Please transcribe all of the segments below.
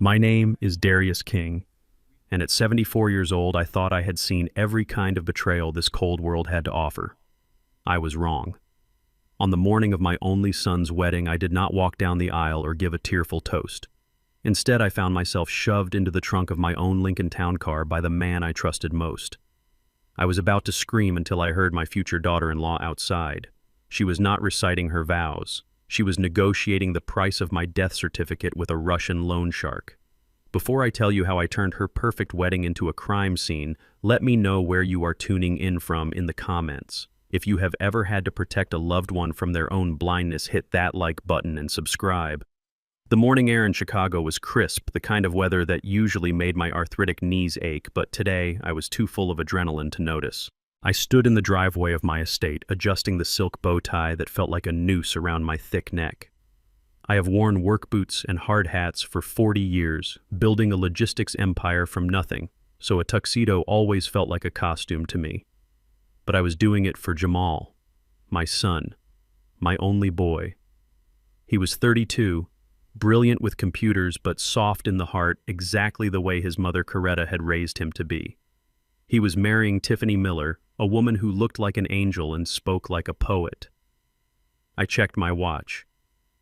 My name is Darius King, and at 74 years old, I thought I had seen every kind of betrayal this cold world had to offer. I was wrong. On the morning of my only son's wedding, I did not walk down the aisle or give a tearful toast. Instead, I found myself shoved into the trunk of my own Lincoln Town Car by the man I trusted most. I was about to scream until I heard my future daughter-in-law outside. She was not reciting her vows. She was negotiating the price of my death certificate with a Russian loan shark. Before I tell you how I turned her perfect wedding into a crime scene, let me know where you are tuning in from in the comments. If you have ever had to protect a loved one from their own blindness, hit that like button and subscribe. The morning air in Chicago was crisp, the kind of weather that usually made my arthritic knees ache, but today I was too full of adrenaline to notice. I stood in the driveway of my estate, adjusting the silk bow tie that felt like a noose around my thick neck. I have worn work boots and hard hats for 40 years, building a logistics empire from nothing, so a tuxedo always felt like a costume to me. But I was doing it for Jamal, my son, my only boy. He was 32, brilliant with computers but soft in the heart, exactly the way his mother Coretta had raised him to be. He was marrying Tiffany Miller, a woman who looked like an angel and spoke like a poet. I checked my watch.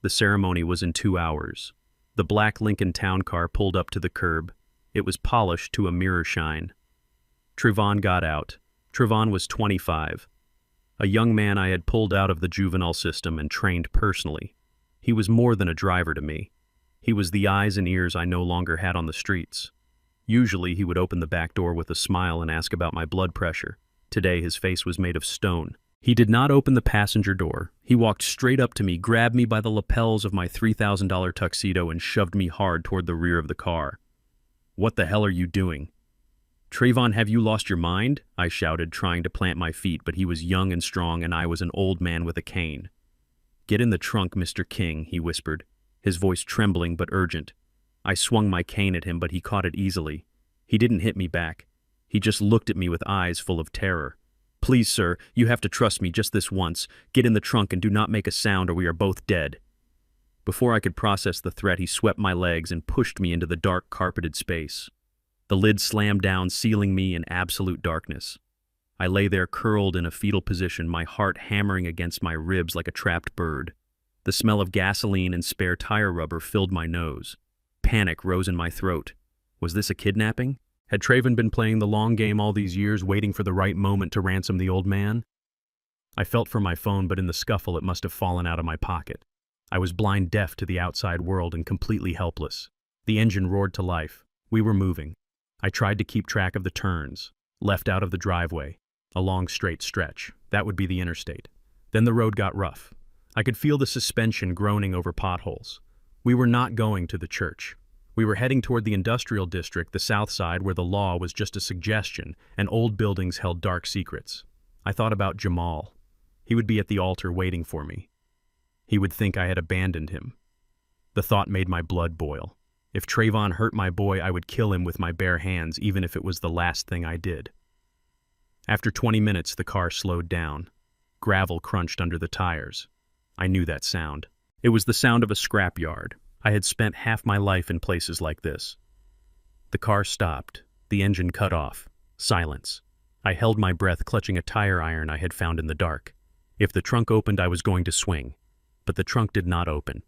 The ceremony was in 2 hours. The black Lincoln Town Car pulled up to the curb. It was polished to a mirror shine. Trevon got out. Trevon was 25. A young man I had pulled out of the juvenile system and trained personally. He was more than a driver to me. He was the eyes and ears I no longer had on the streets. Usually he would open the back door with a smile and ask about my blood pressure. Today his face was made of stone. He did not open the passenger door. He walked straight up to me, grabbed me by the lapels of my $3,000 tuxedo and shoved me hard toward the rear of the car. "What the hell are you doing?" "Trevon, have you lost your mind?" I shouted, trying to plant my feet, but he was young and strong and I was an old man with a cane. "Get in the trunk, Mr. King," he whispered, his voice trembling but urgent. I swung my cane at him, but he caught it easily. He didn't hit me back. He just looked at me with eyes full of terror. "Please, sir, you have to trust me just this once. Get in the trunk and do not make a sound or we are both dead." Before I could process the threat, he swept my legs and pushed me into the dark, carpeted space. The lid slammed down, sealing me in absolute darkness. I lay there curled in a fetal position, my heart hammering against my ribs like a trapped bird. The smell of gasoline and spare tire rubber filled my nose. Panic rose in my throat. Was this a kidnapping? Had Trevon been playing the long game all these years, waiting for the right moment to ransom the old man? I felt for my phone, but in the scuffle it must have fallen out of my pocket. I was blind deaf to the outside world and completely helpless. The engine roared to life. We were moving. I tried to keep track of the turns. Left out of the driveway. A long straight stretch. That would be the interstate. Then the road got rough. I could feel the suspension groaning over potholes. We were not going to the church. We were heading toward the industrial district, the south side, where the law was just a suggestion and old buildings held dark secrets. I thought about Jamal. He would be at the altar waiting for me. He would think I had abandoned him. The thought made my blood boil. If Trevon hurt my boy, I would kill him with my bare hands, even if it was the last thing I did. After 20 minutes, the car slowed down. Gravel crunched under the tires. I knew that sound. It was the sound of a scrapyard. I had spent half my life in places like this. The car stopped. The engine cut off. Silence. I held my breath, clutching a tire iron I had found in the dark. If the trunk opened, I was going to swing. But the trunk did not open.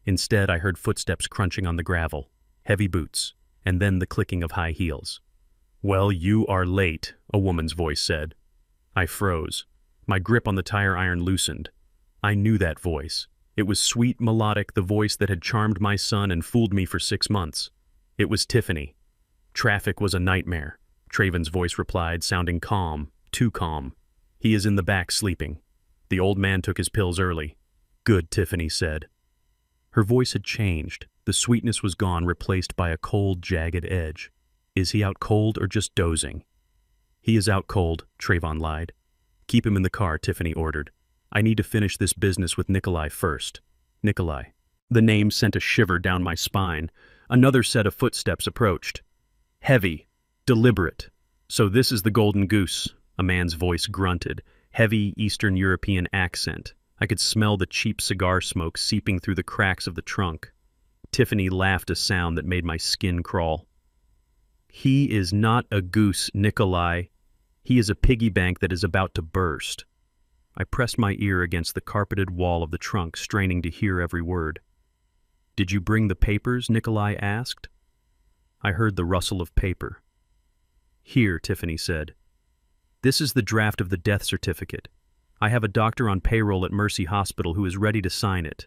Instead, I heard footsteps crunching on the gravel, heavy boots, and then the clicking of high heels. "Well, you are late," a woman's voice said. I froze. My grip on the tire iron loosened. I knew that voice. It was sweet, melodic, the voice that had charmed my son and fooled me for 6 months. It was Tiffany. "Traffic was a nightmare," Trevon's voice replied, sounding calm, too calm. "He is in the back sleeping. The old man took his pills early." "Good," Tiffany said. Her voice had changed. The sweetness was gone, replaced by a cold, jagged edge. "Is he out cold or just dozing?" "He is out cold," Trevon lied. "Keep him in the car," Tiffany ordered. "I need to finish this business with Nikolai first." Nikolai. The name sent a shiver down my spine. Another set of footsteps approached. Heavy, deliberate. "So this is the golden goose," a man's voice grunted. Heavy Eastern European accent. I could smell the cheap cigar smoke seeping through the cracks of the trunk. Tiffany laughed a sound that made my skin crawl. He is not a goose, Nikolai. He is a piggy bank that is about to burst. I pressed my ear against the carpeted wall of the trunk, straining to hear every word. Did you bring the papers? Nikolai asked. I heard the rustle of paper. Here, Tiffany said. This is the draft of the death certificate. I have a doctor on payroll at Mercy Hospital who is ready to sign it.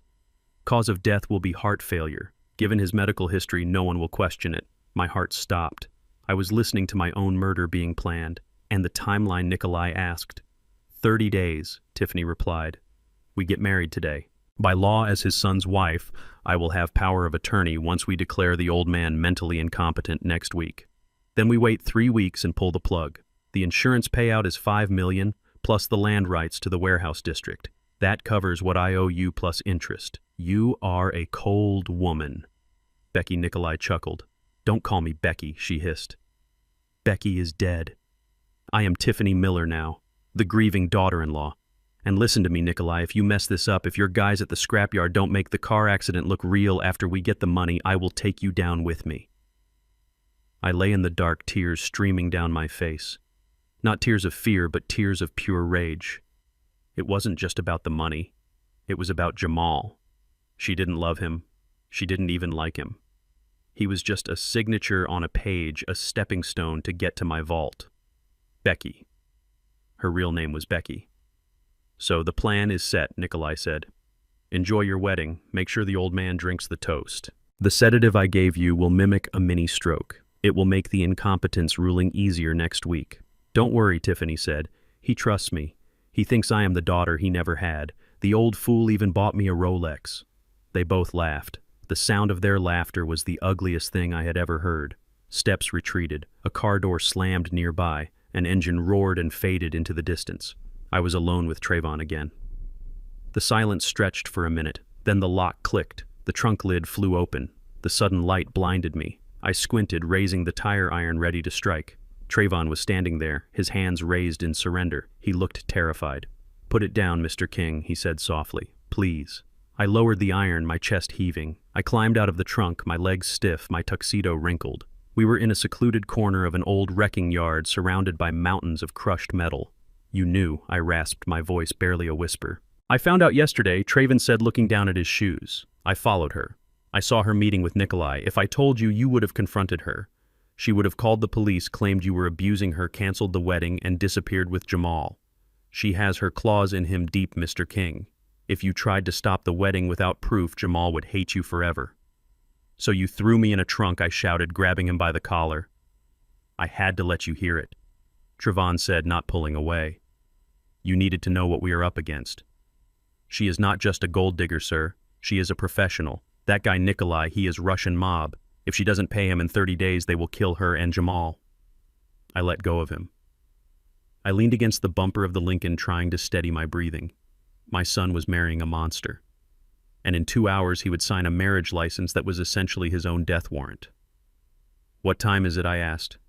Cause of death will be heart failure. Given his medical history, no one will question it. My heart stopped. I was listening to my own murder being planned, and the timeline Nikolai asked. 30 days, Tiffany replied. We get married today. By law, as his son's wife, I will have power of attorney once we declare the old man mentally incompetent next week. Then we wait 3 weeks and pull the plug. The insurance payout is $5 million, plus the land rights to the warehouse district. That covers what I owe you plus interest. You are a cold woman. Becky Nikolai chuckled. Don't call me Becky, she hissed. Becky is dead. I am Tiffany Miller now, the grieving daughter-in-law. And listen to me, Nikolai, if you mess this up, if your guys at the scrapyard don't make the car accident look real after we get the money, I will take you down with me. I lay in the dark, tears streaming down my face. Not tears of fear, but tears of pure rage. It wasn't just about the money. It was about Jamal. She didn't love him. She didn't even like him. He was just a signature on a page, a stepping stone to get to my vault. Becky. Her real name was Becky. So the plan is set, Nikolai said. Enjoy your wedding. Make sure the old man drinks the toast. The sedative I gave you will mimic a mini stroke. It will make the incompetence ruling easier next week. Don't worry, Tiffany said. He trusts me. He thinks I am the daughter he never had. The old fool even bought me a Rolex. They both laughed. The sound of their laughter was the ugliest thing I had ever heard. Steps retreated. A car door slammed nearby. An engine roared and faded into the distance. I was alone with Trayvon again. The silence stretched for a minute. Then the lock clicked. The trunk lid flew open. The sudden light blinded me. I squinted, raising the tire iron ready to strike. Trayvon was standing there, his hands raised in surrender. He looked terrified. Put it down, Mr. King, he said softly. Please. I lowered the iron, my chest heaving. I climbed out of the trunk, my legs stiff, my tuxedo wrinkled. We were in a secluded corner of an old wrecking yard surrounded by mountains of crushed metal. You knew, I rasped, my voice barely a whisper. I found out yesterday, Trayvon said, looking down at his shoes. I followed her. I saw her meeting with Nikolai. If I told you, you would have confronted her. She would have called the police, claimed you were abusing her, canceled the wedding, and disappeared with Jamal. She has her claws in him deep, Mr. King. If you tried to stop the wedding without proof, Jamal would hate you forever. So you threw me in a trunk, I shouted, grabbing him by the collar. I had to let you hear it. Trayvon said, not pulling away. You needed to know what we are up against. She is not just a gold digger, sir. She is a professional. That guy Nikolai, he is Russian mob. If she doesn't pay him in 30 days, they will kill her and Jamal. I let go of him. I leaned against the bumper of the Lincoln, trying to steady my breathing. My son was marrying a monster. And in 2 hours, he would sign a marriage license that was essentially his own death warrant. What time is it? I asked.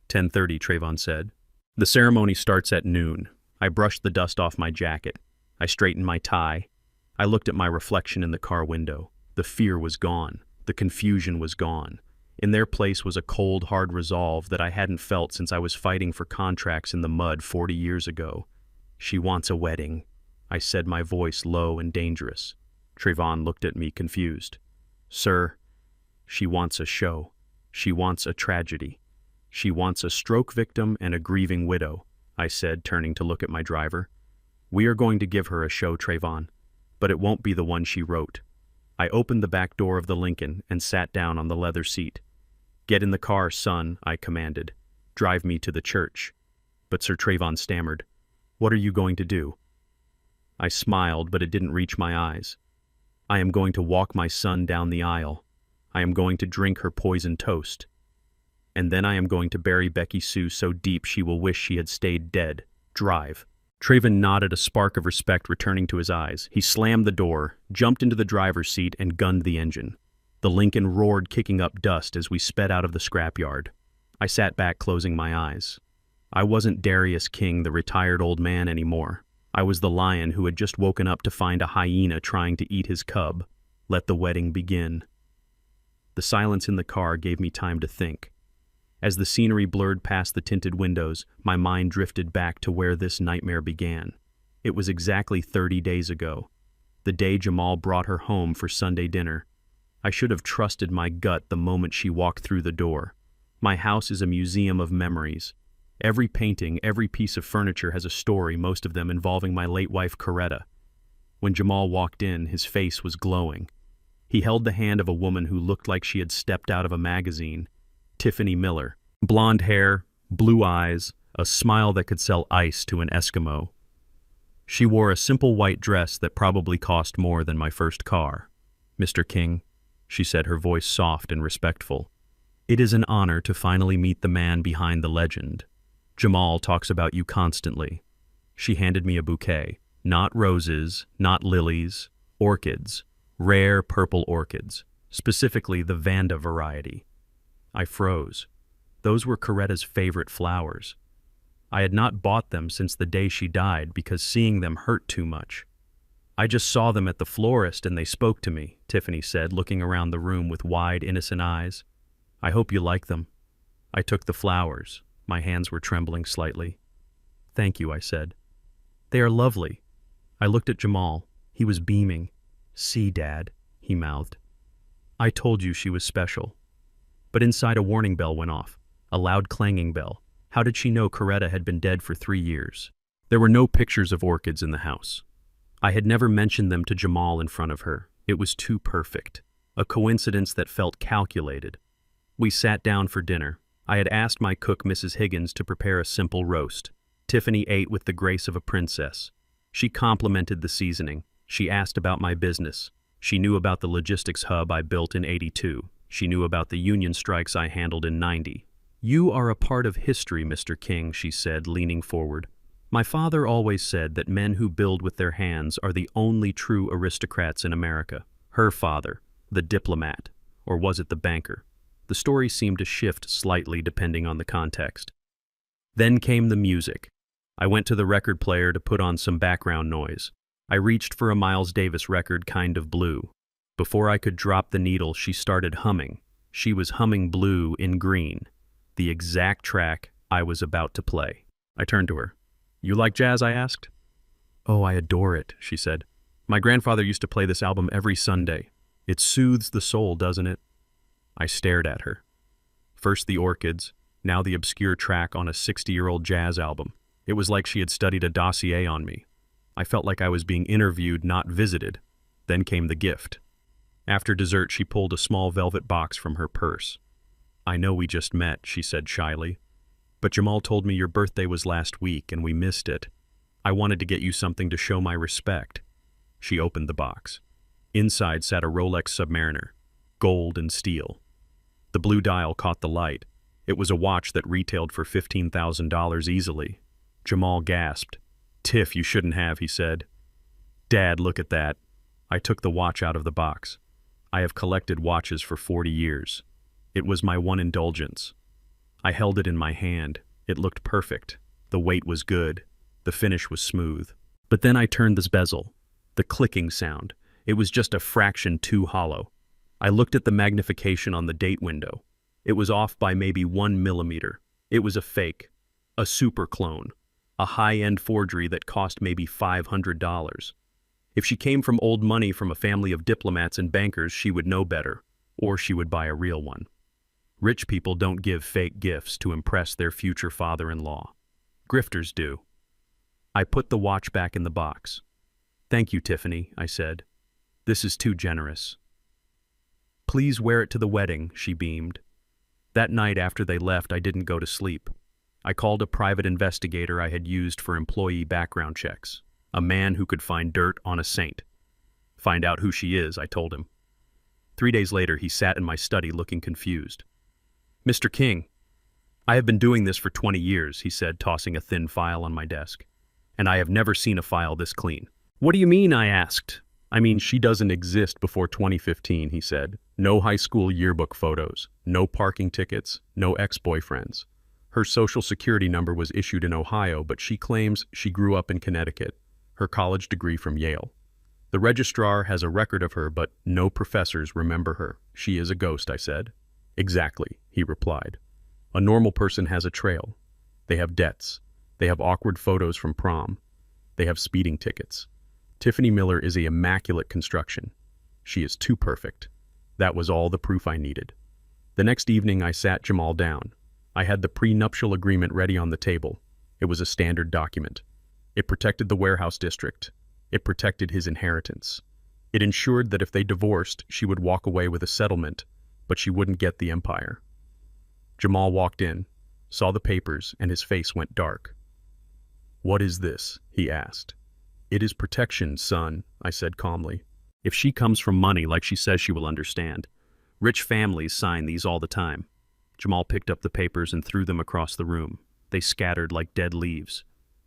10:30, Trayvon said. The ceremony starts at noon. I brushed the dust off my jacket. I straightened my tie. I looked at my reflection in the car window. The fear was gone. The confusion was gone. In their place was a cold, hard resolve that I hadn't felt since I was fighting for contracts in the mud 40 years ago. She wants a wedding, I said, my voice low and dangerous. Trayvon looked at me confused. Sir, she wants a show. She wants a tragedy. She wants a stroke victim and a grieving widow, I said, turning to look at my driver. We are going to give her a show, Trayvon, but it won't be the one she wrote. I opened the back door of the Lincoln and sat down on the leather seat. Get in the car, son, I commanded. Drive me to the church. But Sir Trayvon stammered. What are you going to do? I smiled, but it didn't reach my eyes. I am going to walk my son down the aisle. I am going to drink her poisoned toast. And then I am going to bury Becky Sue so deep she will wish she had stayed dead. Drive. Trayvon nodded, a spark of respect returning to his eyes. He slammed the door, jumped into the driver's seat, and gunned the engine. The Lincoln roared, kicking up dust as we sped out of the scrapyard. I sat back, closing my eyes. I wasn't Darius King, the retired old man, anymore. I was the lion who had just woken up to find a hyena trying to eat his cub. Let the wedding begin. The silence in the car gave me time to think. As the scenery blurred past the tinted windows, my mind drifted back to where this nightmare began. It was exactly 30 days ago, the day Jamal brought her home for Sunday dinner. I should have trusted my gut the moment she walked through the door. My house is a museum of memories. Every painting, every piece of furniture has a story, most of them involving my late wife, Coretta. When Jamal walked in, his face was glowing. He held the hand of a woman who looked like she had stepped out of a magazine. Tiffany Miller. Blonde hair, blue eyes, a smile that could sell ice to an Eskimo. She wore a simple white dress that probably cost more than my first car. "Mr. King," she said, her voice soft and respectful. "It is an honor to finally meet the man behind the legend. Jamal talks about you constantly." She handed me a bouquet. Not roses, not lilies, orchids. Rare purple orchids, specifically the Vanda variety. I froze. Those were Coretta's favorite flowers. I had not bought them since the day she died because seeing them hurt too much. "I just saw them at the florist and they spoke to me," Tiffany said, looking around the room with wide, innocent eyes. "I hope you like them." I took the flowers. My hands were trembling slightly. "Thank you," I said. "They are lovely." I looked at Jamal. He was beaming. "See, Dad," he mouthed. "I told you she was special." But inside a warning bell went off, a loud clanging bell. How did she know Coretta had been dead for 3 years? There were no pictures of orchids in the house. I had never mentioned them to Jamal in front of her. It was too perfect. A coincidence that felt calculated. We sat down for dinner. I had asked my cook, Mrs. Higgins, to prepare a simple roast. Tiffany ate with the grace of a princess. She complimented the seasoning. She asked about my business. She knew about the logistics hub I built in '82. She knew about the union strikes I handled in '90. "You are a part of history, Mr. King," she said, leaning forward. "My father always said that men who build with their hands are the only true aristocrats in America." Her father, the diplomat, or was it the banker? The story seemed to shift slightly depending on the context. Then came the music. I went to the record player to put on some background noise. I reached for a Miles Davis record, Kind of Blue. Before I could drop the needle, she started humming. She was humming Blue in Green, the exact track I was about to play. I turned to her. "You like jazz?" I asked. "Oh, I adore it," she said. "My grandfather used to play this album every Sunday. It soothes the soul, doesn't it?" I stared at her. First the orchids, now the obscure track on a 60-year-old jazz album. It was like she had studied a dossier on me. I felt like I was being interviewed, not visited. Then came the gift. After dessert, she pulled a small velvet box from her purse. "I know we just met," she said shyly, "but Jamal told me your birthday was last week and we missed it. I wanted to get you something to show my respect." She opened the box. Inside sat a Rolex Submariner, gold and steel. The blue dial caught the light. It was a watch that retailed for $15,000 easily. Jamal gasped. "Tiff, you shouldn't have," he said. "Dad, look at that." I took the watch out of the box. I have collected watches for 40 years. It was my one indulgence. I held it in my hand. It looked perfect. The weight was good. The finish was smooth. But then I turned this bezel. The clicking sound. It was just a fraction too hollow. I looked at the magnification on the date window. It was off by maybe 1 millimeter. It was a fake. A super clone. A high-end forgery that cost maybe $500. If she came from old money from a family of diplomats and bankers, she would know better, or she would buy a real one. Rich people don't give fake gifts to impress their future father-in-law. Grifters do. I put the watch back in the box. "Thank you, Tiffany," I said. "This is too generous." "Please wear it to the wedding," she beamed. That night after they left, I didn't go to sleep. I called a private investigator I had used for employee background checks, a man who could find dirt on a saint. "Find out who she is," I told him. 3 days later, he sat in my study looking confused. "Mr. King, I have been doing this for 20 years, he said, tossing a thin file on my desk. "And I have never seen a file this clean." "What do you mean?" I asked. "I mean, she doesn't exist before 2015, he said. "No high school yearbook photos, no parking tickets, no ex-boyfriends. Her social security number was issued in Ohio, but she claims she grew up in Connecticut, her college degree from Yale. The registrar has a record of her, but no professors remember her. She is a ghost, I said. Exactly, he replied. A normal person has a trail. They have debts. They have awkward photos from prom. They have speeding tickets. Tiffany Miller is a immaculate construction. She is too perfect. That was all the proof I needed. The next evening I sat Jamal down. I had the prenuptial agreement ready on the table. It was a standard document. It protected the warehouse district. It protected his inheritance. It ensured that if they divorced, she would walk away with a settlement, but she wouldn't get the empire. Jamal walked in, saw the papers, and his face went dark. "What is this?" he asked. "It is protection, son," I said calmly. "If she comes from money like she says, she will understand. Rich families sign these all the time." Jamal picked up the papers and threw them across the room. They scattered like dead leaves.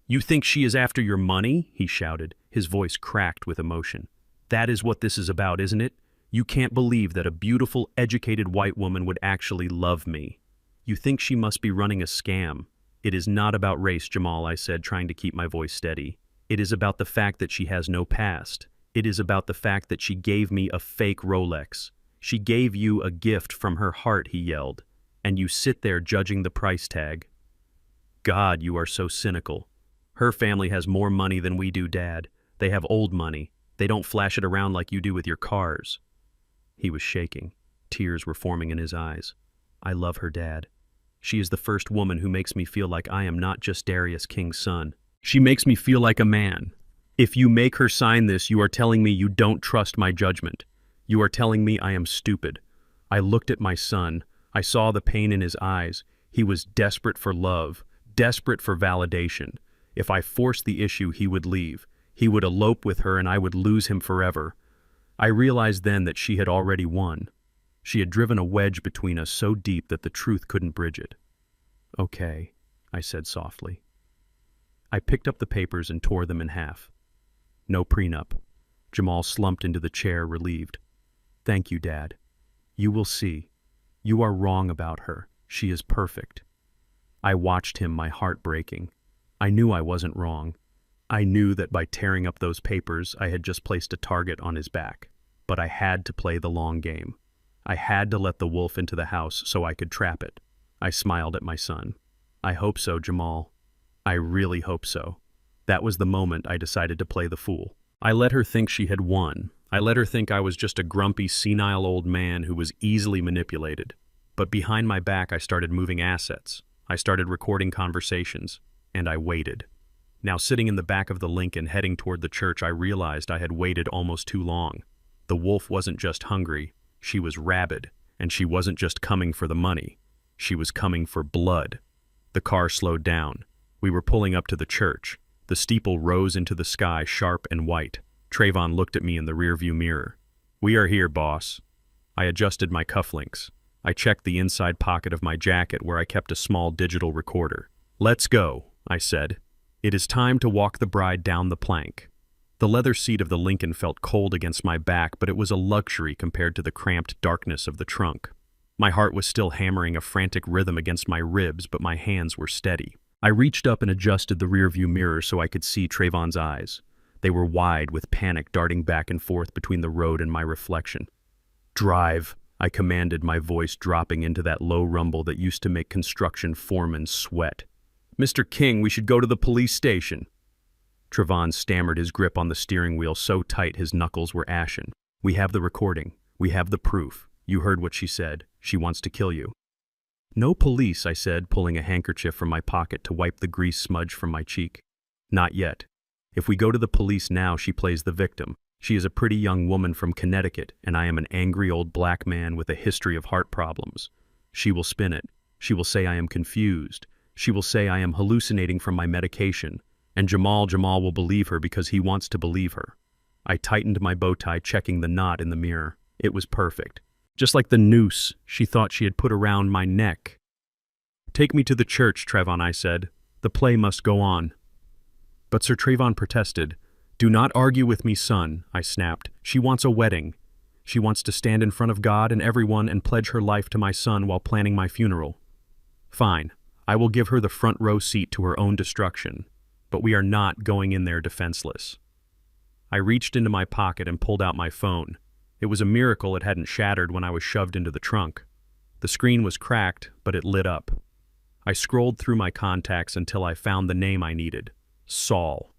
"You think she is after your money?" he shouted, his voice cracked with emotion. "That is what this is about, isn't it? You can't believe that a beautiful, educated white woman would actually love me. You think she must be running a scam. It is not about race, Jamal," I said, trying to keep my voice steady. "It is about the fact that she has no past. It is about the fact that she gave me a fake Rolex. She gave you a gift from her heart," he yelled. "And you sit there judging the price tag. God, you are so cynical. Her family has more money than we do, Dad. They have old money. They don't flash it around like you do with your cars." He was shaking. Tears were forming in his eyes. "I love her, Dad. She is the first woman who makes me feel like I am not just Darius King's son. She makes me feel like a man. If you make her sign this, you are telling me you don't trust my judgment. You are telling me I am stupid." I looked at my son. I saw the pain in his eyes. He was desperate for love, desperate for validation. If I forced the issue, he would leave. He would elope with her and I would lose him forever. I realized then that she had already won. She had driven a wedge between us so deep that the truth couldn't bridge it. "Okay," I said softly. I picked up the papers and tore them in half. No prenup. Jamal slumped into the chair, relieved. "Thank you, Dad. You will see. You are wrong about her. She is perfect." I watched him, my heart breaking. I knew I wasn't wrong. I knew that by tearing up those papers, I had just placed a target on his back. But I had to play the long game. I had to let the wolf into the house so I could trap it. I smiled at my son. "I hope so, Jamal. I really hope so." That was the moment I decided to play the fool. I let her think she had won. I let her think I was just a grumpy, senile old man who was easily manipulated. But behind my back, I started moving assets. I started recording conversations. And I waited. Now, sitting in the back of the Lincoln heading toward the church, I realized I had waited almost too long. The wolf wasn't just hungry, she was rabid, and she wasn't just coming for the money. She was coming for blood. The car slowed down. We were pulling up to the church. The steeple rose into the sky, sharp and white. Trayvon looked at me in the rearview mirror. "We are here, boss." I adjusted my cufflinks. I checked the inside pocket of my jacket where I kept a small digital recorder. "Let's go," I said. "It is time to walk the bride down the plank." The leather seat of the Lincoln felt cold against my back, but it was a luxury compared to the cramped darkness of the trunk. My heart was still hammering a frantic rhythm against my ribs, but my hands were steady. I reached up and adjusted the rearview mirror so I could see Trayvon's eyes. They were wide, with panic darting back and forth between the road and my reflection. "Drive," I commanded, my voice dropping into that low rumble that used to make construction foremen sweat. "Mr. King, we should go to the police station." Trayvon stammered, his grip on the steering wheel so tight his knuckles were ashen. "We have the recording. We have the proof. You heard what she said. She wants to kill you." "No police," I said, pulling a handkerchief from my pocket to wipe the grease smudge from my cheek. "Not yet. If we go to the police now, she plays the victim. She is a pretty young woman from Connecticut, and I am an angry old black man with a history of heart problems. She will spin it. She will say I am confused. She will say I am hallucinating from my medication. And Jamal will believe her because he wants to believe her." I tightened my bow tie, checking the knot in the mirror. It was perfect. Just like the noose she thought she had put around my neck. "Take me to the church, Trayvon," I said. "The play must go on." But Sir Trayvon protested. "Do not argue with me, son," I snapped. "She wants a wedding. She wants to stand in front of God and everyone and pledge her life to my son while planning my funeral. Fine, I will give her the front row seat to her own destruction, but we are not going in there defenseless." I reached into my pocket and pulled out my phone. It was a miracle it hadn't shattered when I was shoved into the trunk. The screen was cracked, but it lit up. I scrolled through my contacts until I found the name I needed. Saul.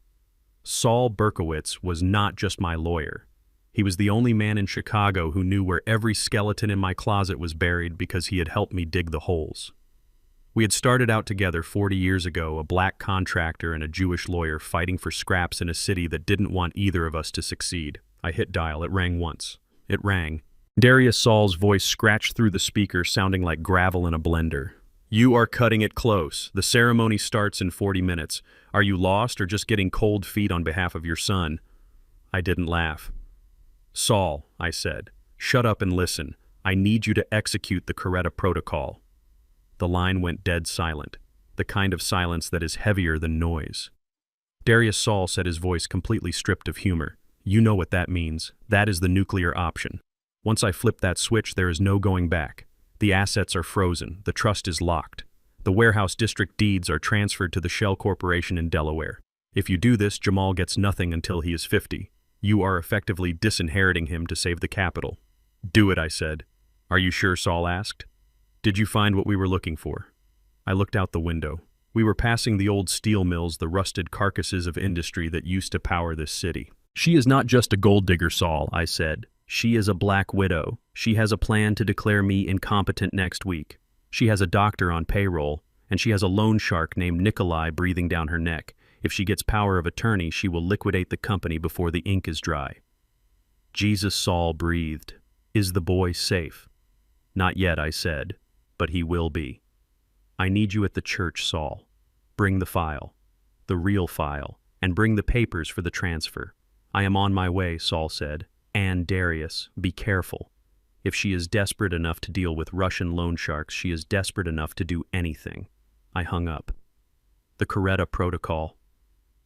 Saul Berkowitz was not just my lawyer. He was the only man in Chicago who knew where every skeleton in my closet was buried because he had helped me dig the holes. We had started out together 40 years ago, a black contractor and a Jewish lawyer fighting for scraps in a city that didn't want either of us to succeed. I hit dial. It rang once. It rang. Darius Saul's voice scratched through the speaker, sounding like gravel in a blender. "You are cutting it close. The ceremony starts in 40 minutes. Are you lost or just getting cold feet on behalf of your son?" I didn't laugh. "Saul," I said, "shut up and listen. I need you to execute the Coretta Protocol." The line went dead silent, the kind of silence that is heavier than noise. Darius Saul said, his voice completely stripped of humor. "You know what that means. That is the nuclear option. Once I flip that switch, there is no going back. The assets are frozen. The trust is locked. The warehouse district deeds are transferred to the Shell Corporation in Delaware. If you do this, Jamal gets nothing until he is 50. You are effectively disinheriting him to save the capital." "Do it," I said. "Are you sure?" Saul asked. "Did you find what we were looking for?" I looked out the window. We were passing the old steel mills, the rusted carcasses of industry that used to power this city. "She is not just a gold digger, Saul," I said. "She is a black widow. She has a plan to declare me incompetent next week. She has a doctor on payroll, and she has a loan shark named Nikolai breathing down her neck. If she gets power of attorney, she will liquidate the company before the ink is dry." Jesus, Saul breathed. "Is the boy safe?" "Not yet," I said, "but he will be. I need you at the church, Saul. Bring the file, the real file, and bring the papers for the transfer." "I am on my way," Saul said. "And Darius, be careful. If she is desperate enough to deal with Russian loan sharks, she is desperate enough to do anything." I hung up. The Coretta Protocol.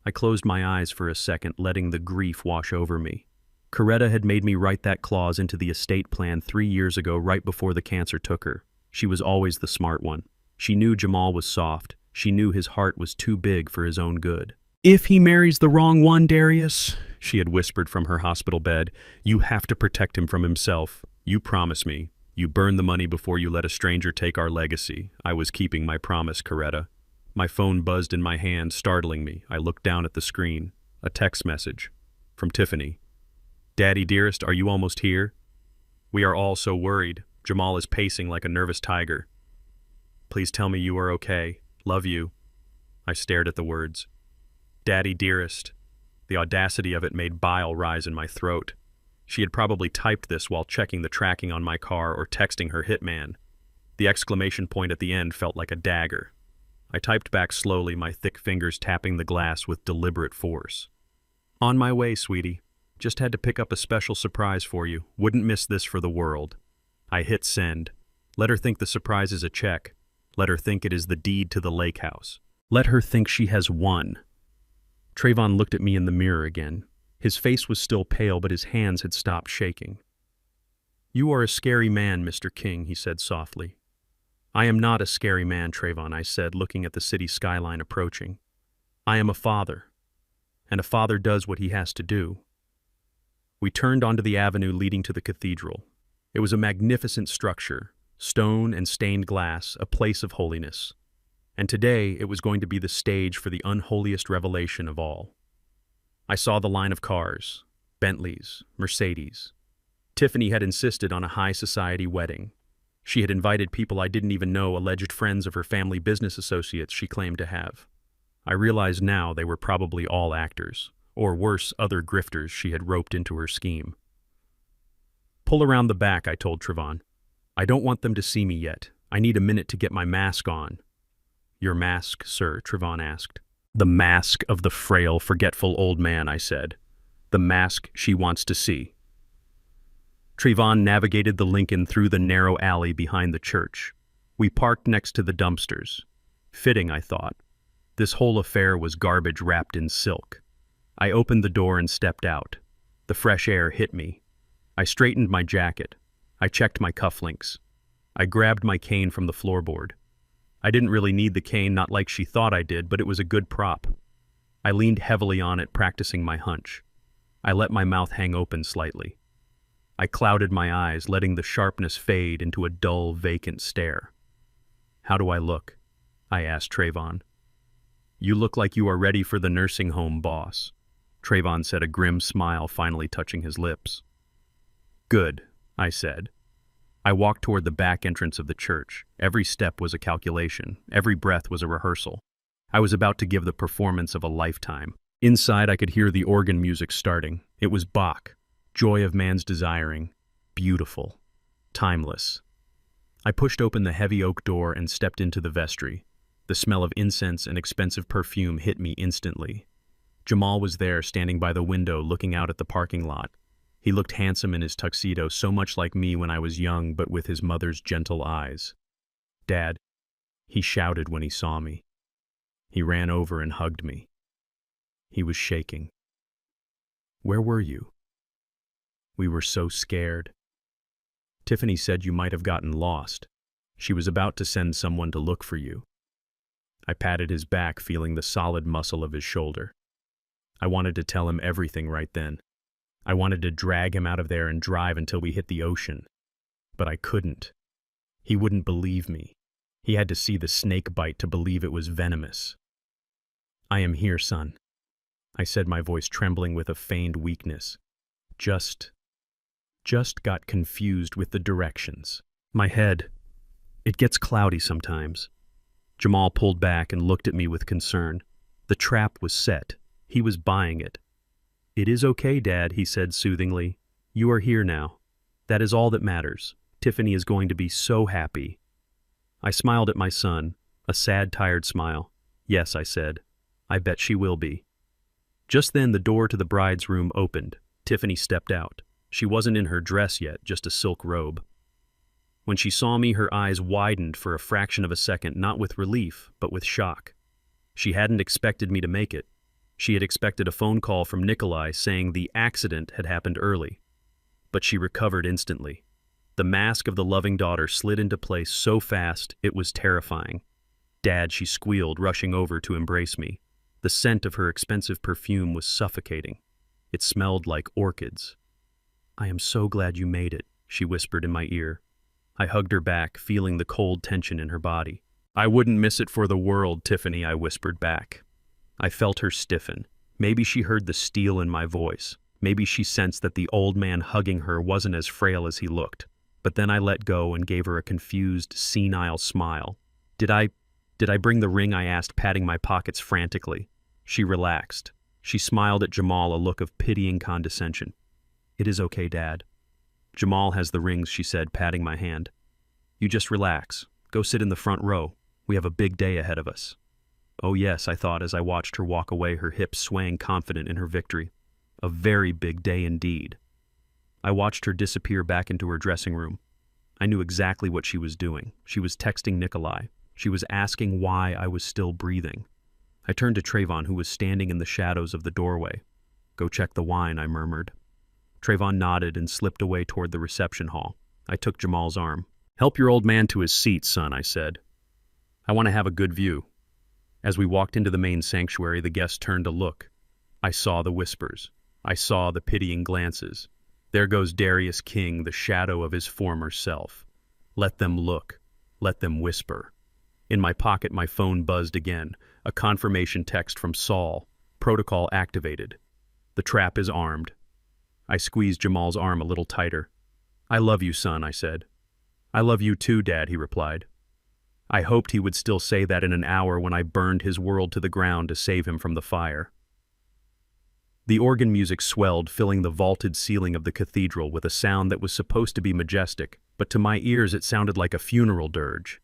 I closed my eyes for a second, letting the grief wash over me. Coretta had made me write that clause into the estate plan 3 years ago, right before the cancer took her. She was always the smart one. She knew Jamal was soft. She knew his heart was too big for his own good. "If he marries the wrong one, Darius," she had whispered from her hospital bed, "you have to protect him from himself. You promise me. You burn the money before you let a stranger take our legacy." I was keeping my promise, Coretta. My phone buzzed in my hand, startling me. I looked down at the screen. A text message. From Tiffany. "Daddy dearest, are you almost here? We are all so worried. Jamal is pacing like a nervous tiger. Please tell me you are okay. Love you." I stared at the words. "Daddy dearest." The audacity of it made bile rise in my throat. She had probably typed this while checking the tracking on my car or texting her hitman. The exclamation point at the end felt like a dagger. I typed back slowly, my thick fingers tapping the glass with deliberate force. "On my way, sweetie. Just had to pick up a special surprise for you. Wouldn't miss this for the world." I hit send. Let her think the surprise is a check. Let her think it is the deed to the lake house. Let her think she has won. Trayvon looked at me in the mirror again. His face was still pale, but his hands had stopped shaking. "You are a scary man, Mr. King," he said softly. "I am not a scary man, Trayvon," I said, looking at the city skyline approaching. "I am a father, and a father does what he has to do." We turned onto the avenue leading to the cathedral. It was a magnificent structure, stone and stained glass, a place of holiness. And today it was going to be the stage for the unholiest revelation of all. I saw the line of cars, Bentleys, Mercedes. Tiffany had insisted on a high society wedding. She had invited people I didn't even know, alleged friends of her family business associates she claimed to have. I realized now they were probably all actors, or worse, other grifters she had roped into her scheme. "Pull around the back," I told Trayvon. "I don't want them to see me yet. I need a minute to get my mask on." "Your mask, sir?" Trayvon asked. "The mask of the frail, forgetful old man," I said. "The mask she wants to see." Trayvon navigated the Lincoln through the narrow alley behind the church. We parked next to the dumpsters. Fitting, I thought. This whole affair was garbage wrapped in silk. I opened the door and stepped out. The fresh air hit me. I straightened my jacket. I checked my cufflinks. I grabbed my cane from the floorboard. I didn't really need the cane, not like she thought I did, but it was a good prop. I leaned heavily on it, practicing my hunch. I let my mouth hang open slightly. I clouded my eyes, letting the sharpness fade into a dull, vacant stare. "How do I look?" I asked Trayvon. "You look like you are ready for the nursing home, boss," Trayvon said, a grim smile finally touching his lips. "Good," I said. I walked toward the back entrance of the church. Every step was a calculation. Every breath was a rehearsal. I was about to give the performance of a lifetime. Inside, I could hear the organ music starting. It was Bach, Joy of Man's Desiring, beautiful, timeless. I pushed open the heavy oak door and stepped into the vestry. The smell of incense and expensive perfume hit me instantly. Jamal was there, standing by the window, looking out at the parking lot. He looked handsome in his tuxedo, so much like me when I was young, but with his mother's gentle eyes. "Dad," he shouted when he saw me. He ran over and hugged me. He was shaking. "Where were you?" "We were so scared. Tiffany said you might have gotten lost. She was about to send someone to look for you." I patted his back, feeling the solid muscle of his shoulder. I wanted to tell him everything right then. I wanted to drag him out of there and drive until we hit the ocean. But I couldn't. He wouldn't believe me. He had to see the snake bite to believe it was venomous. "I am here, son," I said, my voice trembling with a feigned weakness. Just got confused with the directions. My head, it gets cloudy sometimes. Jamal pulled back and looked at me with concern. The trap was set. He was buying it. "It is okay, Dad," he said soothingly. "You are here now. That is all that matters. Tiffany is going to be so happy." I smiled at my son, a sad, tired smile. "Yes," I said. "I bet she will be." Just then the door to the bride's room opened. Tiffany stepped out. She wasn't in her dress yet, just a silk robe. When she saw me, her eyes widened for a fraction of a second, not with relief, but with shock. She hadn't expected me to make it. She had expected a phone call from Nikolai saying the accident had happened early. But she recovered instantly. The mask of the loving daughter slid into place so fast it was terrifying. "Dad," she squealed, rushing over to embrace me. The scent of her expensive perfume was suffocating. It smelled like orchids. "I am so glad you made it," she whispered in my ear. I hugged her back, feeling the cold tension in her body. "I wouldn't miss it for the world, Tiffany," I whispered back. I felt her stiffen. Maybe she heard the steel in my voice. Maybe she sensed that the old man hugging her wasn't as frail as he looked. But then I let go and gave her a confused, senile smile. Did I bring the ring?" I asked, patting my pockets frantically. She relaxed. She smiled at Jamal, a look of pitying condescension. "It is okay, Dad." "Jamal has the rings," she said, patting my hand. "You just relax. Go sit in the front row. We have a big day ahead of us." "Oh yes," I thought as I watched her walk away, her hips swaying confident in her victory. A very big day indeed. I watched her disappear back into her dressing room. I knew exactly what she was doing. She was texting Nikolai. She was asking why I was still breathing. I turned to Trayvon, who was standing in the shadows of the doorway. "Go check the wine," I murmured. Trayvon nodded and slipped away toward the reception hall. I took Jamal's arm. "Help your old man to his seat, son," I said. "I want to have a good view." As we walked into the main sanctuary, the guests turned to look. I saw the whispers. I saw the pitying glances. There goes Darius King, the shadow of his former self. Let them look. Let them whisper. In my pocket, my phone buzzed again. A confirmation text from Saul. Protocol activated. The trap is armed. I squeezed Jamal's arm a little tighter. "I love you, son," I said. "I love you too, Dad," he replied. I hoped he would still say that in an hour when I burned his world to the ground to save him from the fire. The organ music swelled, filling the vaulted ceiling of the cathedral with a sound that was supposed to be majestic, but to my ears it sounded like a funeral dirge.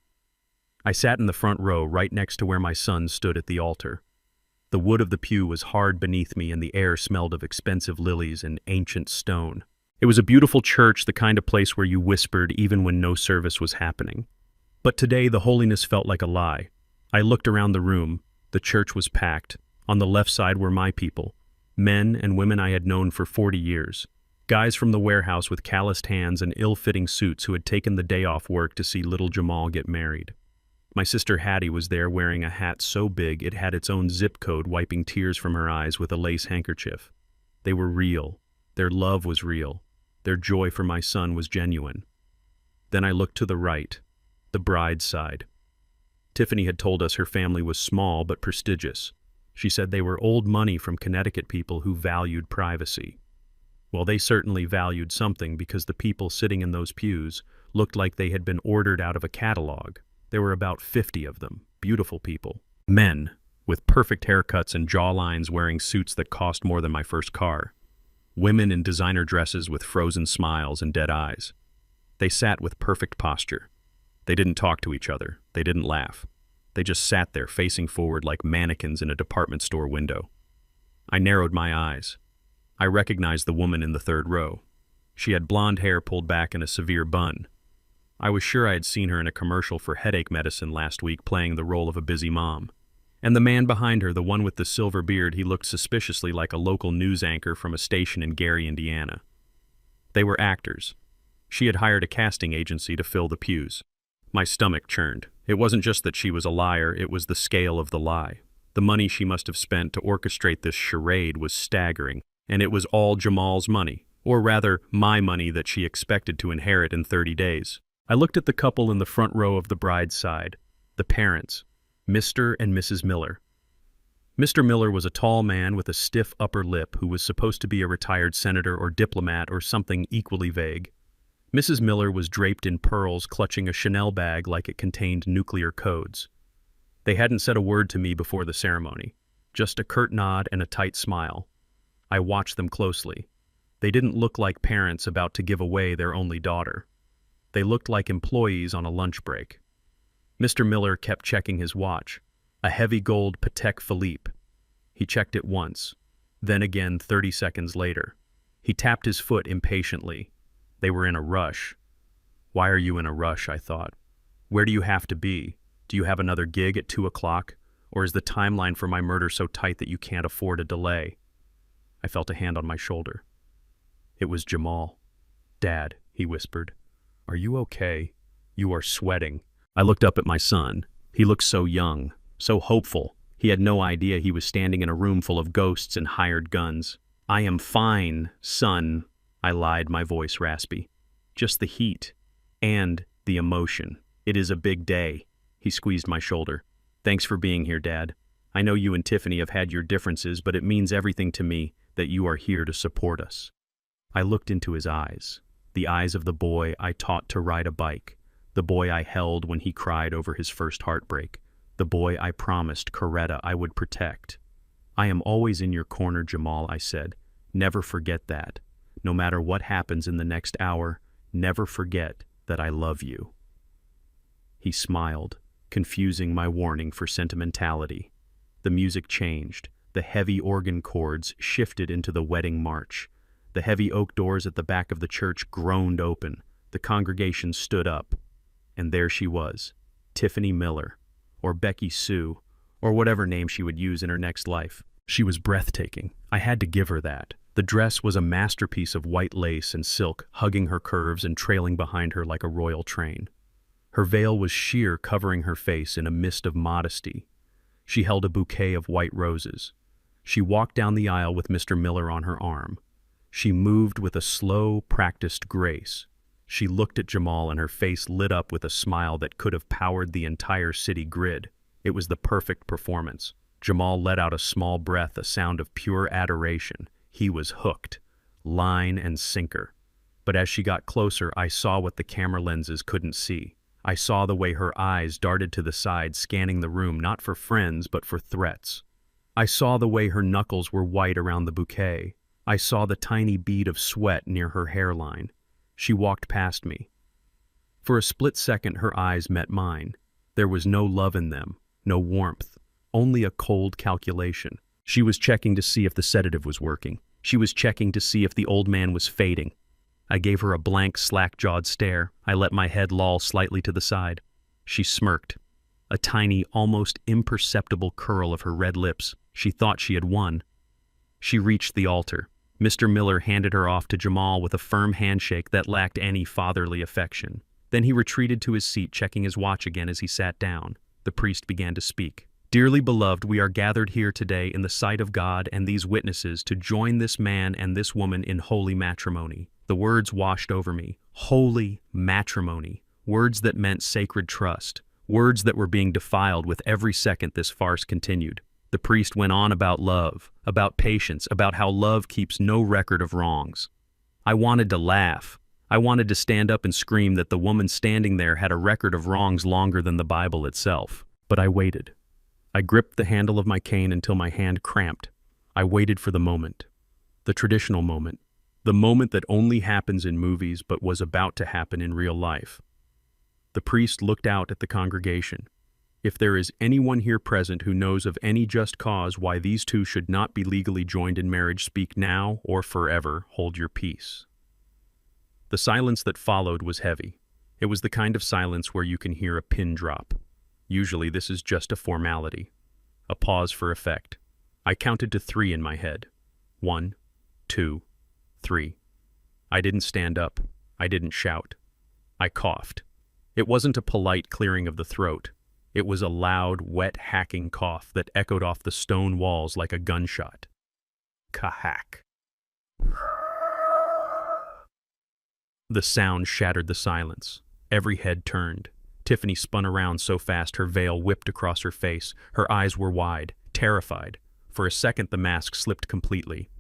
I sat in the front row, right next to where my son stood at the altar. The wood of the pew was hard beneath me, and the air smelled of expensive lilies and ancient stone. It was a beautiful church, the kind of place where you whispered even when no service was happening. But today the holiness felt like a lie. I looked around the room. The church was packed. On the left side were my people, men and women I had known for 40 years. Guys from the warehouse with calloused hands and ill-fitting suits who had taken the day off work to see little Jamal get married. My sister Hattie was there, wearing a hat so big it had its own zip code, wiping tears from her eyes with a lace handkerchief. They were real. Their love was real. Their joy for my son was genuine. Then I looked to the right, the bride's side. Tiffany had told us her family was small but prestigious. She said they were old money from Connecticut people who valued privacy. Well, they certainly valued something because the people sitting in those pews looked like they had been ordered out of a catalog. There were about 50 of them, beautiful people. Men, with perfect haircuts and jawlines wearing suits that cost more than my first car. Women in designer dresses with frozen smiles and dead eyes. They sat with perfect posture. They didn't talk to each other. They didn't laugh. They just sat there facing forward like mannequins in a department store window. I narrowed my eyes. I recognized the woman in the third row. She had blonde hair pulled back in a severe bun. I was sure I had seen her in a commercial for headache medicine last week playing the role of a busy mom. And the man behind her, the one with the silver beard, he looked suspiciously like a local news anchor from a station in Gary, Indiana. They were actors. She had hired a casting agency to fill the pews. My stomach churned. It wasn't just that she was a liar, it was the scale of the lie. The money she must have spent to orchestrate this charade was staggering, and it was all Jamal's money, or rather, my money that she expected to inherit in 30 days. I looked at the couple in the front row of the bride's side, the parents, Mr. and Mrs. Miller. Mr. Miller was a tall man with a stiff upper lip who was supposed to be a retired senator or diplomat or something equally vague. Mrs. Miller was draped in pearls, clutching a Chanel bag like it contained nuclear codes. They hadn't said a word to me before the ceremony, just a curt nod and a tight smile. I watched them closely. They didn't look like parents about to give away their only daughter. They looked like employees on a lunch break. Mr. Miller kept checking his watch, a heavy gold Patek Philippe. He checked it once, then again 30 seconds later. He tapped his foot impatiently. They were in a rush. Why are you in a rush, I thought. Where do you have to be? Do you have another gig at 2 o'clock? Or is the timeline for my murder so tight that you can't afford a delay? I felt a hand on my shoulder. It was Jamal. Dad, he whispered. Are you okay? You are sweating. I looked up at my son. He looked so young, so hopeful. He had no idea he was standing in a room full of ghosts and hired guns. I am fine, son, I lied, my voice raspy. Just the heat and the emotion. It is a big day. He squeezed my shoulder. Thanks for being here, Dad. I know you and Tiffany have had your differences, but it means everything to me that you are here to support us. I looked into his eyes, the eyes of the boy I taught to ride a bike, the boy I held when he cried over his first heartbreak, the boy I promised Coretta I would protect. I am always in your corner, Jamal, I said. Never forget that. No matter what happens in the next hour, never forget that I love you. He smiled, confusing my warning for sentimentality. The music changed. The heavy organ chords shifted into the wedding march. The heavy oak doors at the back of the church groaned open. The congregation stood up. And there she was, Tiffany Miller, or Becky Sue, or whatever name she would use in her next life. She was breathtaking. I had to give her that. The dress was a masterpiece of white lace and silk, hugging her curves and trailing behind her like a royal train. Her veil was sheer, covering her face in a mist of modesty. She held a bouquet of white roses. She walked down the aisle with Mr. Miller on her arm. She moved with a slow, practiced grace. She looked at Jamal and her face lit up with a smile that could have powered the entire city grid. It was the perfect performance. Jamal let out a small breath, a sound of pure adoration. He was hooked, line and sinker. But as she got closer, I saw what the camera lenses couldn't see. I saw the way her eyes darted to the side, scanning the room, not for friends, but for threats. I saw the way her knuckles were white around the bouquet. I saw the tiny bead of sweat near her hairline. She walked past me. For a split second, her eyes met mine. There was no love in them, no warmth, only a cold calculation. She was checking to see if the sedative was working. She was checking to see if the old man was fading. I gave her a blank, slack-jawed stare. I let my head loll slightly to the side. She smirked. A tiny, almost imperceptible curl of her red lips. She thought she had won. She reached the altar. Mr. Miller handed her off to Jamal with a firm handshake that lacked any fatherly affection. Then he retreated to his seat, checking his watch again as he sat down. The priest began to speak. Dearly beloved, we are gathered here today in the sight of God and these witnesses to join this man and this woman in holy matrimony. The words washed over me. Holy matrimony. Words that meant sacred trust. Words that were being defiled with every second this farce continued. The priest went on about love, about patience, about how love keeps no record of wrongs. I wanted to laugh. I wanted to stand up and scream that the woman standing there had a record of wrongs longer than the Bible itself. But I waited. I gripped the handle of my cane until my hand cramped. I waited for the moment. The traditional moment. The moment that only happens in movies but was about to happen in real life. The priest looked out at the congregation. If there is anyone here present who knows of any just cause why these two should not be legally joined in marriage, speak now or forever hold your peace. The silence that followed was heavy. It was the kind of silence where you can hear a pin drop. Usually this is just a formality, a pause for effect. I counted to 3 in my head. 1, 2, 3. I didn't stand up. I didn't shout. I coughed. It wasn't a polite clearing of the throat. It was a loud, wet, hacking cough that echoed off the stone walls like a gunshot. Ka-hack. The sound shattered the silence. Every head turned. Tiffany spun around so fast her veil whipped across her face. Her eyes were wide, terrified. For a second the mask slipped completely.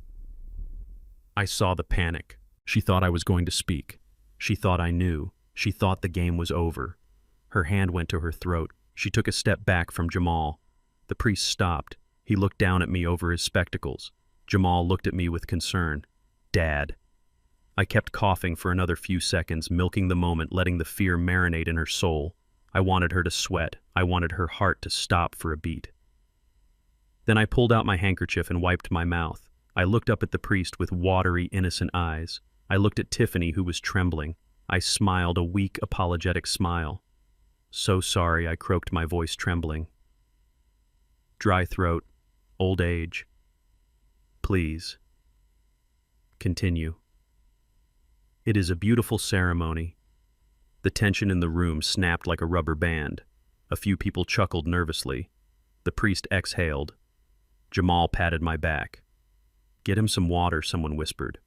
I saw the panic. She thought I was going to speak. She thought I knew. She thought the game was over. Her hand went to her throat. She took a step back from Jamal. The priest stopped. He looked down at me over his spectacles. Jamal looked at me with concern. Dad. I kept coughing for another few seconds, milking the moment, letting the fear marinate in her soul. I wanted her to sweat. I wanted her heart to stop for a beat. Then I pulled out my handkerchief and wiped my mouth. I looked up at the priest with watery, innocent eyes. I looked at Tiffany, who was trembling. I smiled, a weak, apologetic smile. So sorry, I croaked, my voice trembling. Dry throat, old age. Please. Continue. It is a beautiful ceremony. The tension in the room snapped like a rubber band. A few people chuckled nervously. The priest exhaled. Jamal patted my back. Get him some water, someone whispered.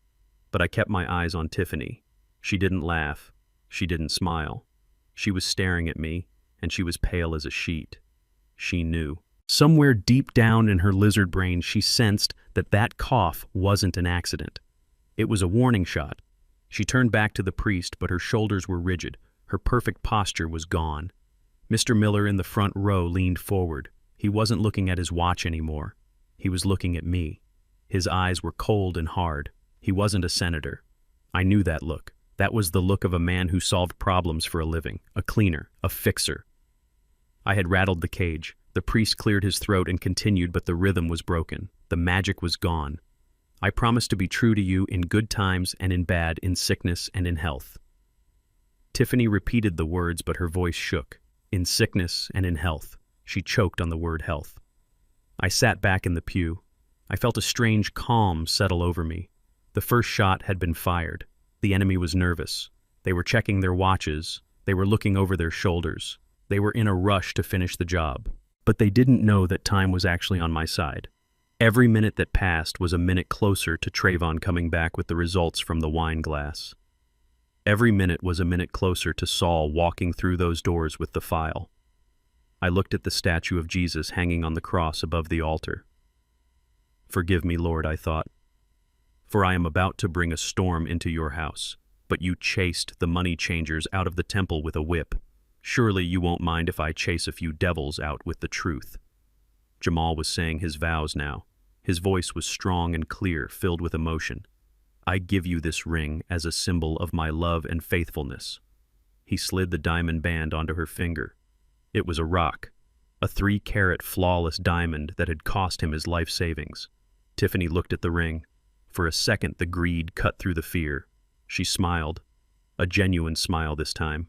But I kept my eyes on Tiffany. She didn't laugh. She didn't smile. She was staring at me, and she was pale as a sheet. She knew. Somewhere deep down in her lizard brain, she sensed that that cough wasn't an accident. It was a warning shot. She turned back to the priest, but her shoulders were rigid. Her perfect posture was gone. Mr. Miller in the front row leaned forward. He wasn't looking at his watch anymore. He was looking at me. His eyes were cold and hard. He wasn't a senator. I knew that look. That was the look of a man who solved problems for a living, a cleaner, a fixer. I had rattled the cage. The priest cleared his throat and continued, but the rhythm was broken. The magic was gone. I promise to be true to you in good times and in bad, in sickness and in health. Tiffany repeated the words, but her voice shook. In sickness and in health. She choked on the word health. I sat back in the pew. I felt a strange calm settle over me. The first shot had been fired. The enemy was nervous. They were checking their watches. They were looking over their shoulders. They were in a rush to finish the job. But they didn't know that time was actually on my side. Every minute that passed was a minute closer to Trayvon coming back with the results from the wine glass. Every minute was a minute closer to Saul walking through those doors with the file. I looked at the statue of Jesus hanging on the cross above the altar. Forgive me, Lord, I thought, for I am about to bring a storm into your house, but you chased the money changers out of the temple with a whip. Surely you won't mind if I chase a few devils out with the truth. Jamal was saying his vows now. His voice was strong and clear, filled with emotion. I give you this ring as a symbol of my love and faithfulness. He slid the diamond band onto her finger. It was a rock, a 3-carat flawless diamond that had cost him his life savings. Tiffany looked at the ring. For a second, the greed cut through the fear. She smiled, a genuine smile this time.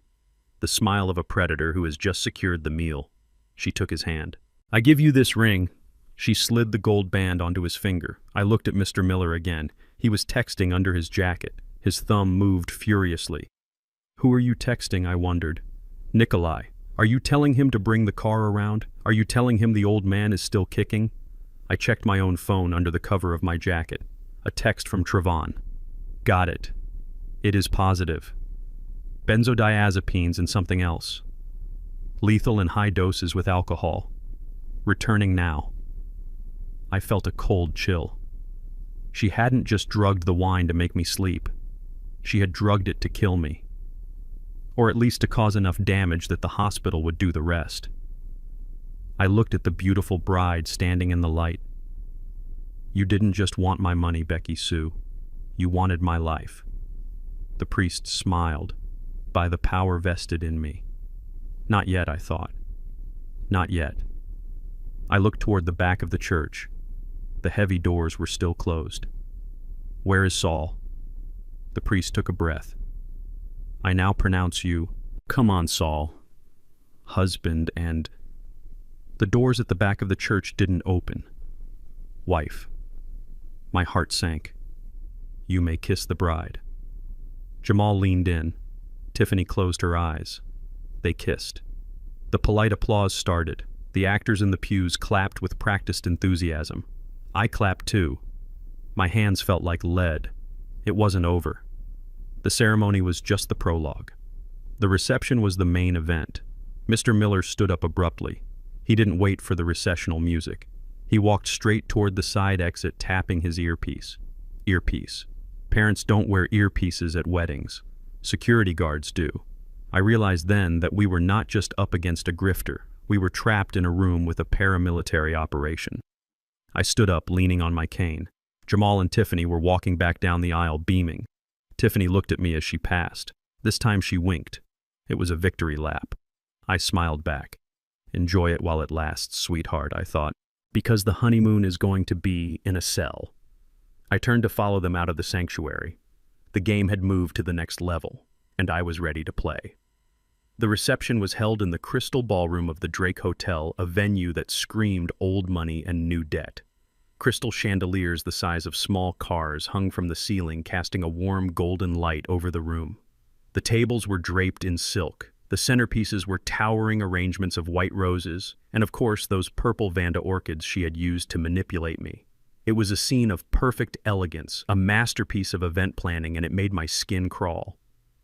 The smile of a predator who has just secured the meal. She took his hand. I give you this ring. She slid the gold band onto his finger. I looked at Mr. Miller again. He was texting under his jacket. His thumb moved furiously. Who are you texting? I wondered. Nikolai. Are you telling him to bring the car around? Are you telling him the old man is still kicking? I checked my own phone under the cover of my jacket. A text from Trevon. Got it. It is positive. Benzodiazepines and something else. Lethal in high doses with alcohol. Returning now. I felt a cold chill. She hadn't just drugged the wine to make me sleep. She had drugged it to kill me. Or at least to cause enough damage that the hospital would do the rest. I looked at the beautiful bride standing in the light. You didn't just want my money, Becky Sue. You wanted my life. The priest smiled. By the power vested in me. Not yet, I thought. Not yet. I looked toward the back of the church. The heavy doors were still closed. Where is Saul? The priest took a breath. I now pronounce you, come on, Saul, husband and... The doors at the back of the church didn't open. Wife. My heart sank. You may kiss the bride. Jamal leaned in. Tiffany closed her eyes. They kissed. The polite applause started. The actors in the pews clapped with practiced enthusiasm. I clapped too. My hands felt like lead. It wasn't over. The ceremony was just the prologue. The reception was the main event. Mr. Miller stood up abruptly. He didn't wait for the recessional music. He walked straight toward the side exit, tapping his earpiece. Earpiece. Parents don't wear earpieces at weddings. Security guards do. I realized then that we were not just up against a grifter. We were trapped in a room with a paramilitary operation. I stood up, leaning on my cane. Jamal and Tiffany were walking back down the aisle, beaming. Tiffany looked at me as she passed. This time she winked. It was a victory lap. I smiled back. Enjoy it while it lasts, sweetheart, I thought. Because the honeymoon is going to be in a cell. I turned to follow them out of the sanctuary. The game had moved to the next level, and I was ready to play. The reception was held in the Crystal Ballroom of the Drake Hotel, a venue that screamed old money and new debt. Crystal chandeliers the size of small cars hung from the ceiling, casting a warm golden light over the room. The tables were draped in silk. The centerpieces were towering arrangements of white roses, and of course those purple Vanda orchids she had used to manipulate me. It was a scene of perfect elegance, a masterpiece of event planning, and it made my skin crawl.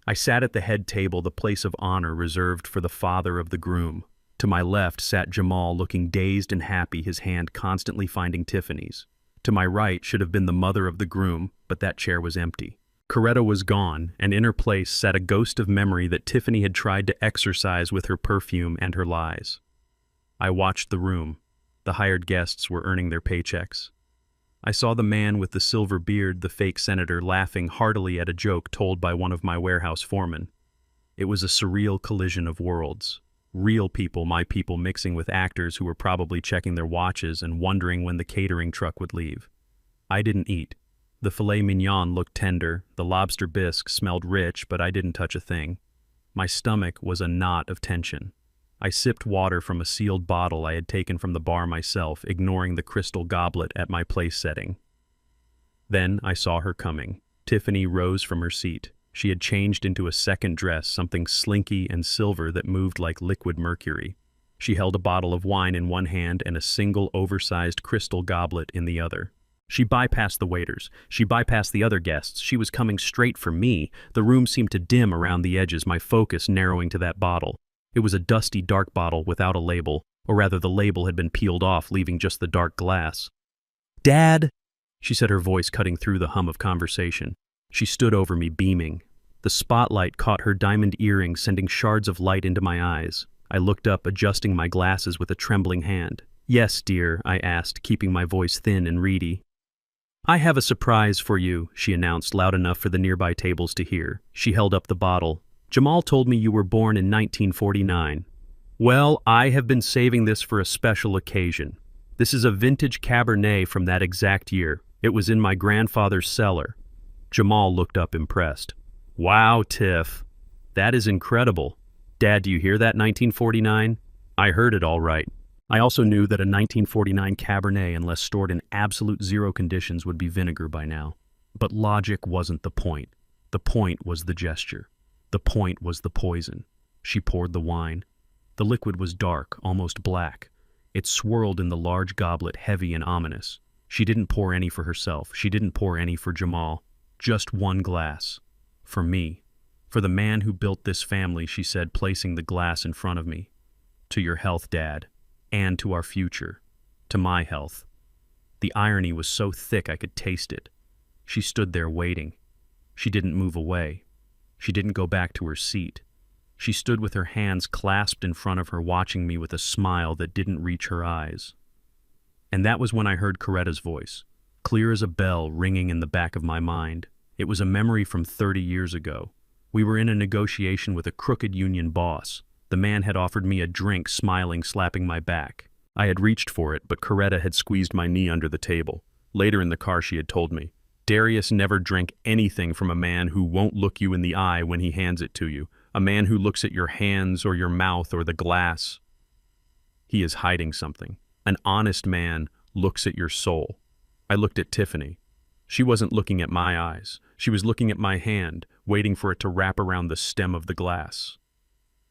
I sat at the head table, the place of honor reserved for the father of the groom. To my left sat Jamal, looking dazed and happy, his hand constantly finding Tiffany's. To my right should have been the mother of the groom, but that chair was empty. Coretta was gone, and in her place sat a ghost of memory that Tiffany had tried to exorcise with her perfume and her lies. I watched the room. The hired guests were earning their paychecks. I saw the man with the silver beard, the fake senator, laughing heartily at a joke told by one of my warehouse foremen. It was a surreal collision of worlds. Real people, my people, mixing with actors who were probably checking their watches and wondering when the catering truck would leave. I didn't eat. The filet mignon looked tender, the lobster bisque smelled rich, but I didn't touch a thing. My stomach was a knot of tension. I sipped water from a sealed bottle I had taken from the bar myself, ignoring the crystal goblet at my place setting. Then I saw her coming. Tiffany rose from her seat. She had changed into a second dress, something slinky and silver that moved like liquid mercury. She held a bottle of wine in one hand and a single oversized crystal goblet in the other. She bypassed the waiters. She bypassed the other guests. She was coming straight for me. The room seemed to dim around the edges, my focus narrowing to that bottle. It was a dusty, dark bottle without a label, or rather the label had been peeled off, leaving just the dark glass. "Dad," she said, her voice cutting through the hum of conversation. She stood over me, beaming. The spotlight caught her diamond earrings, sending shards of light into my eyes. I looked up, adjusting my glasses with a trembling hand. "Yes, dear," I asked, keeping my voice thin and reedy. "I have a surprise for you," she announced, loud enough for the nearby tables to hear. She held up the bottle. "Jamal told me you were born in 1949. Well, I have been saving this for a special occasion. This is a vintage Cabernet from that exact year. It was in my grandfather's cellar." Jamal looked up impressed. "Wow, Tiff. That is incredible. Dad, do you hear that, 1949? I heard it all right. I also knew that a 1949 Cabernet, unless stored in absolute zero conditions, would be vinegar by now. But logic wasn't the point. The point was the gesture. The point was the poison. She poured the wine. The liquid was dark, almost black. It swirled in the large goblet, heavy and ominous. She didn't pour any for herself. She didn't pour any for Jamal. Just one glass. For me. For the man who built this family, she said, placing the glass in front of me. To your health, Dad. And to our future. To my health. The irony was so thick I could taste it. She stood there waiting. She didn't move away. She didn't go back to her seat. She stood with her hands clasped in front of her, watching me with a smile that didn't reach her eyes. And that was when I heard Coretta's voice, clear as a bell ringing in the back of my mind. It was a memory from 30 years ago. We were in a negotiation with a crooked union boss. The man had offered me a drink, smiling, slapping my back. I had reached for it, but Coretta had squeezed my knee under the table. Later in the car, she had told me, Darius never drank anything from a man who won't look you in the eye when he hands it to you, a man who looks at your hands or your mouth or the glass. He is hiding something. An honest man looks at your soul. I looked at Tiffany. She wasn't looking at my eyes. She was looking at my hand, waiting for it to wrap around the stem of the glass.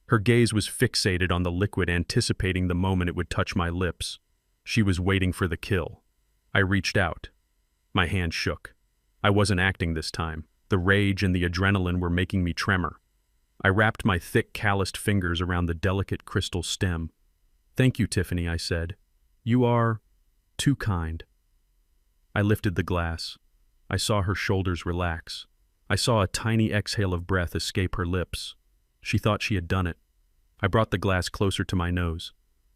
Her gaze was fixated on the liquid, anticipating the moment it would touch my lips. She was waiting for the kill. I reached out. My hand shook. I wasn't acting this time. The rage and the adrenaline were making me tremor. I wrapped my thick, calloused fingers around the delicate crystal stem. "Thank you, Tiffany," I said. "You are too kind." I lifted the glass. I saw her shoulders relax. I saw a tiny exhale of breath escape her lips. She thought she had done it. I brought the glass closer to my nose.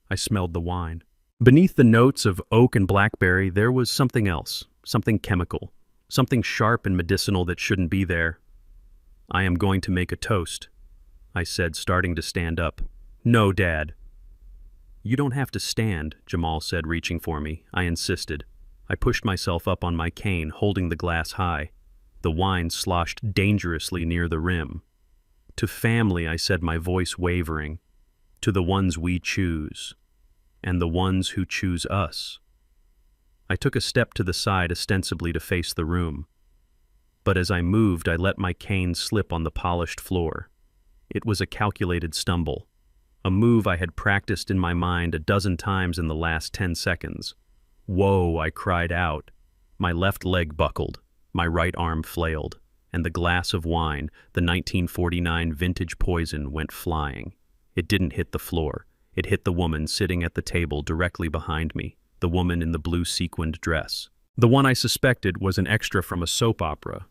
I smelled the wine. Beneath the notes of oak and blackberry, there was something else, something chemical, something sharp and medicinal that shouldn't be there. "I am going to make a toast," I said, starting to stand up. "No, Dad." "You don't have to stand," Jamal said, reaching for me. I insisted. I pushed myself up on my cane, holding the glass high. The wine sloshed dangerously near the rim. "To family," I said, my voice wavering. "To the ones we choose. And the ones who choose us." I took a step to the side, ostensibly to face the room. But as I moved, I let my cane slip on the polished floor. It was a calculated stumble, a move I had practiced in my mind a dozen times in the last 10 seconds. "Whoa," I cried out. My left leg buckled, my right arm flailed, and the glass of wine, the 1949 vintage poison, went flying. It didn't hit the floor. It hit the woman sitting at the table directly behind me, the woman in the blue sequined dress. The one I suspected was an extra from a soap opera.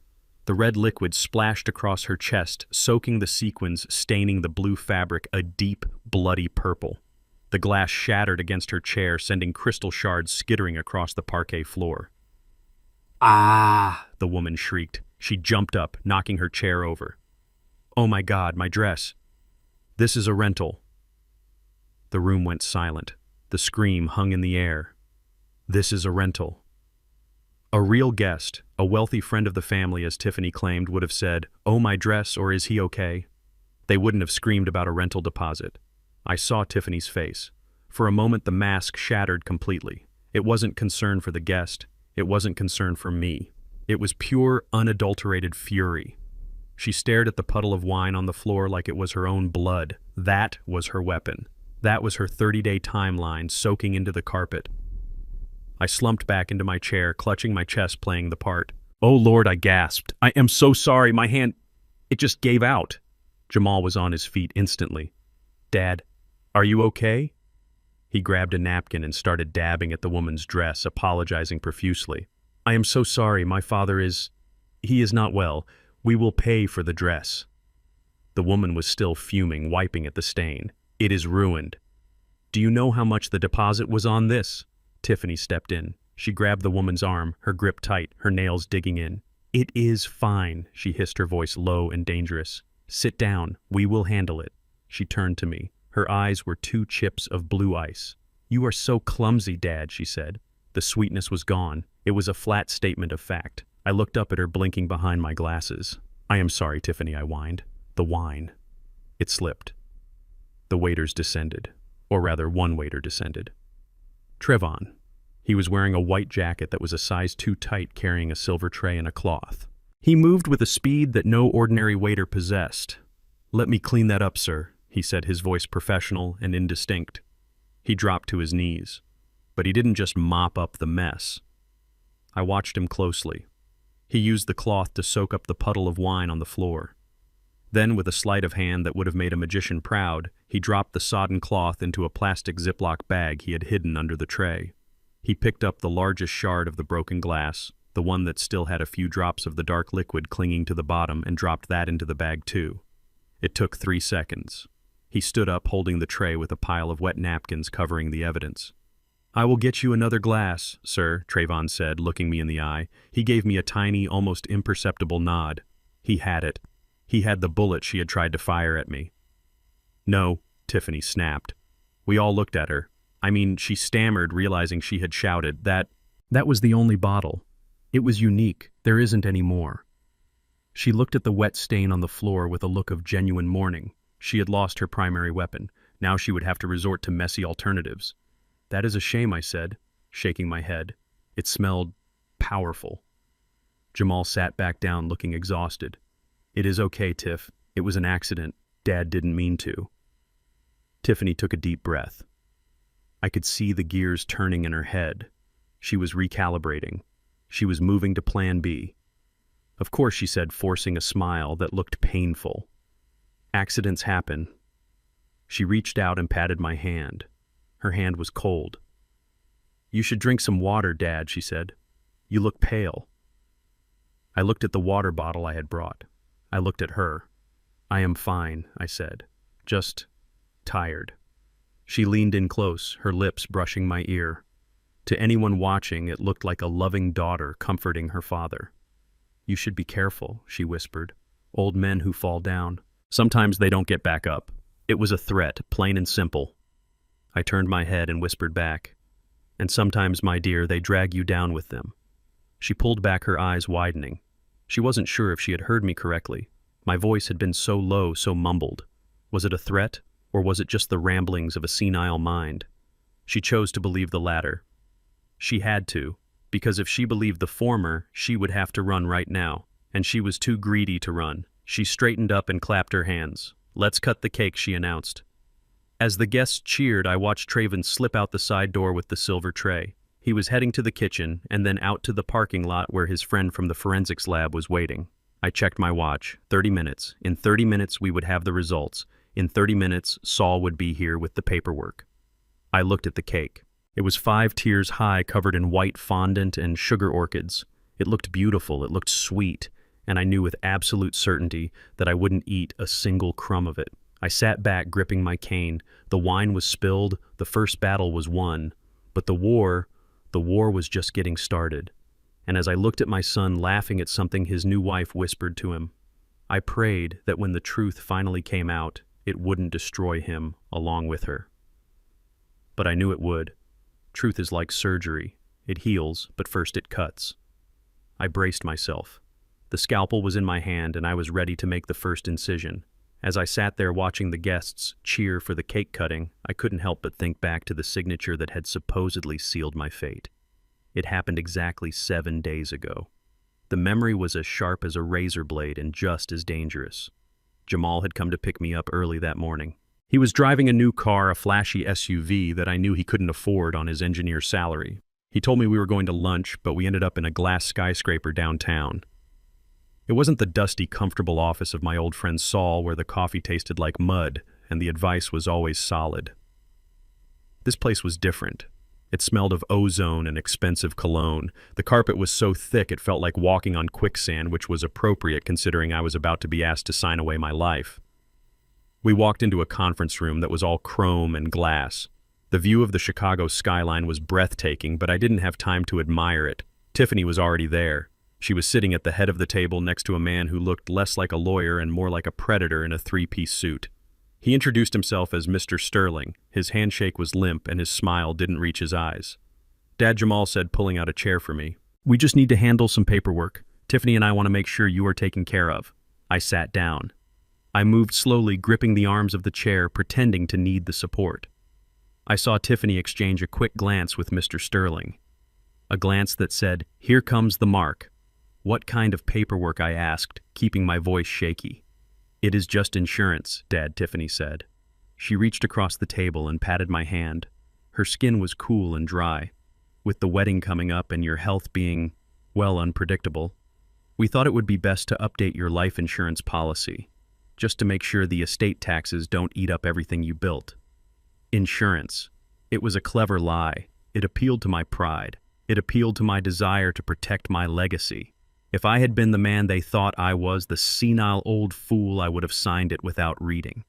The red liquid splashed across her chest, soaking the sequins, staining the blue fabric a deep, bloody purple. The glass shattered against her chair, sending crystal shards skittering across the parquet floor. "Ah!" the woman shrieked. She jumped up, knocking her chair over. "Oh my God, my dress. This is a rental." The room went silent. The scream hung in the air. "This is a rental." A real guest, a wealthy friend of the family, as Tiffany claimed, would have said, "Oh, my dress," or "Is he okay?" They wouldn't have screamed about a rental deposit. I saw Tiffany's face. For a moment, the mask shattered completely. It wasn't concern for the guest. It wasn't concern for me. It was pure, unadulterated fury. She stared at the puddle of wine on the floor like it was her own blood. That was her weapon. That was her 30-day timeline soaking into the carpet. I slumped back into my chair, clutching my chest, playing the part. "Oh Lord," I gasped. "I am so sorry. My hand, it just gave out." Jamal was on his feet instantly. "Dad, are you okay?" He grabbed a napkin and started dabbing at the woman's dress, apologizing profusely. "I am so sorry. My father he is not well. We will pay for the dress." The woman was still fuming, wiping at the stain. "It is ruined." "Do you know how much the deposit was on this?" Tiffany stepped in. She grabbed the woman's arm, her grip tight, her nails digging in. "It is fine," she hissed, her voice low and dangerous. "Sit down. We will handle it." She turned to me. Her eyes were 2 chips of blue ice. "You are so clumsy, Dad," she said. The sweetness was gone. It was a flat statement of fact. I looked up at her, blinking behind my glasses. "I am sorry, Tiffany," I whined. "The wine." It slipped. The waiters descended. Or rather, one waiter descended. Trevon. He was wearing a white jacket that was a size too tight, carrying a silver tray and a cloth. He moved with a speed that no ordinary waiter possessed. "Let me clean that up, sir." he said, his voice professional and indistinct. He dropped to his knees. But he didn't just mop up the mess. I watched him closely. He used the cloth to soak up the puddle of wine on the floor. Then, with a sleight of hand that would have made a magician proud, he dropped the sodden cloth into a plastic Ziploc bag he had hidden under the tray. He picked up the largest shard of the broken glass, the one that still had a few drops of the dark liquid clinging to the bottom, and dropped that into the bag too. It took 3 seconds. He stood up, holding the tray with a pile of wet napkins covering the evidence. "I will get you another glass, sir," Trayvon said, looking me in the eye. He gave me a tiny, almost imperceptible nod. He had it. He had the bullet she had tried to fire at me. "No," Tiffany snapped. We all looked at her. I mean, she stammered, realizing she had shouted. That was the only bottle. It was unique. There isn't any more." She looked at the wet stain on the floor with a look of genuine mourning. She had lost her primary weapon. Now she would have to resort to messy alternatives. "That is a shame," I said, shaking my head. It smelled powerful. Jamal sat back down, looking exhausted. "It is okay, Tiff. It was an accident. Dad didn't mean to." Tiffany took a deep breath. I could see the gears turning in her head. She was recalibrating. She was moving to Plan B. "Of course," she said, forcing a smile that looked painful. "Accidents happen." She reached out and patted my hand. Her hand was cold. "You should drink some water, Dad," she said. "You look pale." I looked at the water bottle I had brought. I looked at her. "I am fine," I said. "Just tired." She leaned in close, her lips brushing my ear. To anyone watching, it looked like a loving daughter comforting her father. "You should be careful," she whispered. "Old men who fall down, sometimes they don't get back up." It was a threat, plain and simple. I turned my head and whispered back. "And sometimes, my dear, they drag you down with them." She pulled back, her eyes widening. She wasn't sure if she had heard me correctly. My voice had been so low, so mumbled. Was it a threat, or was it just the ramblings of a senile mind? She chose to believe the latter. She had to, because if she believed the former, she would have to run right now, and she was too greedy to run. She straightened up and clapped her hands. "Let's cut the cake," she announced. As the guests cheered, I watched Trayvon slip out the side door with the silver tray. He was heading to the kitchen and then out to the parking lot where his friend from the forensics lab was waiting. I checked my watch. 30 minutes. In 30 minutes, we would have the results. In 30 minutes, Saul would be here with the paperwork. I looked at the cake. It was 5 tiers high, covered in white fondant and sugar orchids. It looked beautiful, it looked sweet, and I knew with absolute certainty that I wouldn't eat a single crumb of it. I sat back, gripping my cane. The wine was spilled, the first battle was won, but the war was just getting started. And as I looked at my son laughing at something his new wife whispered to him, I prayed that when the truth finally came out, it wouldn't destroy him along with her. But I knew it would. Truth is like surgery. It heals, but first it cuts. I braced myself. The scalpel was in my hand, and I was ready to make the first incision. As I sat there watching the guests cheer for the cake cutting, I couldn't help but think back to the signature that had supposedly sealed my fate. It happened exactly 7 days ago. The memory was as sharp as a razor blade and just as dangerous. Jamal had come to pick me up early that morning. He was driving a new car, a flashy SUV that I knew he couldn't afford on his engineer's salary. He told me we were going to lunch, but we ended up in a glass skyscraper downtown. It wasn't the dusty, comfortable office of my old friend Saul, where the coffee tasted like mud and the advice was always solid. This place was different. It smelled of ozone and expensive cologne. The carpet was so thick it felt like walking on quicksand, which was appropriate considering I was about to be asked to sign away my life. We walked into a conference room that was all chrome and glass. The view of the Chicago skyline was breathtaking, but I didn't have time to admire it. Tiffany was already there. She was sitting at the head of the table next to a man who looked less like a lawyer and more like a predator in a 3-piece suit. He introduced himself as Mr. Sterling. His handshake was limp and his smile didn't reach his eyes. Dad, Jamal said, pulling out a chair for me. "We just need to handle some paperwork. Tiffany and I want to make sure you are taken care of." I sat down. I moved slowly, gripping the arms of the chair, pretending to need the support. I saw Tiffany exchange a quick glance with Mr. Sterling. A glance that said, "Here comes the mark." "What kind of paperwork?" I asked, keeping my voice shaky. "It is just insurance, Dad," Tiffany said. She reached across the table and patted my hand. Her skin was cool and dry. With the wedding coming up and your health being, well, unpredictable, we thought it would be best to update your life insurance policy, just to make sure the estate taxes don't eat up everything you built. Insurance. It was a clever lie. It appealed to my pride. It appealed to my desire to protect my legacy. If I had been the man they thought I was, the senile old fool, I would have signed it without reading.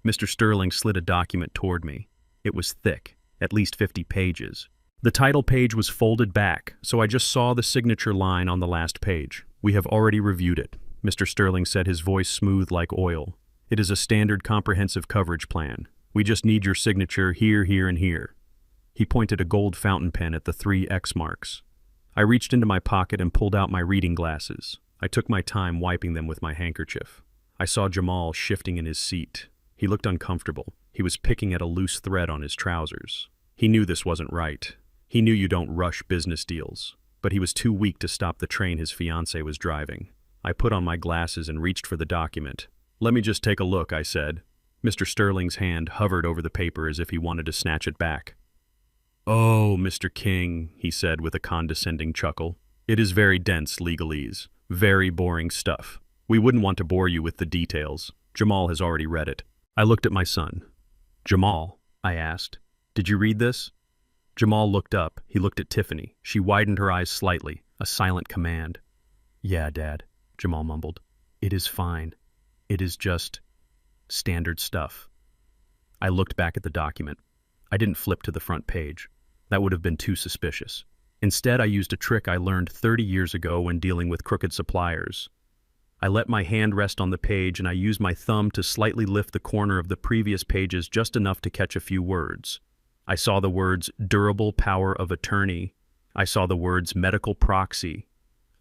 Mr. Sterling slid a document toward me. It was thick, at least 50 pages. The title page was folded back, so I just saw the signature line on the last page. "We have already reviewed it," Mr. Sterling said, his voice smooth like oil. "It is a standard comprehensive coverage plan. We just need your signature here, here, and here." He pointed a gold fountain pen at the 3 X marks. I reached into my pocket and pulled out my reading glasses. I took my time wiping them with my handkerchief. I saw Jamal shifting in his seat. He looked uncomfortable. He was picking at a loose thread on his trousers. He knew this wasn't right. He knew you don't rush business deals. But he was too weak to stop the train his fiancée was driving. I put on my glasses and reached for the document. "Let me just take a look," I said. Mr. Sterling's hand hovered over the paper as if he wanted to snatch it back. "Oh, Mr. King," he said with a condescending chuckle. "It is very dense legalese. Very boring stuff. We wouldn't want to bore you with the details. Jamal has already read it." I looked at my son. "Jamal," I asked, "did you read this?" Jamal looked up. He looked at Tiffany. She widened her eyes slightly, a silent command. "Yeah, Dad," Jamal mumbled. "It is fine. It is just standard stuff." I looked back at the document. I didn't flip to the front page. That would have been too suspicious. Instead, I used a trick I learned 30 years ago when dealing with crooked suppliers. I let my hand rest on the page and I used my thumb to slightly lift the corner of the previous pages just enough to catch a few words. I saw the words durable power of attorney. I saw the words medical proxy.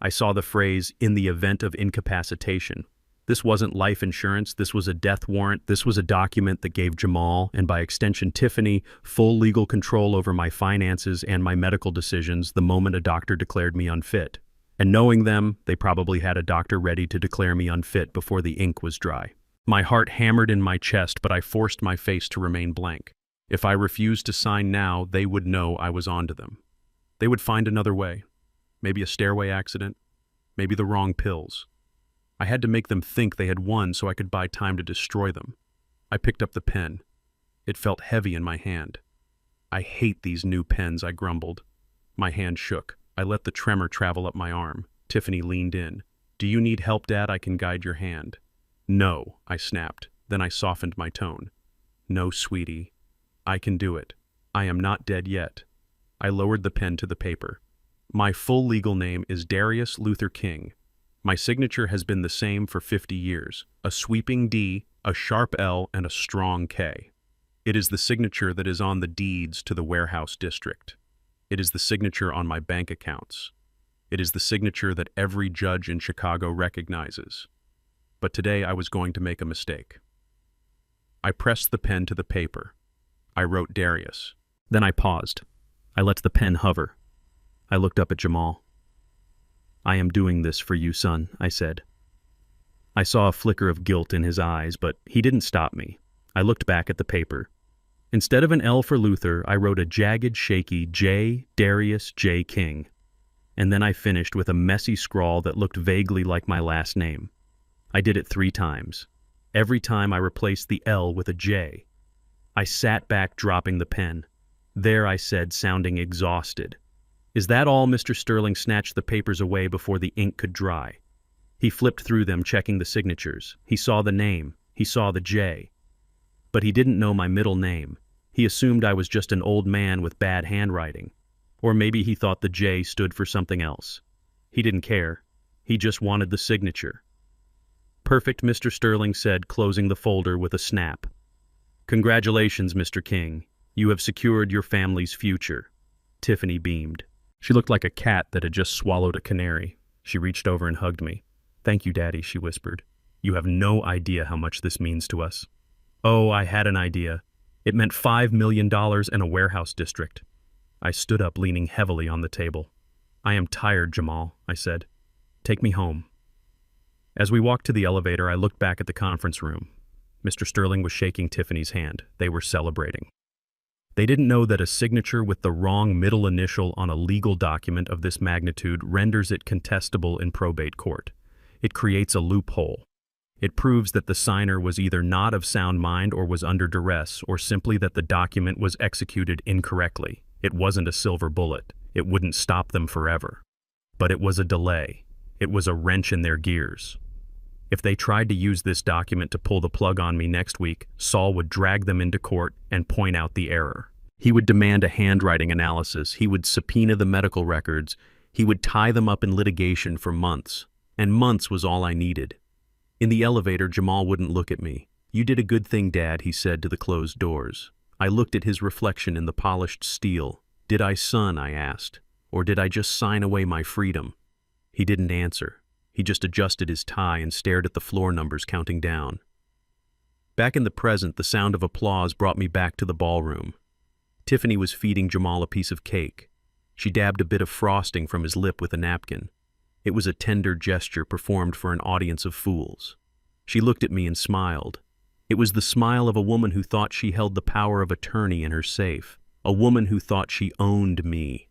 I saw the phrase in the event of incapacitation. This wasn't life insurance. This was a death warrant. This was a document that gave Jamal, and by extension Tiffany, full legal control over my finances and my medical decisions the moment a doctor declared me unfit. And knowing them, they probably had a doctor ready to declare me unfit before the ink was dry. My heart hammered in my chest, but I forced my face to remain blank. If I refused to sign now, they would know I was onto them. They would find another way. Maybe a stairway accident. Maybe the wrong pills. I had to make them think they had won so I could buy time to destroy them. I picked up the pen. It felt heavy in my hand. "I hate these new pens," I grumbled. My hand shook. I let the tremor travel up my arm. Tiffany leaned in. "Do you need help, Dad? I can guide your hand." "No," I snapped. Then I softened my tone. "No, sweetie. I can do it. I am not dead yet." I lowered the pen to the paper. "My full legal name is Darius Luther King. My signature has been the same for 50 years. A sweeping D, a sharp L, and a strong K. It is the signature that is on the deeds to the warehouse district. It is the signature on my bank accounts. It is the signature that every judge in Chicago recognizes. But today I was going to make a mistake." I pressed the pen to the paper. I wrote Darius. Then I paused. I let the pen hover. I looked up at Jamal. "I am doing this for you, son," I said. I saw a flicker of guilt in his eyes, but he didn't stop me. I looked back at the paper. Instead of an L for Luther, I wrote a jagged, shaky J, Darius J. King. And then I finished with a messy scrawl that looked vaguely like my last name. I did it 3 times. Every time I replaced the L with a J. I sat back, dropping the pen. "There," I said, sounding exhausted. "Is that all?" Mr. Sterling snatched the papers away before the ink could dry. He flipped through them, checking the signatures. He saw the name. He saw the J. But he didn't know my middle name. He assumed I was just an old man with bad handwriting. Or maybe he thought the J stood for something else. He didn't care. He just wanted the signature. "Perfect," Mr. Sterling said, closing the folder with a snap. "Congratulations, Mr. King. You have secured your family's future." Tiffany beamed. She looked like a cat that had just swallowed a canary. She reached over and hugged me. "Thank you, Daddy," she whispered. "You have no idea how much this means to us." Oh, I had an idea. It meant $5 million and a warehouse district. I stood up, leaning heavily on the table. "I am tired, Jamal," I said. "Take me home." As we walked to the elevator, I looked back at the conference room. Mr. Sterling was shaking Tiffany's hand. They were celebrating. They didn't know that a signature with the wrong middle initial on a legal document of this magnitude renders it contestable in probate court. It creates a loophole. It proves that the signer was either not of sound mind or was under duress, or simply that the document was executed incorrectly. It wasn't a silver bullet. It wouldn't stop them forever. But it was a delay. It was a wrench in their gears. If they tried to use this document to pull the plug on me next week, Saul would drag them into court and point out the error. He would demand a handwriting analysis. He would subpoena the medical records. He would tie them up in litigation for months. And months was all I needed. In the elevator, Jamal wouldn't look at me. "You did a good thing, Dad," he said to the closed doors. I looked at his reflection in the polished steel. "Did I, son?" I asked. "Or did I just sign away my freedom?" He didn't answer. He just adjusted his tie and stared at the floor numbers counting down. Back in the present, the sound of applause brought me back to the ballroom. Tiffany was feeding Jamal a piece of cake. She dabbed a bit of frosting from his lip with a napkin. It was a tender gesture performed for an audience of fools. She looked at me and smiled. It was the smile of a woman who thought she held the power of attorney in her safe, a woman who thought she owned me.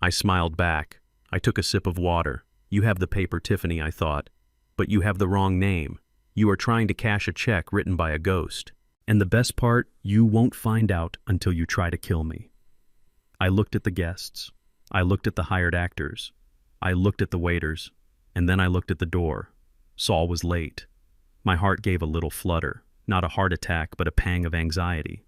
I smiled back. I took a sip of water. "You have the paper, Tiffany," I thought. "But you have the wrong name. You are trying to cash a check written by a ghost. And the best part, you won't find out until you try to kill me." I looked at the guests. I looked at the hired actors. I looked at the waiters. And then I looked at the door. Saul was late. My heart gave a little flutter. Not a heart attack, but a pang of anxiety.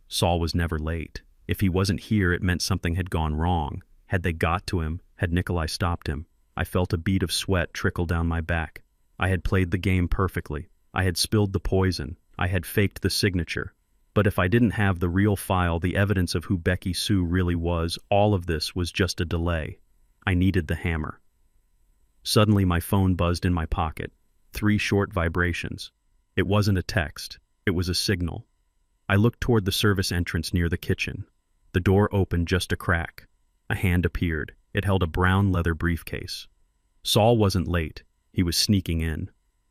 Saul was never late. If he wasn't here, it meant something had gone wrong. Had they got to him? Had Nikolai stopped him? I felt a bead of sweat trickle down my back. I had played the game perfectly. I had spilled the poison. I had faked the signature. But if I didn't have the real file, the evidence of who Becky Sue really was, all of this was just a delay. I needed the hammer. Suddenly my phone buzzed in my pocket. 3 short vibrations. It wasn't a text. It was a signal. I looked toward the service entrance near the kitchen. The door opened just a crack. A hand appeared. It held a brown leather briefcase. Saul wasn't late. He was sneaking in.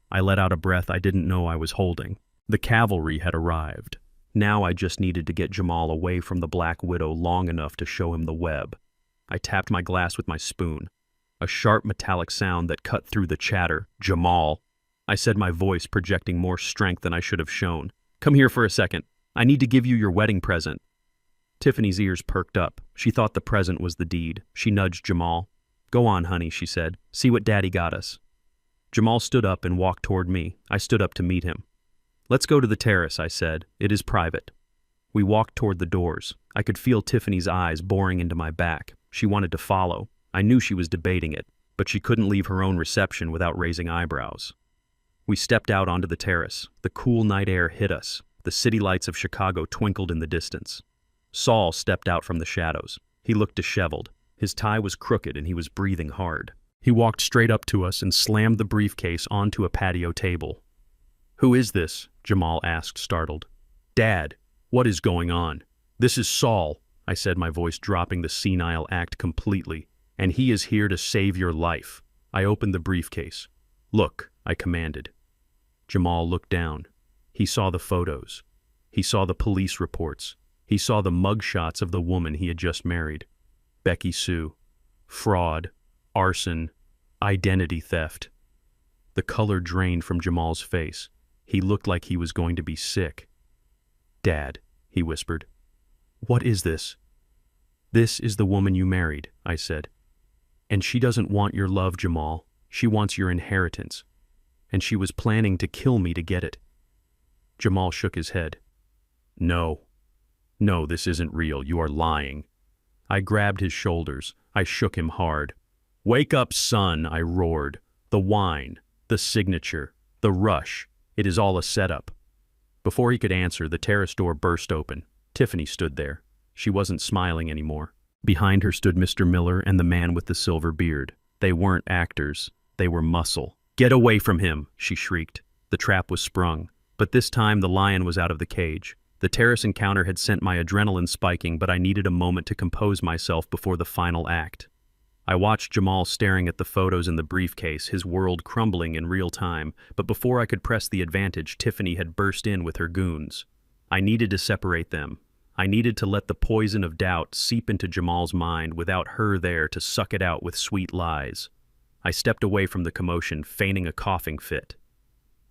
I let out a breath I didn't know I was holding. The cavalry had arrived. Now I just needed to get Jamal away from the Black Widow long enough to show him the web. I tapped my glass with my spoon. A sharp metallic sound that cut through the chatter. "Jamal," I said, my voice projecting more strength than I should have shown. "Come here for a second. I need to give you your wedding present." Tiffany's ears perked up. She thought the present was the deed. She nudged Jamal. "Go on, honey," she said. "See what Daddy got us." Jamal stood up and walked toward me. I stood up to meet him. "Let's go to the terrace," I said. "It is private." We walked toward the doors. I could feel Tiffany's eyes boring into my back. She wanted to follow. I knew she was debating it, but she couldn't leave her own reception without raising eyebrows. We stepped out onto the terrace. The cool night air hit us. The city lights of Chicago twinkled in the distance. Saul stepped out from the shadows. He looked disheveled. His tie was crooked and he was breathing hard. He walked straight up to us and slammed the briefcase onto a patio table. "Who is this?" Jamal asked, startled. "Dad, what is going on?" "This is Saul," I said, my voice dropping the senile act completely. "And he is here to save your life." I opened the briefcase. "Look," I commanded. Jamal looked down. He saw the photos. He saw the police reports. He saw the mugshots of the woman he had just married. Becky Sue. Fraud. Arson. Identity theft. The color drained from Jamal's face. He looked like he was going to be sick. "Dad," he whispered. "What is this?" "This is the woman you married," I said. "And she doesn't want your love, Jamal. She wants your inheritance. And she was planning to kill me to get it." Jamal shook his head. No, this isn't real. You are lying." I grabbed his shoulders. I shook him hard. "Wake up, son," I roared. "The wine, the signature, the rush. It is all a setup." Before he could answer, the terrace door burst open. Tiffany stood there. She wasn't smiling anymore. Behind her stood Mr. Miller and the man with the silver beard. They weren't actors. They were muscle. "Get away from him," she shrieked. The trap was sprung. But this time the lion was out of the cage. The terrace encounter had sent my adrenaline spiking, but I needed a moment to compose myself before the final act. I watched Jamal staring at the photos in the briefcase, his world crumbling in real time, but before I could press the advantage, Tiffany had burst in with her goons. I needed to separate them. I needed to let the poison of doubt seep into Jamal's mind without her there to suck it out with sweet lies. I stepped away from the commotion, feigning a coughing fit.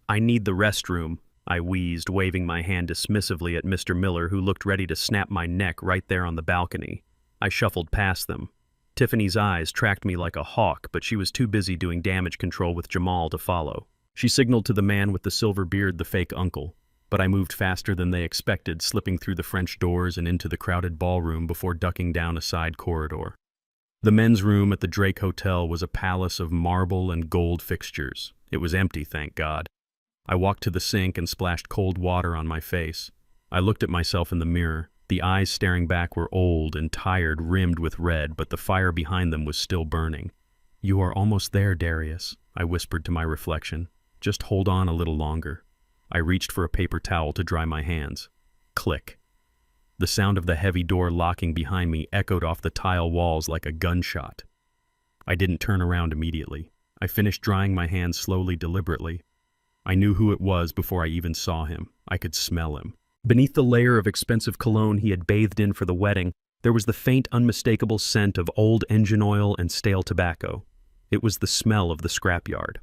"I need the restroom," I wheezed, waving my hand dismissively at Mr. Miller, who looked ready to snap my neck right there on the balcony. I shuffled past them. Tiffany's eyes tracked me like a hawk, but she was too busy doing damage control with Jamal to follow. She signaled to the man with the silver beard, the fake uncle, but I moved faster than they expected, slipping through the French doors and into the crowded ballroom before ducking down a side corridor. The men's room at the Drake Hotel was a palace of marble and gold fixtures. It was empty, thank God. I walked to the sink and splashed cold water on my face. I looked at myself in the mirror. The eyes staring back were old and tired, rimmed with red, but the fire behind them was still burning. "You are almost there, Darius," I whispered to my reflection. "Just hold on a little longer." I reached for a paper towel to dry my hands. Click. The sound of the heavy door locking behind me echoed off the tile walls like a gunshot. I didn't turn around immediately. I finished drying my hands slowly, deliberately. I knew who it was before I even saw him. I could smell him. Beneath the layer of expensive cologne he had bathed in for the wedding, there was the faint, unmistakable scent of old engine oil and stale tobacco. It was the smell of the scrapyard.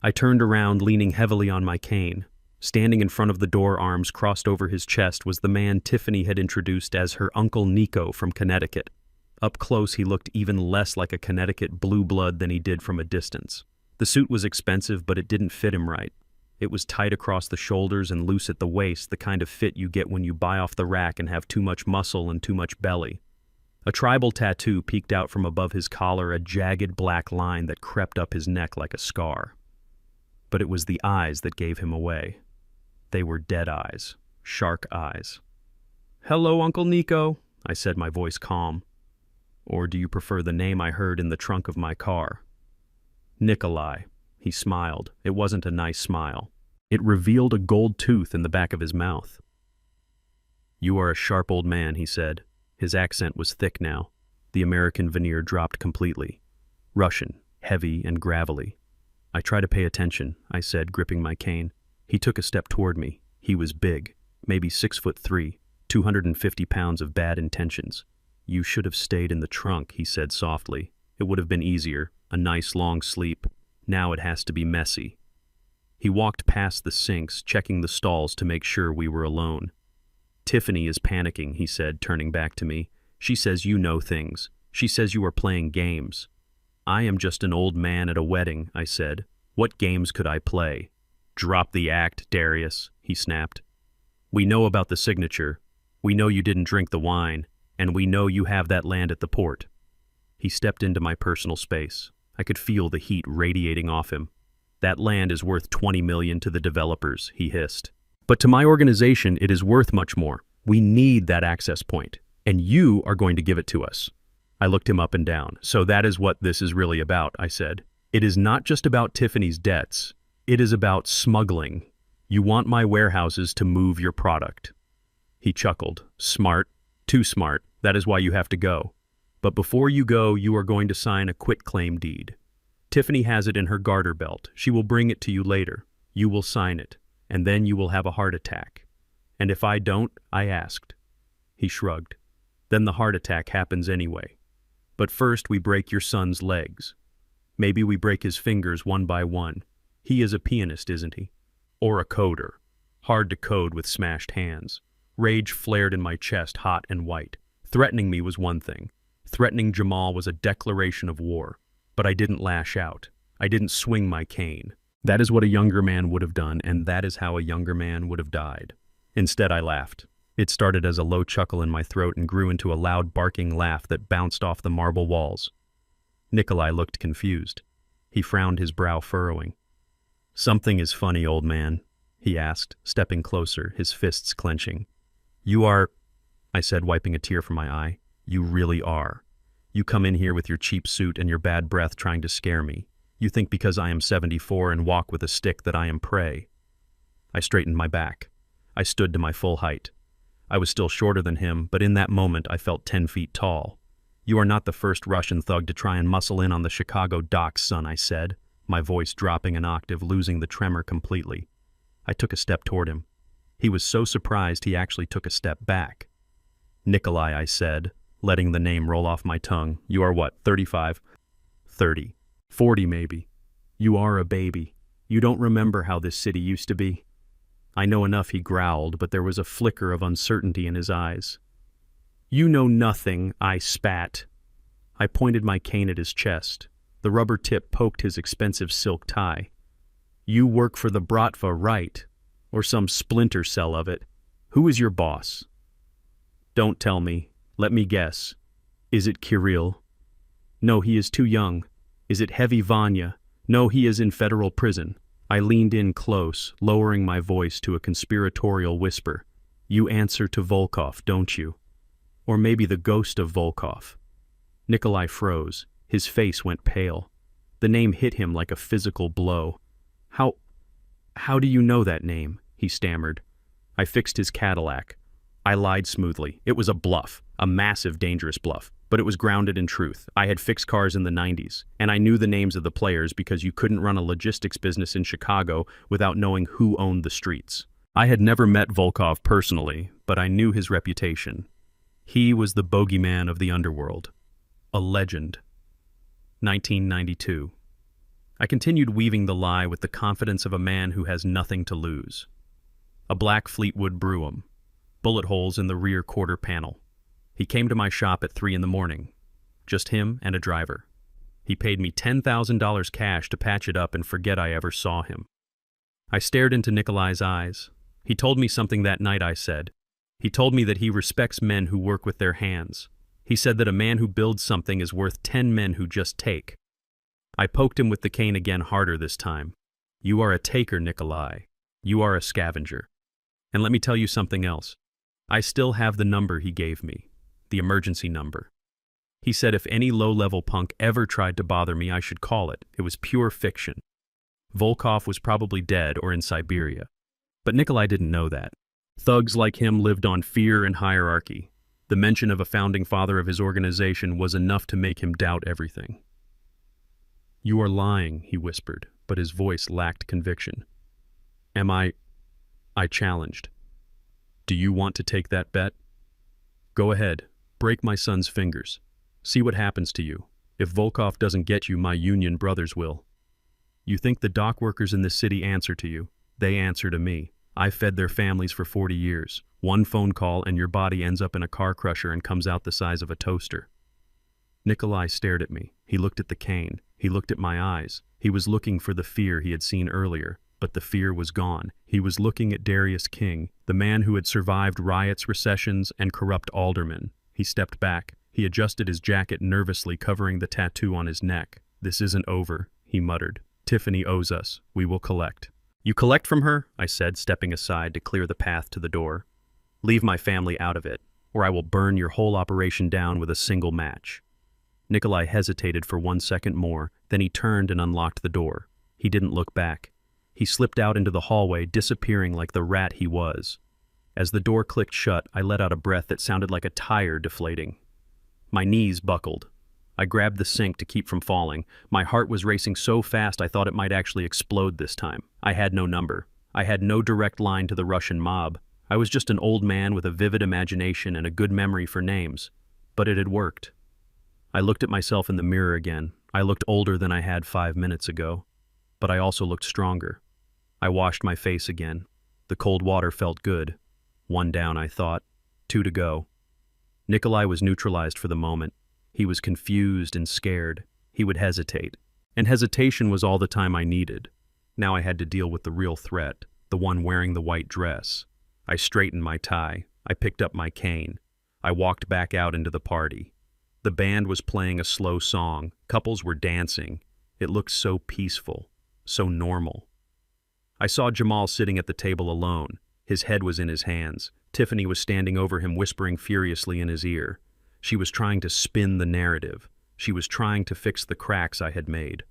I turned around, leaning heavily on my cane. Standing in front of the door, arms crossed over his chest, was the man Tiffany had introduced as her Uncle Nico from Connecticut. Up close, he looked even less like a Connecticut blue blood than he did from a distance. The suit was expensive, but it didn't fit him right. It was tight across the shoulders and loose at the waist, the kind of fit you get when you buy off the rack and have too much muscle and too much belly. A tribal tattoo peeked out from above his collar, a jagged black line that crept up his neck like a scar. But it was the eyes that gave him away. They were dead eyes, shark eyes. "Hello, Uncle Nico," I said, my voice calm. "Or do you prefer the name I heard in the trunk of my car?" "Nikolai." He smiled. It wasn't a nice smile. It revealed a gold tooth in the back of his mouth. "You are a sharp old man," he said. His accent was thick now. The American veneer dropped completely. Russian, heavy and gravelly. "I try to pay attention," I said, gripping my cane. He took a step toward me. He was big, maybe 6'3", 250 pounds of bad intentions. "You should have stayed in the trunk," he said softly. "It would have been easier, a nice long sleep. Now it has to be messy." He walked past the sinks, checking the stalls to make sure we were alone. "Tiffany is panicking," he said, turning back to me. "She says you know things. She says you are playing games." "I am just an old man at a wedding," I said. "What games could I play?" "Drop the act, Darius," he snapped. "We know about the signature. We know you didn't drink the wine, and we know you have that land at the port." He stepped into my personal space. I could feel the heat radiating off him. "That land is worth $20 million to the developers," he hissed. "But to my organization, it is worth much more. We need that access point, and you are going to give it to us." I looked him up and down. "So that is what this is really about," I said. "It is not just about Tiffany's debts. It is about smuggling. You want my warehouses to move your product." He chuckled. "Smart. Too smart. That is why you have to go. But before you go, you are going to sign a quitclaim deed. Tiffany has it in her garter belt. She will bring it to you later. You will sign it, and then you will have a heart attack." "And if I don't?" I asked. He shrugged. "Then the heart attack happens anyway. But first we break your son's legs. Maybe we break his fingers one by one. He is a pianist, isn't he? Or a coder. Hard to code with smashed hands." Rage flared in my chest, hot and white. Threatening me was one thing. Threatening Jamal was a declaration of war. But I didn't lash out. I didn't swing my cane. That is what a younger man would have done, and that is how a younger man would have died. Instead, I laughed. It started as a low chuckle in my throat and grew into a loud barking laugh that bounced off the marble walls. Nikolai looked confused. He frowned, his brow furrowing. "Something is funny, old man," he asked, stepping closer, his fists clenching. "You are," I said, wiping a tear from my eye. "You really are. You come in here with your cheap suit and your bad breath trying to scare me. You think because I am 74 and walk with a stick that I am prey." I straightened my back. I stood to my full height. I was still shorter than him, but in that moment I felt 10 feet tall. You are not the first Russian thug to try and muscle in on the Chicago docks, son, I said, my voice dropping an octave, losing the tremor completely. I took a step toward him. He was so surprised he actually took a step back. Nikolai, I said, letting the name roll off my tongue. You are what, 35? 30. 40 maybe. You are a baby. You don't remember how this city used to be. I know enough, he growled, but there was a flicker of uncertainty in his eyes. You know nothing, I spat. I pointed my cane at his chest. The rubber tip poked his expensive silk tie. You work for the Bratva, right? Or some splinter cell of it. Who is your boss? Don't tell me. Let me guess. Is it Kirill? No, he is too young. Is it Heavy Vanya? No, he is in federal prison. I leaned in close, lowering my voice to a conspiratorial whisper. You answer to Volkov, don't you? Or maybe the ghost of Volkov. Nikolai froze. His face went pale. The name hit him like a physical blow. How do you know that name? He stammered. I fixed his Cadillac. I lied smoothly. It was a bluff, a massive, dangerous bluff, but it was grounded in truth. I had fixed cars in the 90s, and I knew the names of the players because you couldn't run a logistics business in Chicago without knowing who owned the streets. I had never met Volkov personally, but I knew his reputation. He was the bogeyman of the underworld. A legend. 1992. I continued weaving the lie with the confidence of a man who has nothing to lose. A black Fleetwood Brougham. Bullet holes in the rear quarter panel. He came to my shop at 3 a.m. Just him and a driver. He paid me $10,000 cash to patch it up and forget I ever saw him. I stared into Nikolai's eyes. He told me something that night, I said. He told me that he respects men who work with their hands. He said that a man who builds something is worth 10 men who just take. I poked him with the cane again, harder this time. You are a taker, Nikolai. You are a scavenger. And let me tell you something else. I still have the number he gave me, the emergency number. He said if any low-level punk ever tried to bother me, I should call it. It was pure fiction. Volkov was probably dead or in Siberia. But Nikolai didn't know that. Thugs like him lived on fear and hierarchy. The mention of a founding father of his organization was enough to make him doubt everything. You are lying, he whispered, but his voice lacked conviction. Am I challenged. Do you want to take that bet? Go ahead, break my son's fingers. See what happens to you. If Volkov doesn't get you, my union brothers will. You think the dock workers in this city answer to you? They answer to me. I fed their families for 40 years. One phone call and your body ends up in a car crusher and comes out the size of a toaster. Nikolai stared at me. He looked at the cane. He looked at my eyes. He was looking for the fear he had seen earlier, but the fear was gone. He was looking at Darius King, the man who had survived riots, recessions, and corrupt aldermen. He stepped back. He adjusted his jacket nervously, covering the tattoo on his neck. This isn't over, he muttered. Tiffany owes us. We will collect. You collect from her? I said, stepping aside to clear the path to the door. Leave my family out of it, or I will burn your whole operation down with a single match. Nikolai hesitated for 1 second more, then he turned and unlocked the door. He didn't look back. He slipped out into the hallway, disappearing like the rat he was. As the door clicked shut, I let out a breath that sounded like a tire deflating. My knees buckled. I grabbed the sink to keep from falling. My heart was racing so fast I thought it might actually explode this time. I had no number. I had no direct line to the Russian mob. I was just an old man with a vivid imagination and a good memory for names. But it had worked. I looked at myself in the mirror again. I looked older than I had 5 minutes ago. But I also looked stronger. I washed my face again. The cold water felt good. 1 down, I thought. 2 to go. Nikolai was neutralized for the moment. He was confused and scared. He would hesitate. And hesitation was all the time I needed. Now I had to deal with the real threat, the one wearing the white dress. I straightened my tie. I picked up my cane. I walked back out into the party. The band was playing a slow song. Couples were dancing. It looked so peaceful, so normal. I saw Jamal sitting at the table alone. His head was in his hands. Tiffany was standing over him, whispering furiously in his ear. She was trying to spin the narrative. She was trying to fix the cracks I had made.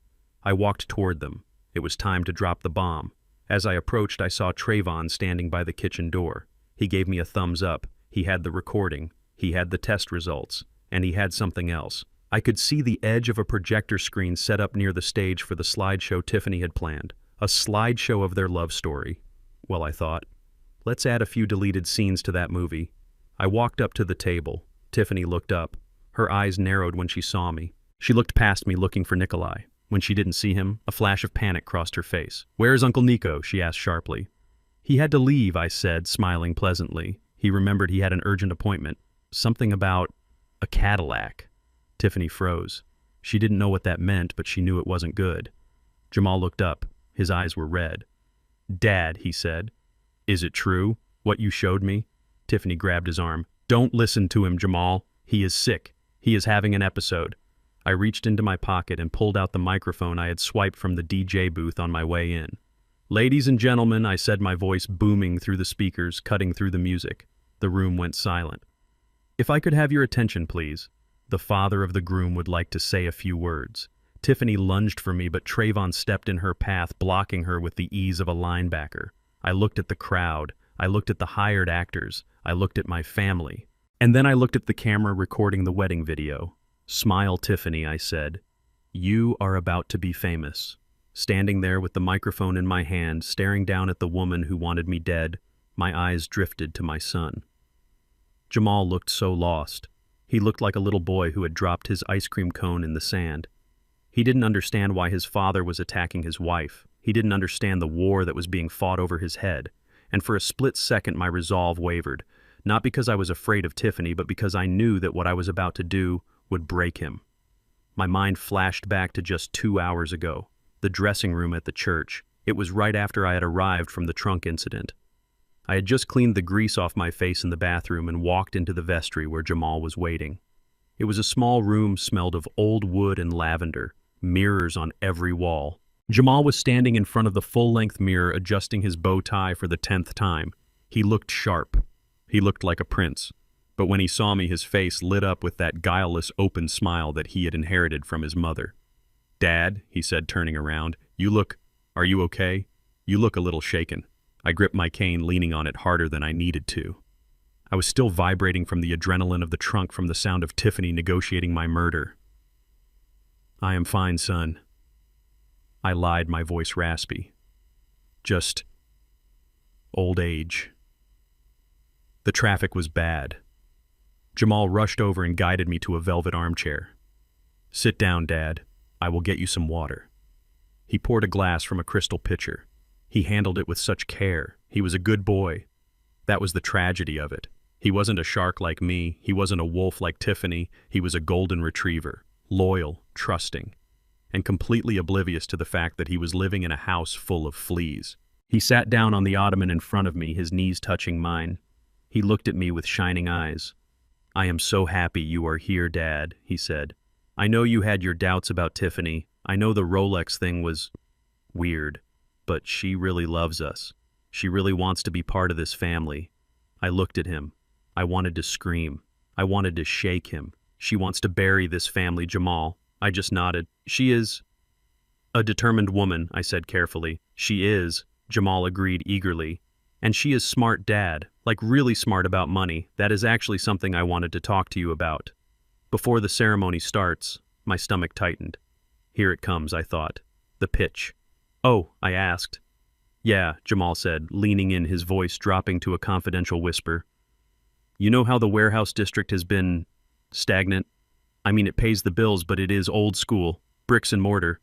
I walked toward them. It was time to drop the bomb. As I approached, I saw Trayvon standing by the kitchen door. He gave me a thumbs up. He had the recording. He had the test results. and he had something else. I could see the edge of a projector screen set up near the stage for the slideshow Tiffany had planned. A slideshow of their love story. Well, I thought, let's add a few deleted scenes to that movie. I walked up to the table. Tiffany looked up. Her eyes narrowed when she saw me. She looked past me looking for Nikolai. When she didn't see him, a flash of panic crossed her face. "Where is Uncle Nico?" she asked sharply. "He had to leave," I said, smiling pleasantly. He remembered he had an urgent appointment. Something about a Cadillac. Tiffany froze. She didn't know what that meant, but she knew it wasn't good. Jamal looked up. His eyes were red. "Dad," he said. "Is it true, what you showed me?" Tiffany grabbed his arm. "Don't listen to him, Jamal. He is sick. He is having an episode." I reached into my pocket and pulled out the microphone I had swiped from the DJ booth on my way in. "Ladies and gentlemen," I said, my voice booming through the speakers, cutting through the music. The room went silent. "If I could have your attention, please." The father of the groom would like to say a few words. Tiffany lunged for me, but Trayvon stepped in her path, blocking her with the ease of a linebacker. I looked at the crowd. I looked at the hired actors. I looked at my family. And then I looked at the camera recording the wedding video. "Smile, Tiffany," I said. "You are about to be famous." Standing there with the microphone in my hand, staring down at the woman who wanted me dead, my eyes drifted to my son. Jamal looked so lost. He looked like a little boy who had dropped his ice cream cone in the sand. He didn't understand why his father was attacking his wife. He didn't understand the war that was being fought over his head. And for a split second my resolve wavered, not because I was afraid of Tiffany, but because I knew that what I was about to do would break him. My mind flashed back to just 2 hours ago, the dressing room at the church. It was right after I had arrived from the trunk incident. I had just cleaned the grease off my face in the bathroom and walked into the vestry where Jamal was waiting. It was a small room, smelled of old wood and lavender, mirrors on every wall. Jamal was standing in front of the full-length mirror, adjusting his bow tie for the 10th time. He looked sharp. He looked like a prince. But when he saw me, his face lit up with that guileless, open smile that he had inherited from his mother. "Dad," he said, turning around, "are you okay? You look a little shaken." I gripped my cane, leaning on it harder than I needed to. I was still vibrating from the adrenaline of the trunk, from the sound of Tiffany negotiating my murder. "I am fine, son." I lied, my voice raspy. "Just old age." The traffic was bad. Jamal rushed over and guided me to a velvet armchair. "Sit down, Dad. I will get you some water." He poured a glass from a crystal pitcher. He handled it with such care. He was a good boy. That was the tragedy of it. He wasn't a shark like me. He wasn't a wolf like Tiffany. He was a golden retriever, loyal, trusting, and completely oblivious to the fact that he was living in a house full of fleas. He sat down on the ottoman in front of me, his knees touching mine. He looked at me with shining eyes. "I am so happy you are here, Dad," he said. "I know you had your doubts about Tiffany. I know the Rolex thing was weird, but she really loves us. She really wants to be part of this family." I looked at him. I wanted to scream. I wanted to shake him. "She wants to bury this family, Jamal." I just nodded. "She is a determined woman," I said carefully. "She is," Jamal agreed eagerly. "And she is smart, Dad, like really smart about money. That is actually something I wanted to talk to you about." Before the ceremony starts, my stomach tightened. Here it comes, I thought. The pitch. "Oh," I asked. "Yeah," Jamal said, leaning in, his voice dropping to a confidential whisper. "You know how the warehouse district has been stagnant? I mean, it pays the bills, but it is old school, bricks and mortar.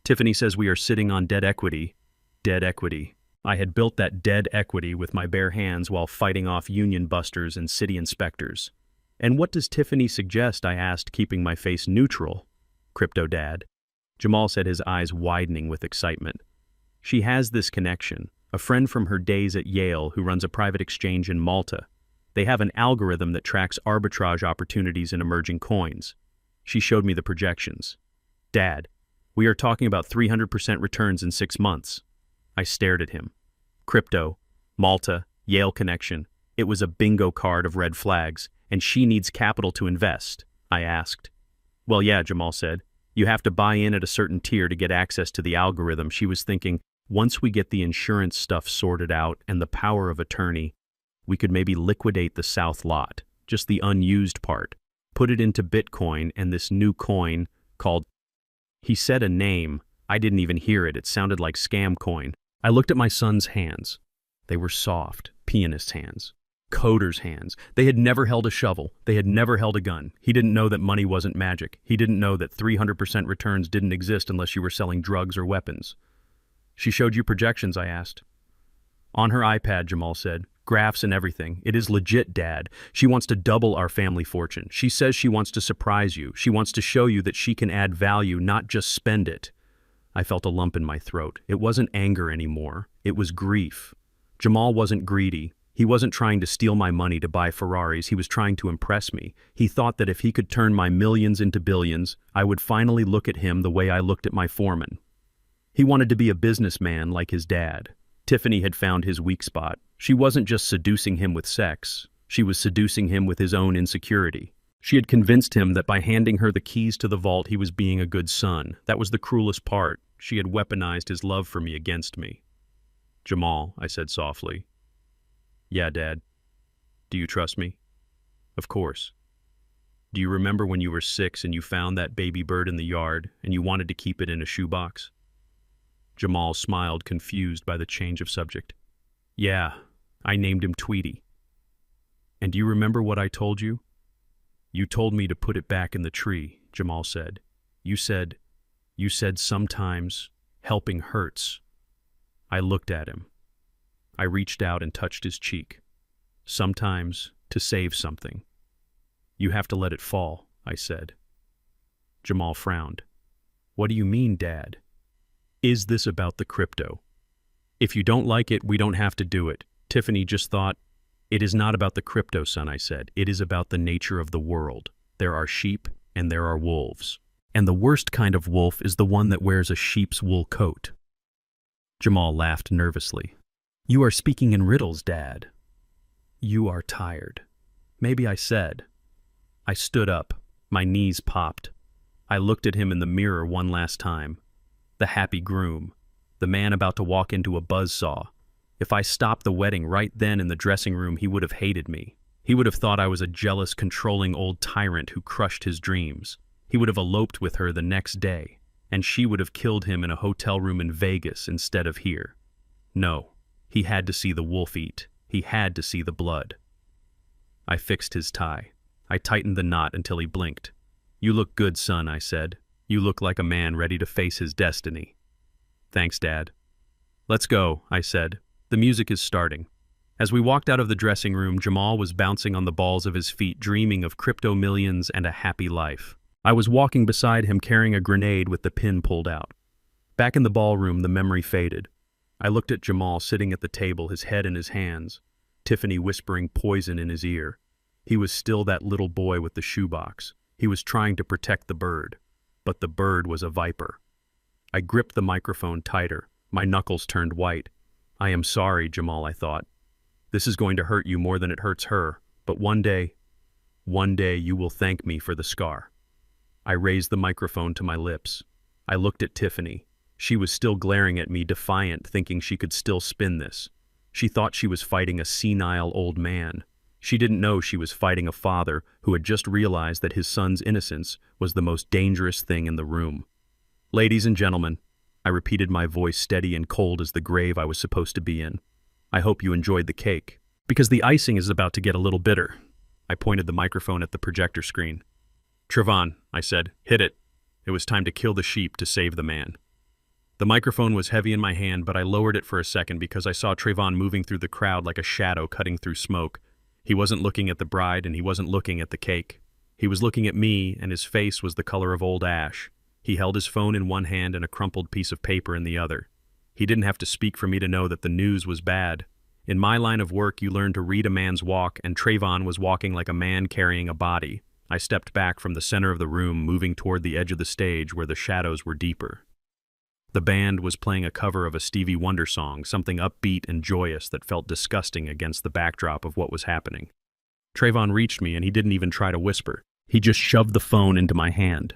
Tiffany says we are sitting on dead equity." Dead equity. I had built that dead equity with my bare hands while fighting off union busters and city inspectors. "And what does Tiffany suggest?" I asked, keeping my face neutral. "Crypto, Dad." Jamal said, his eyes widening with excitement. "She has this connection, a friend from her days at Yale who runs a private exchange in Malta. They have an algorithm that tracks arbitrage opportunities in emerging coins." She showed me the projections. "Dad, we are talking about 300% returns in 6 months. I stared at him. Crypto, Malta, Yale connection. It was a bingo card of red flags, and she needs capital to invest, I asked. "Well, yeah," Jamal said. "You have to buy in at a certain tier to get access to the algorithm." She was thinking, once we get the insurance stuff sorted out and the power of attorney, we could maybe liquidate the south lot, just the unused part. put it into Bitcoin, and this new coin called... He said a name. I didn't even hear it. It sounded like scam coin. I looked at my son's hands. They were soft, pianist's hands, coder's hands. They had never held a shovel. They had never held a gun. He didn't know that money wasn't magic. He didn't know that 300% returns didn't exist unless you were selling drugs or weapons. She showed you projections, I asked. On her iPad, Jamal said. Graphs and everything. It is legit, Dad. She wants to double our family fortune. She says she wants to surprise you. She wants to show you that she can add value, not just spend it. I felt a lump in my throat. It wasn't anger anymore. It was grief. Jamal wasn't greedy. He wasn't trying to steal my money to buy Ferraris. He was trying to impress me. He thought that if he could turn my millions into billions, I would finally look at him the way I looked at my foreman. He wanted to be a businessman like his dad. Tiffany had found his weak spot. She wasn't just seducing him with sex. She was seducing him with his own insecurity. She had convinced him that by handing her the keys to the vault, he was being a good son. That was the cruelest part. She had weaponized his love for me against me. Jamal, I said softly. Yeah, Dad. Do you trust me? Of course. Do you remember when you were 6 and you found that baby bird in the yard and you wanted to keep it in a shoebox? Jamal smiled, confused by the change of subject. Yeah, I named him Tweety. And do you remember what I told you? You told me to put it back in the tree, Jamal said. You said sometimes helping hurts. I looked at him. I reached out and touched his cheek. Sometimes to save something. You have to let it fall, I said. Jamal frowned. What do you mean, Dad? Is this about the crypto? If you don't like it, we don't have to do it. Tiffany just thought, it is not about the crypto, son, I said. It is about the nature of the world. There are sheep and there are wolves. And the worst kind of wolf is the one that wears a sheep's wool coat. Jamal laughed nervously. You are speaking in riddles, Dad. You are tired. Maybe I said. I stood up. My knees popped. I looked at him in the mirror one last time. The happy groom. The man about to walk into a buzzsaw. If I stopped the wedding right then in the dressing room, he would have hated me. He would have thought I was a jealous, controlling old tyrant who crushed his dreams. He would have eloped with her the next day, and she would have killed him in a hotel room in Vegas instead of here. No, he had to see the wolf eat. He had to see the blood. I fixed his tie. I tightened the knot until he blinked. You look good, son, I said. You look like a man ready to face his destiny. Thanks, Dad. Let's go, I said. The music is starting. As we walked out of the dressing room, Jamal was bouncing on the balls of his feet, dreaming of crypto millions and a happy life. I was walking beside him carrying a grenade with the pin pulled out. Back in the ballroom, the memory faded. I looked at Jamal sitting at the table, his head in his hands, Tiffany whispering poison in his ear. He was still that little boy with the shoebox. He was trying to protect the bird, but the bird was a viper. I gripped the microphone tighter. My knuckles turned white. I am sorry, Jamal, I thought. This is going to hurt you more than it hurts her, but one day you will thank me for the scar. I raised the microphone to my lips. I looked at Tiffany. She was still glaring at me, defiant, thinking she could still spin this. She thought she was fighting a senile old man. She didn't know she was fighting a father who had just realized that his son's innocence was the most dangerous thing in the room. Ladies and gentlemen, I repeated, my voice steady and cold as the grave I was supposed to be in. I hope you enjoyed the cake, because the icing is about to get a little bitter. I pointed the microphone at the projector screen. Trevon, I said, hit it. It was time to kill the sheep to save the man. The microphone was heavy in my hand, but I lowered it for a second because I saw Trevon moving through the crowd like a shadow cutting through smoke. He wasn't looking at the bride and he wasn't looking at the cake. He was looking at me, and his face was the color of old ash. He held his phone in one hand and a crumpled piece of paper in the other. He didn't have to speak for me to know that the news was bad. In my line of work, you learn to read a man's walk, and Trevon was walking like a man carrying a body. I stepped back from the center of the room, moving toward the edge of the stage where the shadows were deeper. The band was playing a cover of a Stevie Wonder song, something upbeat and joyous that felt disgusting against the backdrop of what was happening. Trevon reached me, and he didn't even try to whisper. He just shoved the phone into my hand.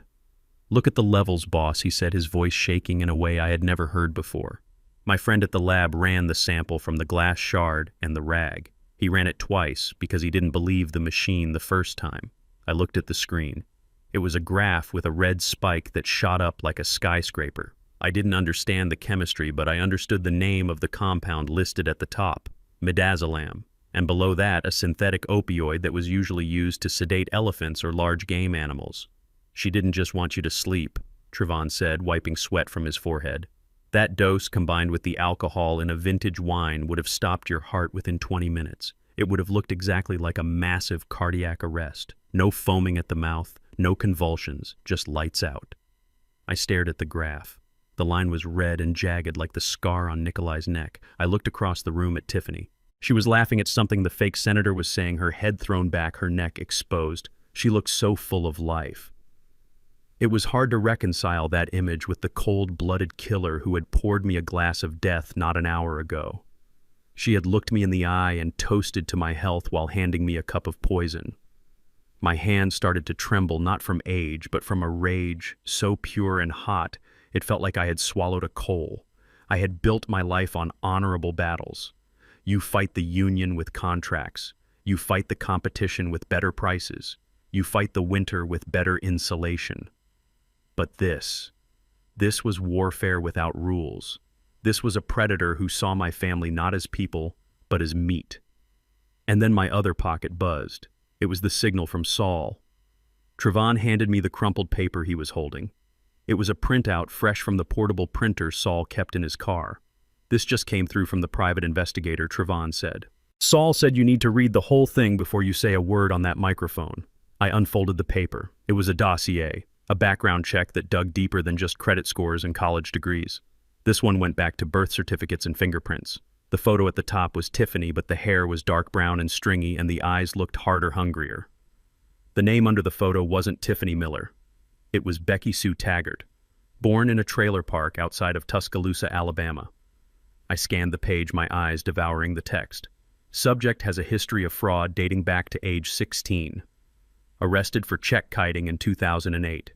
Look at the levels, boss, he said, his voice shaking in a way I had never heard before. My friend at the lab ran the sample from the glass shard and the rag. He ran it twice because he didn't believe the machine the first time. I looked at the screen. It was a graph with a red spike that shot up like a skyscraper. I didn't understand the chemistry, but I understood the name of the compound listed at the top, midazolam, and below that a synthetic opioid that was usually used to sedate elephants or large game animals. She didn't just want you to sleep, Trevon said, wiping sweat from his forehead. That dose combined with the alcohol in a vintage wine would have stopped your heart within 20 minutes. It would have looked exactly like a massive cardiac arrest. No foaming at the mouth, no convulsions, just lights out. I stared at the graph. The line was red and jagged like the scar on Nikolai's neck. I looked across the room at Tiffany. She was laughing at something the fake senator was saying, her head thrown back, her neck exposed. She looked so full of life. It was hard to reconcile that image with the cold-blooded killer who had poured me a glass of death not an hour ago. She had looked me in the eye and toasted to my health while handing me a cup of poison. My hand started to tremble, not from age, but from a rage so pure and hot it felt like I had swallowed a coal. I had built my life on honorable battles. You fight the union with contracts. You fight the competition with better prices. You fight the winter with better insulation. But this was warfare without rules. This was a predator who saw my family not as people, but as meat. And then my other pocket buzzed. It was the signal from Saul. Trevon handed me the crumpled paper he was holding. It was a printout fresh from the portable printer Saul kept in his car. This just came through from the private investigator, Trevon said. Saul said you need to read the whole thing before you say a word on that microphone. I unfolded the paper. It was a dossier, a background check that dug deeper than just credit scores and college degrees. This one went back to birth certificates and fingerprints. The photo at the top was Tiffany, but the hair was dark brown and stringy, and the eyes looked harder, hungrier. The name under the photo wasn't Tiffany Miller. It was Becky Sue Taggart, born in a trailer park outside of Tuscaloosa, Alabama. I scanned the page, my eyes devouring the text. Subject has a history of fraud dating back to age 16. Arrested for check kiting in 2008.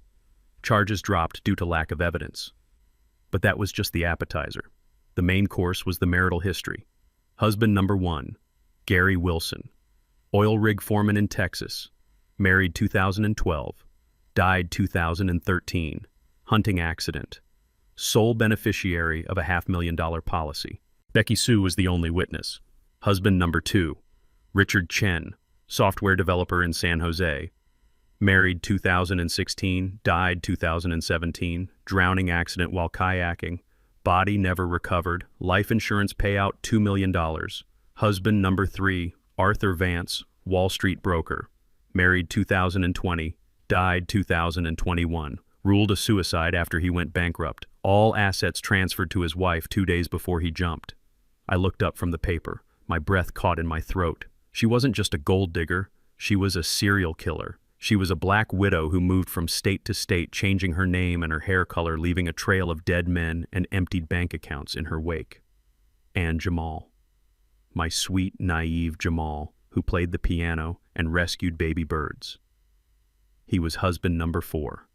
Charges dropped due to lack of evidence. But that was just the appetizer. The main course was the marital history. Husband number 1, Gary Wilson. Oil rig foreman in Texas. Married 2012. Died 2013. Hunting accident. Sole beneficiary of a $500,000 policy. Becky Sue was the only witness. Husband number 2, Richard Chen. Software developer in San Jose. Married 2016. Died 2017. Drowning accident while kayaking. Body never recovered. Life insurance payout $2 million. Husband number 3, Arthur Vance. Wall Street broker. Married 2020. Died 2021. Ruled a suicide after he went bankrupt. All assets transferred to his wife 2 days before he jumped. I looked up from the paper. My breath caught in my throat. She wasn't just a gold digger. She was a serial killer. She was a black widow who moved from state to state, changing her name and her hair color, leaving a trail of dead men and emptied bank accounts in her wake. And Jamal. My sweet, naive Jamal, who played the piano and rescued baby birds. He was husband number 4.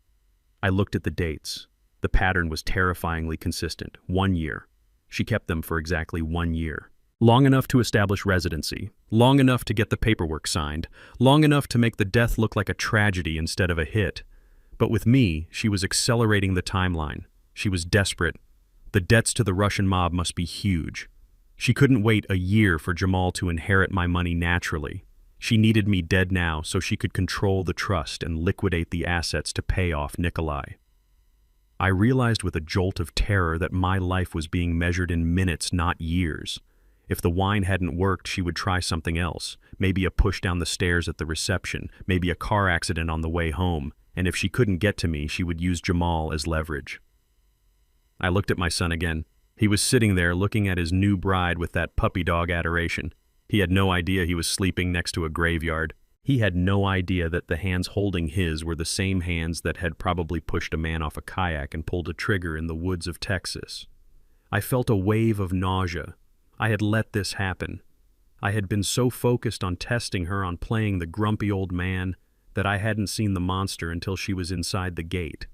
I looked at the dates. The pattern was terrifyingly consistent. 1 year. She kept them for exactly 1 year. Long enough to establish residency. Long enough to get the paperwork signed. Long enough to make the death look like a tragedy instead of a hit. But with me, she was accelerating the timeline. She was desperate. The debts to the Russian mob must be huge. She couldn't wait a year for Jamal to inherit my money naturally. She needed me dead now so she could control the trust and liquidate the assets to pay off Nikolai. I realized with a jolt of terror that my life was being measured in minutes, not years. If the wine hadn't worked, she would try something else. Maybe a push down the stairs at the reception, maybe a car accident on the way home, and if she couldn't get to me, she would use Jamal as leverage. I looked at my son again. He was sitting there looking at his new bride with that puppy dog adoration. He had no idea he was sleeping next to a graveyard. He had no idea that the hands holding his were the same hands that had probably pushed a man off a kayak and pulled a trigger in the woods of Texas. I felt a wave of nausea. I had let this happen. I had been so focused on testing her, on playing the grumpy old man, that I hadn't seen the monster until she was inside the gate.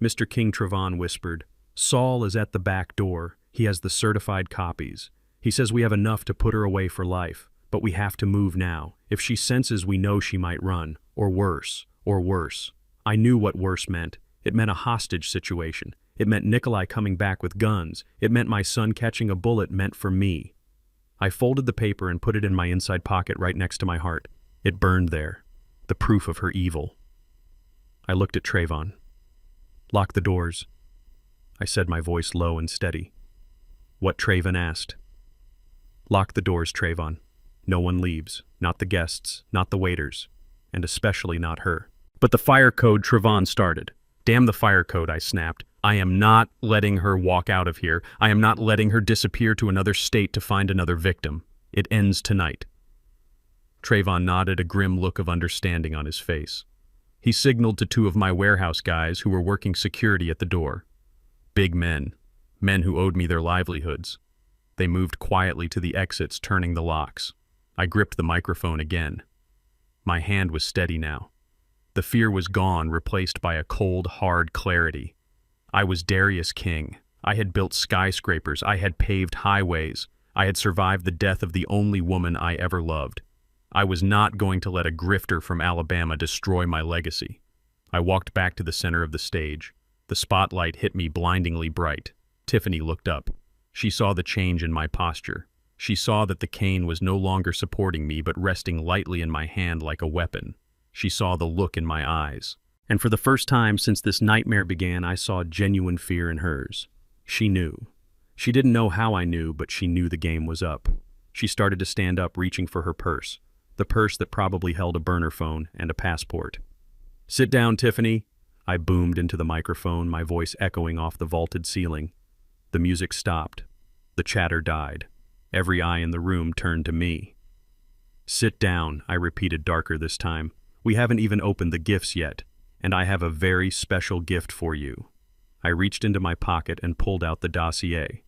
Mr. King Trevon whispered, "Saul is at the back door. He has the certified copies. He says we have enough to put her away for life, but we have to move now. If she senses we know she might run, or worse, or worse. I knew what worse meant. It meant a hostage situation. It meant Nikolai coming back with guns. It meant my son catching a bullet meant for me. I folded the paper and put it in my inside pocket right next to my heart. It burned there, the proof of her evil. I looked at Trayvon. "Lock the doors," I said, my voice low and steady. What Trayvon asked. "Lock the doors, Trayvon. No one leaves, not the guests, not the waiters, and especially not her." "But the fire code," Trayvon started. "Damn the fire code," I snapped. "I am not letting her walk out of here. I am not letting her disappear to another state to find another victim. It ends tonight." Trayvon nodded, a grim look of understanding on his face. He signaled to two of my warehouse guys who were working security at the door. Big men who owed me their livelihoods. They moved quietly to the exits, turning the locks. I gripped the microphone again. My hand was steady now. The fear was gone, replaced by a cold, hard clarity. I was Darius King. I had built skyscrapers. I had paved highways. I had survived the death of the only woman I ever loved. I was not going to let a grifter from Alabama destroy my legacy. I walked back to the center of the stage. The spotlight hit me blindingly bright. Tiffany looked up. She saw the change in my posture. She saw that the cane was no longer supporting me but resting lightly in my hand like a weapon. She saw the look in my eyes. And for the first time since this nightmare began, I saw genuine fear in hers. She knew. She didn't know how I knew, but she knew the game was up. She started to stand up, reaching for her purse. The purse that probably held a burner phone and a passport. "Sit down, Tiffany," I boomed into the microphone, my voice echoing off the vaulted ceiling. The music stopped. The chatter died. Every eye in the room turned to me. "Sit down," I repeated, darker this time. "We haven't even opened the gifts yet, and I have a very special gift for you." I reached into my pocket and pulled out the dossier.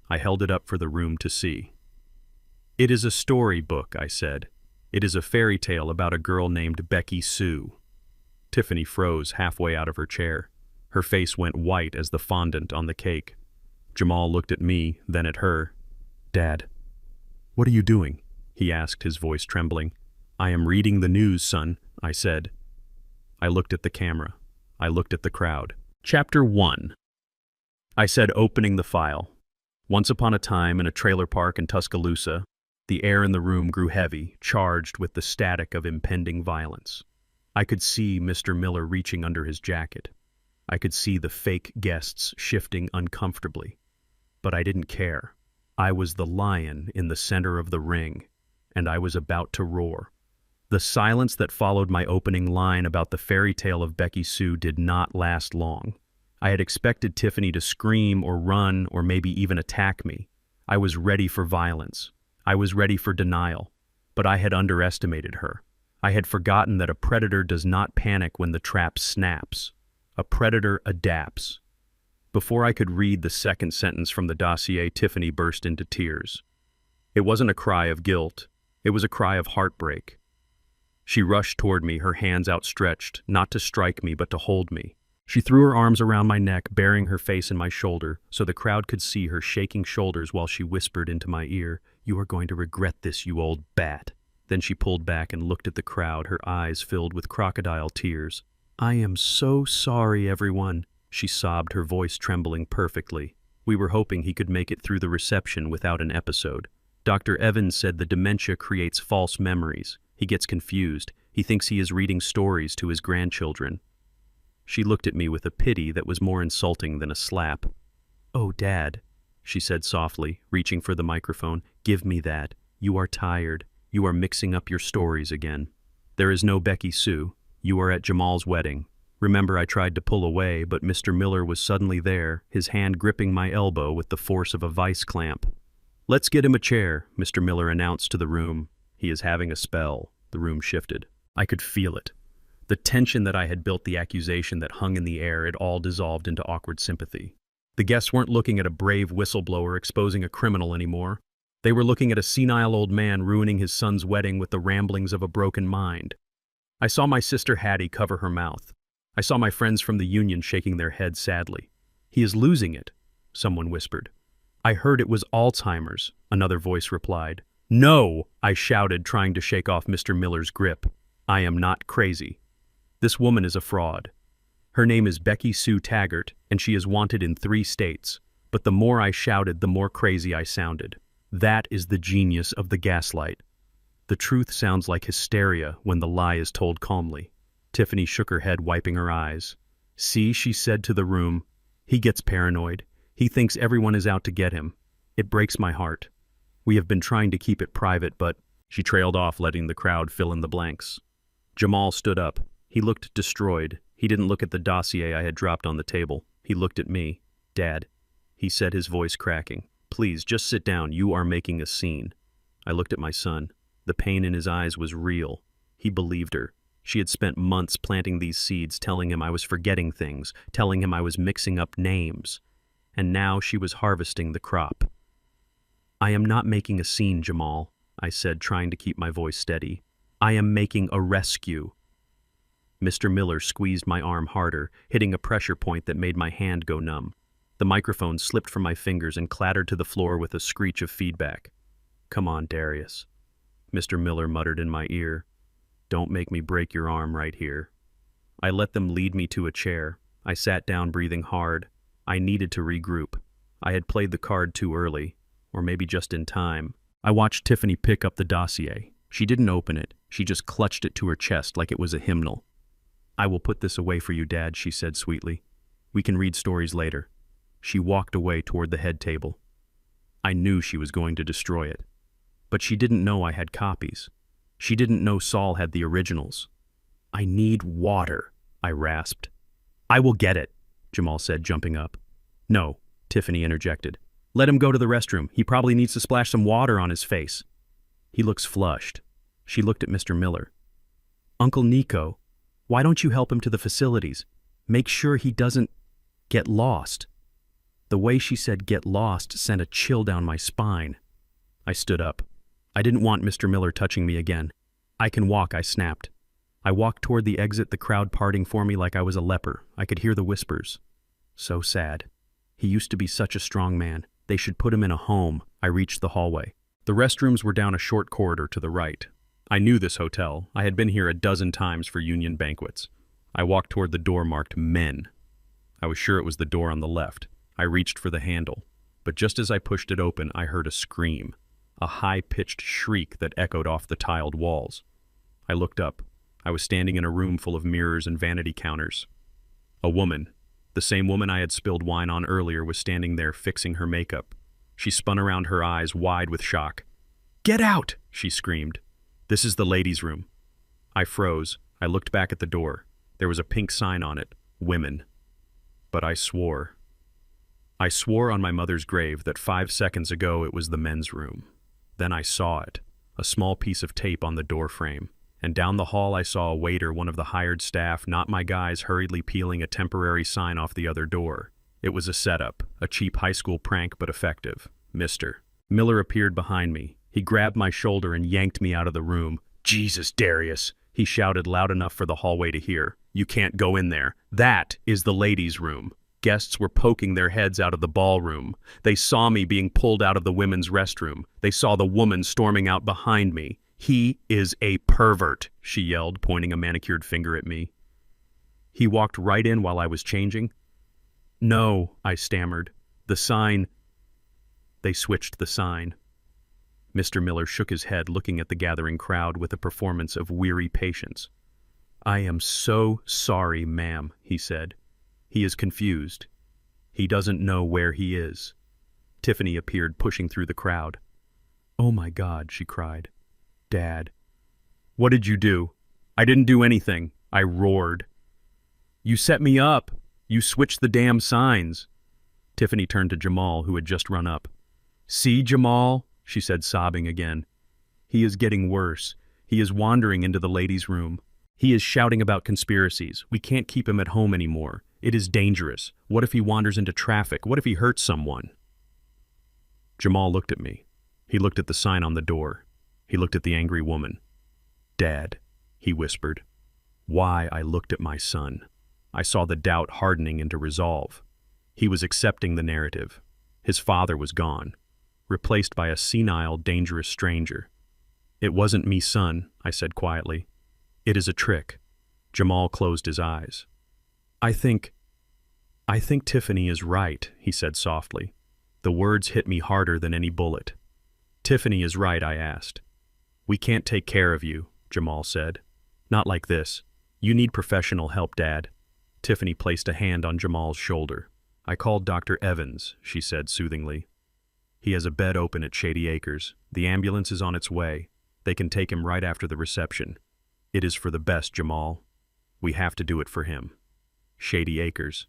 I held it up for the room to see. "It is a storybook," I said. "It is a fairy tale about a girl named Becky Sue." Tiffany froze halfway out of her chair. Her face went white as the fondant on the cake. Jamal looked at me, then at her. "Dad, what are you doing?" he asked, his voice trembling. "I am reading the news, son," I said. I looked at the camera. I looked at the crowd. Chapter 1. I said, opening the file. Once upon a time, in a trailer park in Tuscaloosa, the air in the room grew heavy, charged with the static of impending violence. I could see Mr. Miller reaching under his jacket. I could see the fake guests shifting uncomfortably. But I didn't care. I was the lion in the center of the ring, and I was about to roar. The silence that followed my opening line about the fairy tale of Becky Sue did not last long. I had expected Tiffany to scream or run or maybe even attack me. I was ready for violence. I was ready for denial. But I had underestimated her. I had forgotten that a predator does not panic when the trap snaps. A predator adapts. Before I could read the second sentence from the dossier, Tiffany burst into tears. It wasn't a cry of guilt. It was a cry of heartbreak. She rushed toward me, her hands outstretched, not to strike me but to hold me. She threw her arms around my neck, burying her face in my shoulder, so the crowd could see her shaking shoulders while she whispered into my ear, "You are going to regret this, you old bat." Then she pulled back and looked at the crowd, her eyes filled with crocodile tears. "I am so sorry, everyone," she sobbed, her voice trembling perfectly. We were hoping he could make it through the reception without an episode. Dr. Evans said the dementia creates false memories. He gets confused. He thinks he is reading stories to his grandchildren. She looked at me with a pity that was more insulting than a slap. "Oh, Dad," she said softly, reaching for the microphone, "give me that. You are tired. You are mixing up your stories again. There is no Becky Sue. You are at Jamal's wedding. Remember, I tried to pull away, but Mr. Miller was suddenly there, his hand gripping my elbow with the force of a vice clamp. "Let's get him a chair," Mr. Miller announced to the room. "He is having a spell." The room shifted. I could feel it. The tension that I had built, the accusation that hung in the air, it all dissolved into awkward sympathy. The guests weren't looking at a brave whistleblower exposing a criminal anymore. They were looking at a senile old man ruining his son's wedding with the ramblings of a broken mind. I saw my sister Hattie cover her mouth. I saw my friends from the union shaking their heads sadly. "He is losing it," someone whispered. "I heard it was Alzheimer's," another voice replied. "No!" I shouted, trying to shake off Mr. Miller's grip. "I am not crazy. This woman is a fraud. Her name is Becky Sue Taggart, and she is wanted in 3 states. But the more I shouted, the more crazy I sounded. That is the genius of the gaslight. The truth sounds like hysteria when the lie is told calmly. Tiffany shook her head, wiping her eyes. See, she said to the room, he gets paranoid. He thinks everyone is out to get him. It breaks my heart. We have been trying to keep it private, but... She trailed off, letting the crowd fill in the blanks. Jamal stood up. He looked destroyed. He didn't look at the dossier I had dropped on the table. He looked at me. Dad, he said, his voice cracking. Please, just sit down. You are making a scene. I looked at my son. The pain in his eyes was real. He believed her. She had spent months planting these seeds, telling him I was forgetting things, telling him I was mixing up names. And now she was harvesting the crop. I am not making a scene, Jamal, I said, trying to keep my voice steady. I am making a rescue. Mr. Miller squeezed my arm harder, hitting a pressure point that made my hand go numb. The microphone slipped from my fingers and clattered to the floor with a screech of feedback. Come on, Darius, Mr. Miller muttered in my ear. Don't make me break your arm right here. I let them lead me to a chair. I sat down, breathing hard. I needed to regroup. I had played the card too early, or maybe just in time. I watched Tiffany pick up the dossier. She didn't open it. She just clutched it to her chest like it was a hymnal. I will put this away for you, Dad, she said sweetly. We can read stories later. She walked away toward the head table. I knew she was going to destroy it. But she didn't know I had copies. She didn't know Saul had the originals. I need water, I rasped. I will get it, Jamal said, jumping up. No, Tiffany interjected. Let him go to the restroom. He probably needs to splash some water on his face. He looks flushed. She looked at Mr. Miller. Uncle Nico, why don't you help him to the facilities? Make sure he doesn't get lost. The way she said get lost sent a chill down my spine. I stood up. I didn't want Mr. Miller touching me again. I can walk, I snapped. I walked toward the exit, the crowd parting for me like I was a leper. I could hear the whispers. So sad. He used to be such a strong man. They should put him in a home. I reached the hallway. The restrooms were down a short corridor to the right. I knew this hotel. I had been here a dozen times for union banquets. I walked toward the door marked Men. I was sure it was the door on the left. I reached for the handle. But just as I pushed it open, I heard a scream. A high-pitched shriek that echoed off the tiled walls. I looked up. I was standing in a room full of mirrors and vanity counters. A woman, the same woman I had spilled wine on earlier, was standing there fixing her makeup. She spun around, her eyes wide with shock. "Get out!" she screamed. "This is the ladies' room." I froze. I looked back at the door. There was a pink sign on it, Women. But I swore. I swore on my mother's grave that 5 seconds ago it was the men's room. Then I saw it, a small piece of tape on the door frame. And down the hall I saw a waiter, one of the hired staff, not my guys, hurriedly peeling a temporary sign off the other door. It was a setup, a cheap high school prank, but effective. Mr. Miller appeared behind me. He grabbed my shoulder and yanked me out of the room. "Jesus, Darius," he shouted loud enough for the hallway to hear. "You can't go in there. That is the ladies' room." Guests were poking their heads out of the ballroom. They saw me being pulled out of the women's restroom. They saw the woman storming out behind me. "He is a pervert," she yelled, pointing a manicured finger at me. "He walked right in while I was changing?" "No," I stammered. "The sign..." They switched the sign. Mr. Miller shook his head, looking at the gathering crowd with a performance of weary patience. "I am so sorry, ma'am," he said. "He is confused. He doesn't know where he is." Tiffany appeared, pushing through the crowd. "Oh my God," she cried. "Dad." "What did you do?" "I didn't do anything," I roared. "You set me up. You switched the damn signs." Tiffany turned to Jamal, who had just run up. "See, Jamal," she said, sobbing again. "He is getting worse. He is wandering into the ladies' room. He is shouting about conspiracies. We can't keep him at home anymore. It is dangerous. What if he wanders into traffic? What if he hurts someone?" Jamal looked at me. He looked at the sign on the door. He looked at the angry woman. "Dad," he whispered. Why, I looked at my son. I saw the doubt hardening into resolve. He was accepting the narrative. His father was gone, replaced by a senile, dangerous stranger. "It wasn't me, son," I said quietly. "It is a trick. Jamal closed his eyes. I think Tiffany is right, he said softly. The words hit me harder than any bullet. Tiffany is right, I asked. We can't take care of you, Jamal said. Not like this. You need professional help, Dad. Tiffany placed a hand on Jamal's shoulder. I called Dr. Evans, she said soothingly. He has a bed open at Shady Acres. The ambulance is on its way. They can take him right after the reception. It is for the best, Jamal. We have to do it for him. Shady Acres.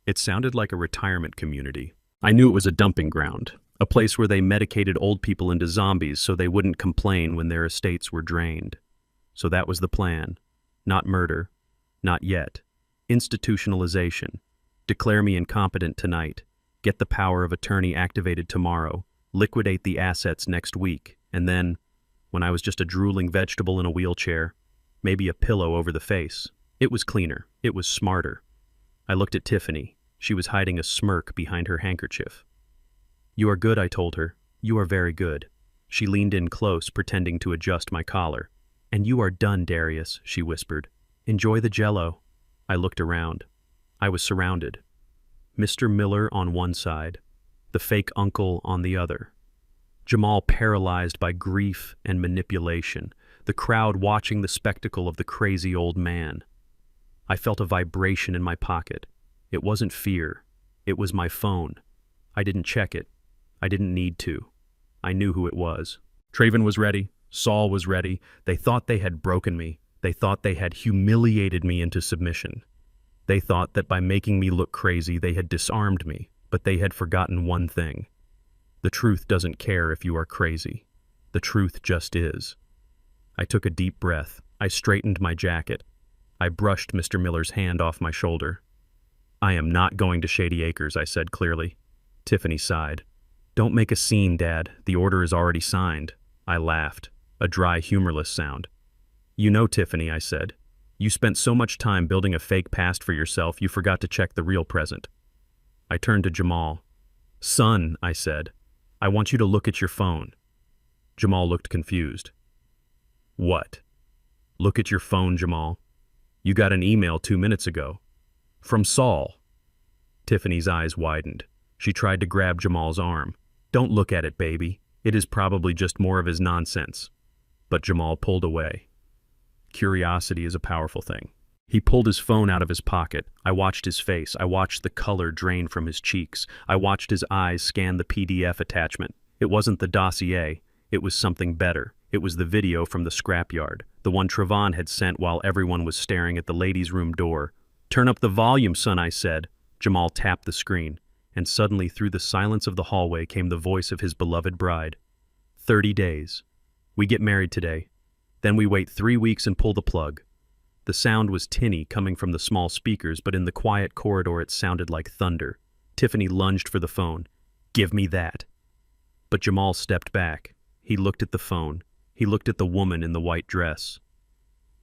It sounded like a retirement community. I knew it was a dumping ground, a place where they medicated old people into zombies so they wouldn't complain when their estates were drained. So that was the plan. Not murder. Not yet. Institutionalization. Declare me incompetent tonight. Get the power of attorney activated tomorrow. Liquidate the assets next week. And then, when I was just a drooling vegetable in a wheelchair, maybe a pillow over the face. It was cleaner. It was smarter. I looked at Tiffany. She was hiding a smirk behind her handkerchief. You are good, I told her. You are very good. She leaned in close, pretending to adjust my collar. And you are done, Darius, she whispered. Enjoy the jello. I looked around. I was surrounded. Mr. Miller on one side, the fake uncle on the other. Jamal paralyzed by grief and manipulation, the crowd watching the spectacle of the crazy old man. I felt a vibration in my pocket. It wasn't fear. It was my phone. I didn't check it. I didn't need to. I knew who it was. Traven was ready. Saul was ready. They thought they had broken me. They thought they had humiliated me into submission. They thought that by making me look crazy, they had disarmed me, but they had forgotten one thing. The truth doesn't care if you are crazy. The truth just is. I took a deep breath. I straightened my jacket. I brushed Mr. Miller's hand off my shoulder. I am not going to Shady Acres, I said clearly. Tiffany sighed. Don't make a scene, Dad. The order is already signed. I laughed, a dry, humorless sound. You know, Tiffany, I said. You spent so much time building a fake past for yourself, you forgot to check the real present. I turned to Jamal. Son, I said, I want you to look at your phone. Jamal looked confused. What? Look at your phone, Jamal. You got an email 2 minutes ago. From Saul. Tiffany's eyes widened. She tried to grab Jamal's arm. Don't look at it, baby. It is probably just more of his nonsense. But Jamal pulled away. Curiosity is a powerful thing. He pulled his phone out of his pocket. I watched his face. I watched the color drain from his cheeks. I watched his eyes scan the PDF attachment. It wasn't the dossier. It was something better. It was the video from the scrapyard, the one Trevon had sent while everyone was staring at the ladies' room door. Turn up the volume, son, I said. Jamal tapped the screen, and suddenly through the silence of the hallway came the voice of his beloved bride. 30 days. We get married today. Then we wait 3 weeks and pull the plug. The sound was tinny coming from the small speakers, but in the quiet corridor it sounded like thunder. Tiffany lunged for the phone. Give me that. But Jamal stepped back. He looked at the phone. He looked at the woman in the white dress.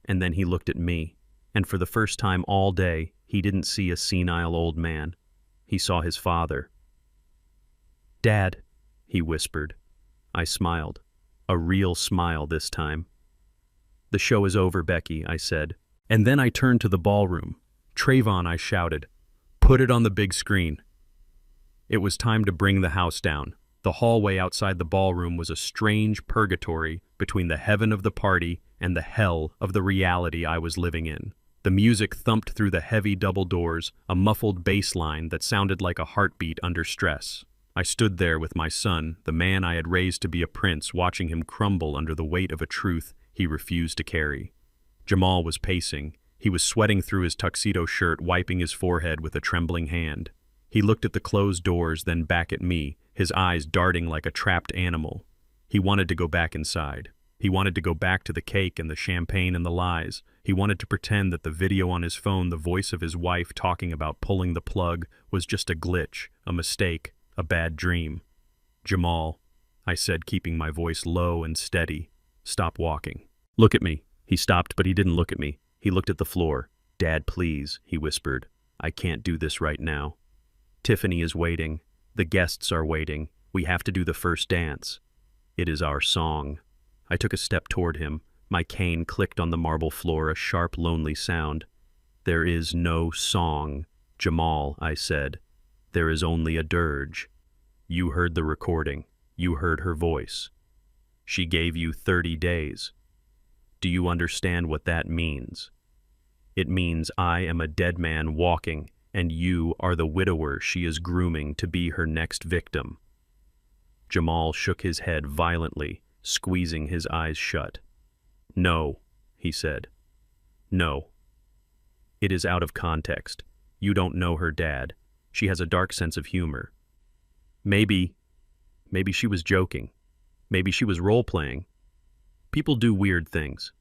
And then he looked at me. And for the first time all day, he didn't see a senile old man. He saw his father. Dad, he whispered. I smiled. A real smile this time. The show is over, Becky, I said. And then I turned to the ballroom. Trayvon, I shouted. Put it on the big screen. It was time to bring the house down. The hallway outside the ballroom was a strange purgatory between the heaven of the party and the hell of the reality I was living in. The music thumped through the heavy double doors, a muffled bass line that sounded like a heartbeat under stress. I stood there with my son, the man I had raised to be a prince, watching him crumble under the weight of a truth he refused to carry. Jamal was pacing. He was sweating through his tuxedo shirt, wiping his forehead with a trembling hand. He looked at the closed doors, then back at me, his eyes darting like a trapped animal. He wanted to go back inside. He wanted to go back to the cake and the champagne and the lies. He wanted to pretend that the video on his phone, the voice of his wife talking about pulling the plug, was just a glitch, a mistake, a bad dream. Jamal, I said, keeping my voice low and steady, stop walking. Look at me. He stopped, but he didn't look at me. He looked at the floor. Dad, please, he whispered. I can't do this right now. Tiffany is waiting. The guests are waiting. We have to do the first dance. It is our song. I took a step toward him. My cane clicked on the marble floor, a sharp, lonely sound. "There is no song, Jamal," I said. "There is only a dirge. You heard the recording. You heard her voice. She gave you 30 days. Do you understand what that means? It means I am a dead man walking, and you are the widower she is grooming to be her next victim." Jamal shook his head violently, squeezing his eyes shut. "No," he said. "No. It is out of context. You don't know her dad. She has a dark sense of humor. Maybe she was joking. Maybe she was role-playing. People do weird things.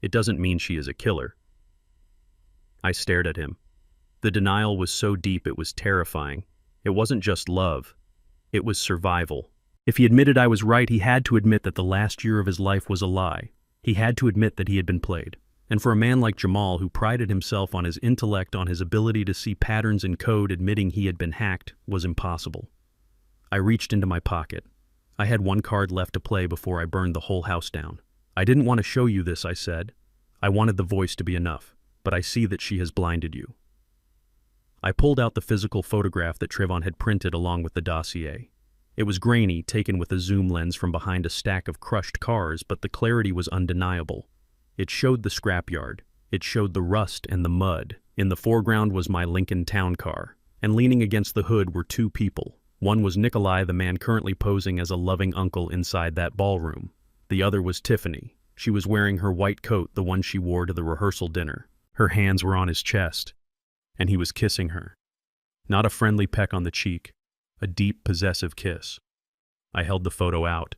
It doesn't mean she is a killer." I stared at him. The denial was so deep it was terrifying. It wasn't just love. It was survival. If he admitted I was right, he had to admit that the last year of his life was a lie. He had to admit that he had been played. And for a man like Jamal, who prided himself on his intellect, on his ability to see patterns in code, admitting he had been hacked was impossible. I reached into my pocket. I had one card left to play before I burned the whole house down. "I didn't want to show you this," I said. "I wanted the voice to be enough, but I see that she has blinded you." I pulled out the physical photograph that Trayvon had printed along with the dossier. It was grainy, taken with a zoom lens from behind a stack of crushed cars, but the clarity was undeniable. It showed the scrapyard. It showed the rust and the mud. In the foreground was my Lincoln Town car, and leaning against the hood were two people. One was Nikolai, the man currently posing as a loving uncle inside that ballroom. The other was Tiffany. She was wearing her white coat, the one she wore to the rehearsal dinner. Her hands were on his chest, and he was kissing her. Not a friendly peck on the cheek, a deep, possessive kiss. I held the photo out.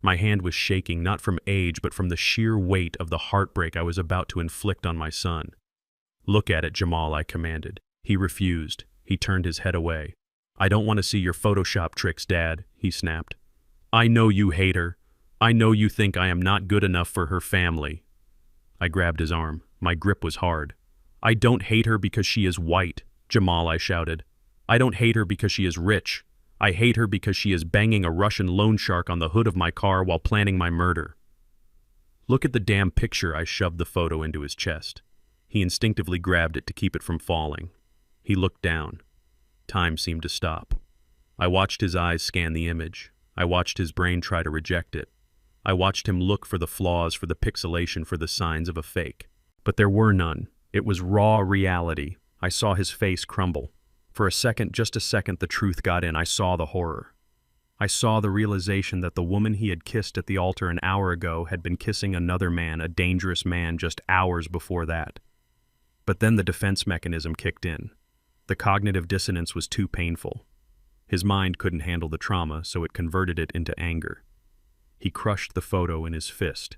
My hand was shaking, not from age, but from the sheer weight of the heartbreak I was about to inflict on my son. "Look at it, Jamal," I commanded. He refused. He turned his head away. "I don't want to see your Photoshop tricks, Dad," he snapped. "I know you hate her. I know you think I am not good enough for her family." I grabbed his arm. My grip was hard. "I don't hate her because she is white, Jamal," I shouted. "I don't hate her because she is rich. I hate her because she is banging a Russian loan shark on the hood of my car while planning my murder." "Look at the damn picture." I shoved the photo into his chest. He instinctively grabbed it to keep it from falling. He looked down. Time seemed to stop. I watched his eyes scan the image. I watched his brain try to reject it. I watched him look for the flaws, for the pixelation, for the signs of a fake. But there were none. It was raw reality. I saw his face crumble. For a second, just a second, the truth got in. I saw the horror. I saw the realization that the woman he had kissed at the altar an hour ago had been kissing another man, a dangerous man, just hours before that. But then the defense mechanism kicked in. The cognitive dissonance was too painful. His mind couldn't handle the trauma, so it converted it into anger. He crushed the photo in his fist.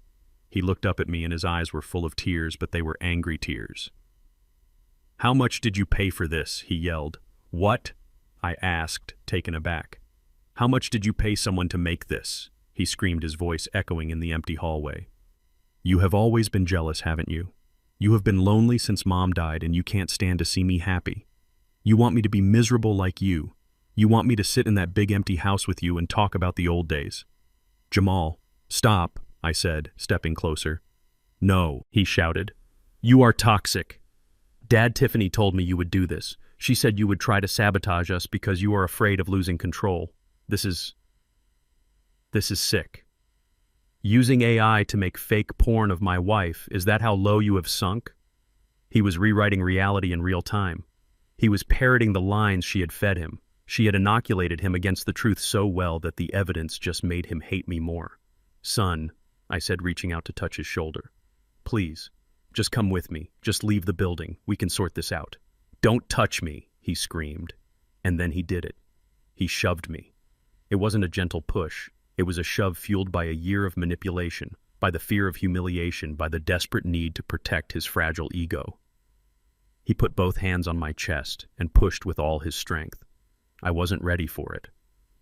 He looked up at me and his eyes were full of tears, but they were angry tears. "How much did you pay for this?" he yelled. "What?" I asked, taken aback. "How much did you pay someone to make this?" he screamed, his voice echoing in the empty hallway. "You have always been jealous, haven't you? You have been lonely since Mom died, and you can't stand to see me happy. You want me to be miserable like you. You want me to sit in that big empty house with you and talk about the old days." "Jamal, stop," I said, stepping closer. "No," he shouted. "You are toxic. Dad, Tiffany told me you would do this. She said you would try to sabotage us because you are afraid of losing control. This is sick. Using AI to make fake porn of my wife, is that how low you have sunk?" He was rewriting reality in real time. He was parroting the lines she had fed him. She had inoculated him against the truth so well that the evidence just made him hate me more. "Son," I said, reaching out to touch his shoulder. "Please, just come with me. Just leave the building. We can sort this out." "Don't touch me," he screamed. And then he did it. He shoved me. It wasn't a gentle push. It was a shove fueled by a year of manipulation, by the fear of humiliation, by the desperate need to protect his fragile ego. He put both hands on my chest and pushed with all his strength. I wasn't ready for it.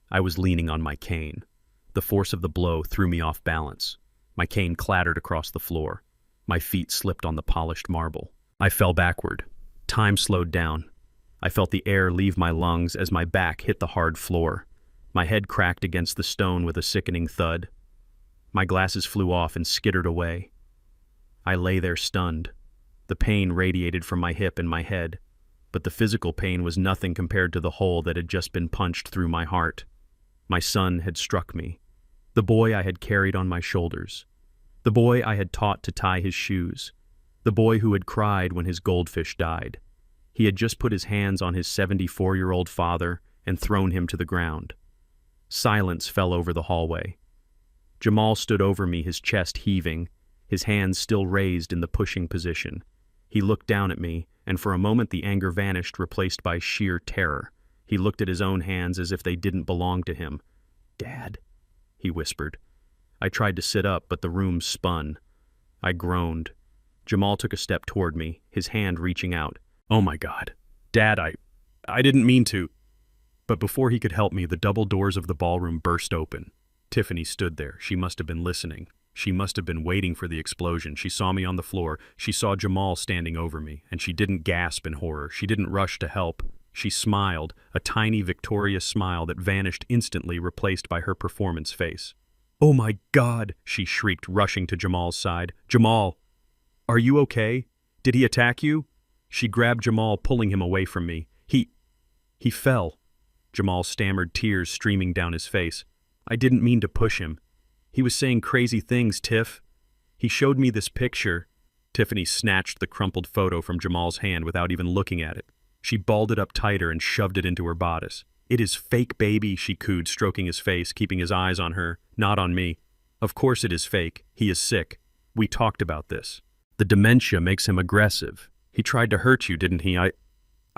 I was leaning on my cane. The force of the blow threw me off balance. My cane clattered across the floor. My feet slipped on the polished marble. I fell backward. Time slowed down. I felt the air leave my lungs as my back hit the hard floor. My head cracked against the stone with a sickening thud. My glasses flew off and skittered away. I lay there stunned. The pain radiated from my hip and my head, but the physical pain was nothing compared to the hole that had just been punched through my heart. My son had struck me, the boy I had carried on my shoulders, the boy I had taught to tie his shoes, the boy who had cried when his goldfish died. He had just put his hands on his 74-year-old father and thrown him to the ground. Silence fell over the hallway. Jamal stood over me, his chest heaving, his hands still raised in the pushing position. He looked down at me, and for a moment the anger vanished, replaced by sheer terror. He looked at his own hands as if they didn't belong to him. "Dad," he whispered. I tried to sit up, but the room spun. I groaned. Jamal took a step toward me, his hand reaching out. "Oh my God. Dad, I didn't mean to." But before he could help me, the double doors of the ballroom burst open. Tiffany stood there. She must have been listening. She must have been waiting for the explosion. She saw me on the floor. She saw Jamal standing over me, and she didn't gasp in horror. She didn't rush to help. She smiled, a tiny, victorious smile that vanished instantly, replaced by her performance face. "Oh my God," she shrieked, rushing to Jamal's side. "Jamal, are you okay? Did he attack you?" She grabbed Jamal, pulling him away from me. He fell." Jamal stammered, tears streaming down his face. "I didn't mean to push him. He was saying crazy things, Tiff. He showed me this picture." Tiffany snatched the crumpled photo from Jamal's hand without even looking at it. She balled it up tighter and shoved it into her bodice. "It is fake, baby," she cooed, stroking his face, keeping his eyes on her, not on me. "Of course it is fake. He is sick. We talked about this. The dementia makes him aggressive. He tried to hurt you, didn't he? I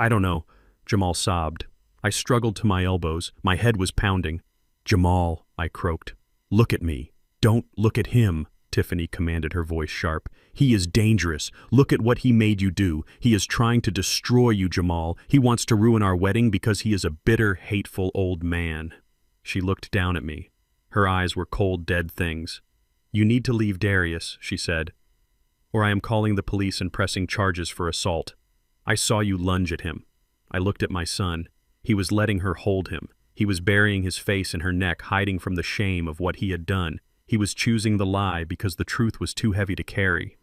don't know," Jamal sobbed. I struggled to my elbows. My head was pounding. "Jamal," I croaked. "Look at me. Don't look at him," Tiffany commanded, her voice sharp. "He is dangerous. Look at what he made you do. He is trying to destroy you, Jamal. He wants to ruin our wedding because he is a bitter, hateful old man." She looked down at me. Her eyes were cold, dead things. "You need to leave Darius," she said, "or I am calling the police and pressing charges for assault. I saw you lunge at him." I looked at my son. He was letting her hold him. He was burying his face in her neck, hiding from the shame of what he had done. He was choosing the lie because the truth was too heavy to carry.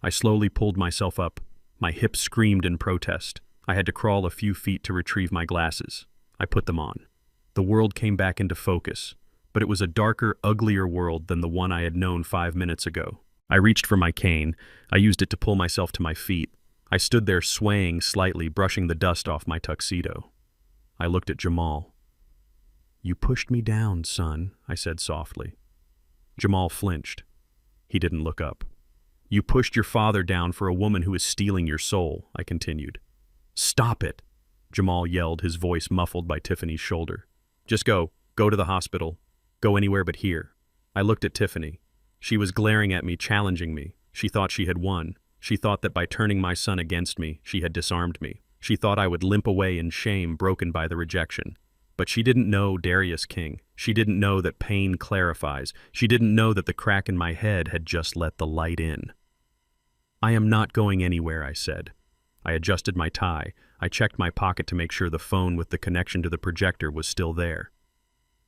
I slowly pulled myself up. My hips screamed in protest. I had to crawl a few feet to retrieve my glasses. I put them on. The world came back into focus, but it was a darker, uglier world than the one I had known 5 minutes ago. I reached for my cane. I used it to pull myself to my feet. I stood there swaying slightly, brushing the dust off my tuxedo. I looked at Jamal. "You pushed me down, son," I said softly. Jamal flinched. He didn't look up. "You pushed your father down for a woman who is stealing your soul," I continued. "Stop it," Jamal yelled, his voice muffled by Tiffany's shoulder. "Just go. Go to the hospital. Go anywhere but here." I looked at Tiffany. She was glaring at me, challenging me. She thought she had won. She thought that by turning my son against me, she had disarmed me. She thought I would limp away in shame, broken by the rejection. But she didn't know Darius King. She didn't know that pain clarifies. She didn't know that the crack in my head had just let the light in. "I am not going anywhere," I said. I adjusted my tie. I checked my pocket to make sure the phone with the connection to the projector was still there.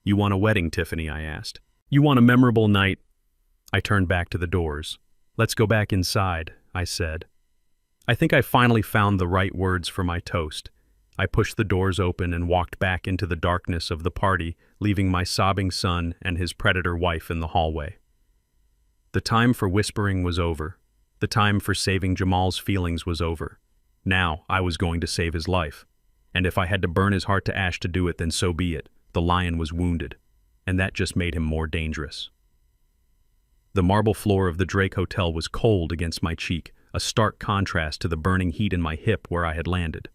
"You want a wedding, Tiffany?" I asked. "You want a memorable night?" I turned back to the doors. "Let's go back inside," I said. I think I finally found the right words for my toast. I pushed the doors open and walked back into the darkness of the party, leaving my sobbing son and his predator wife in the hallway. The time for whispering was over. The time for saving Jamal's feelings was over. Now I was going to save his life. And if I had to burn his heart to ash to do it, then so be it. The lion was wounded, and that just made him more dangerous. The marble floor of the Drake Hotel was cold against my cheek, a stark contrast to the burning heat in my hip where I had landed.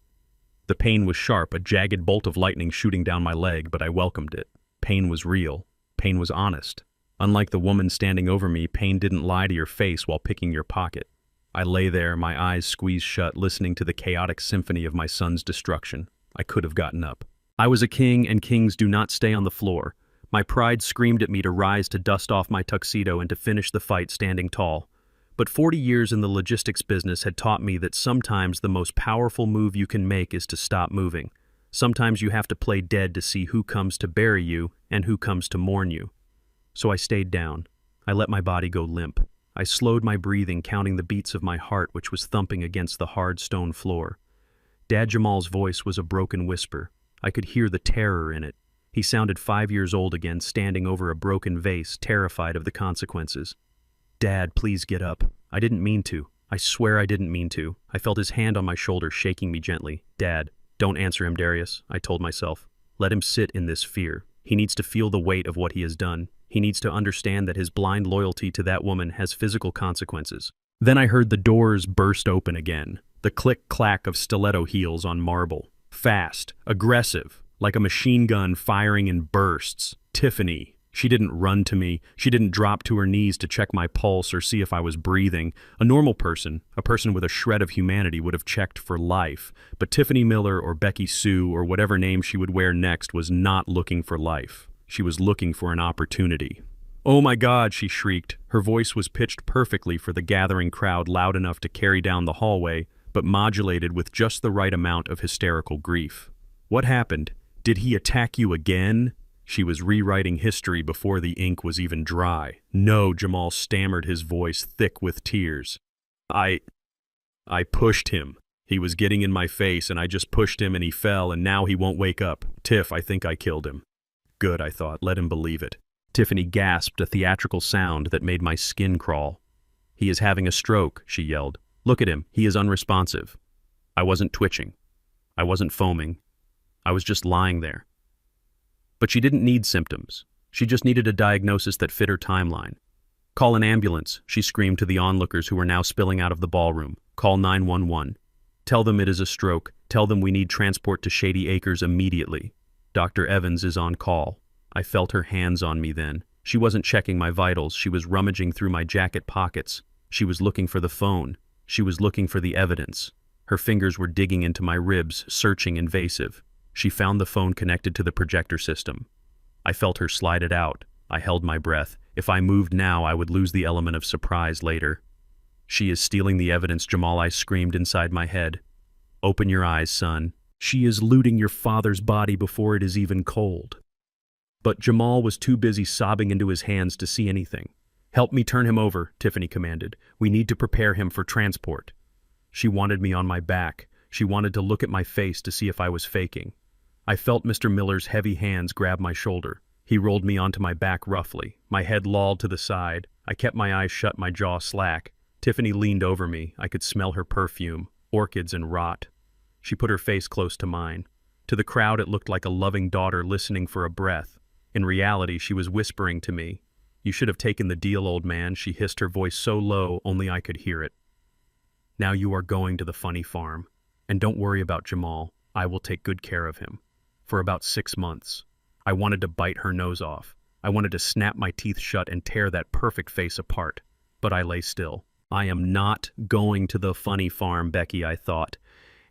The pain was sharp, a jagged bolt of lightning shooting down my leg, but I welcomed it. Pain was real. Pain was honest. Unlike the woman standing over me, pain didn't lie to your face while picking your pocket. I lay there, my eyes squeezed shut, listening to the chaotic symphony of my son's destruction. I could have gotten up. I was a king, and kings do not stay on the floor. My pride screamed at me to rise, to dust off my tuxedo, and to finish the fight standing tall. But 40 years in the logistics business had taught me that sometimes the most powerful move you can make is to stop moving. Sometimes you have to play dead to see who comes to bury you and who comes to mourn you. So I stayed down. I let my body go limp. I slowed my breathing, counting the beats of my heart, which was thumping against the hard stone floor. Dad Jamal's voice was a broken whisper. I could hear the terror in it. He sounded 5 years old again, standing over a broken vase, terrified of the consequences. "Dad, please get up. I didn't mean to. I swear I didn't mean to." I felt his hand on my shoulder, shaking me gently. "Dad, don't answer him, Darius," I told myself. "Let him sit in this fear. He needs to feel the weight of what he has done. He needs to understand that his blind loyalty to that woman has physical consequences." Then I heard the doors burst open again, the click-clack of stiletto heels on marble. Fast, aggressive, like a machine gun firing in bursts. Tiffany. She didn't run to me. She didn't drop to her knees to check my pulse or see if I was breathing. A normal person, a person with a shred of humanity, would have checked for life. But Tiffany Miller or Becky Sue or whatever name she would wear next was not looking for life. She was looking for an opportunity. "Oh my God," she shrieked. Her voice was pitched perfectly for the gathering crowd, loud enough to carry down the hallway, but modulated with just the right amount of hysterical grief. "What happened? Did he attack you again?" She was rewriting history before the ink was even dry. "No," Jamal stammered, his voice thick with tears. I pushed him. He was getting in my face, and I just pushed him and he fell, and now he won't wake up. Tiff, I think I killed him." "Good," I thought. Let him believe it. Tiffany gasped, a theatrical sound that made my skin crawl. "He is having a stroke," she yelled. "Look at him. He is unresponsive." I wasn't twitching. I wasn't foaming. I was just lying there. But she didn't need symptoms. She just needed a diagnosis that fit her timeline. "Call an ambulance," she screamed to the onlookers who were now spilling out of the ballroom. "Call 911. Tell them it is a stroke. Tell them we need transport to Shady Acres immediately. Dr. Evans is on call." I felt her hands on me then. She wasn't checking my vitals. She was rummaging through my jacket pockets. She was looking for the phone. She was looking for the evidence. Her fingers were digging into my ribs, searching, invasive. She found the phone connected to the projector system. I felt her slide it out. I held my breath. If I moved now, I would lose the element of surprise later. "She is stealing the evidence," Jamal, I screamed inside my head. "Open your eyes, son. She is looting your father's body before it is even cold." But Jamal was too busy sobbing into his hands to see anything. "Help me turn him over," Tiffany commanded. "We need to prepare him for transport." She wanted me on my back. She wanted to look at my face to see if I was faking. I felt Mr. Miller's heavy hands grab my shoulder. He rolled me onto my back roughly. My head lolled to the side. I kept my eyes shut, my jaw slack. Tiffany leaned over me. I could smell her perfume, orchids and rot. She put her face close to mine. To the crowd, it looked like a loving daughter listening for a breath. In reality, she was whispering to me. "You should have taken the deal, old man," she hissed, her voice so low only I could hear it. "Now you are going to the funny farm. And don't worry about Jamal. I will take good care of him." For about 6 months. I wanted to bite her nose off. I wanted to snap my teeth shut and tear that perfect face apart. But I lay still. "I am not going to the funny farm, Becky," I thought.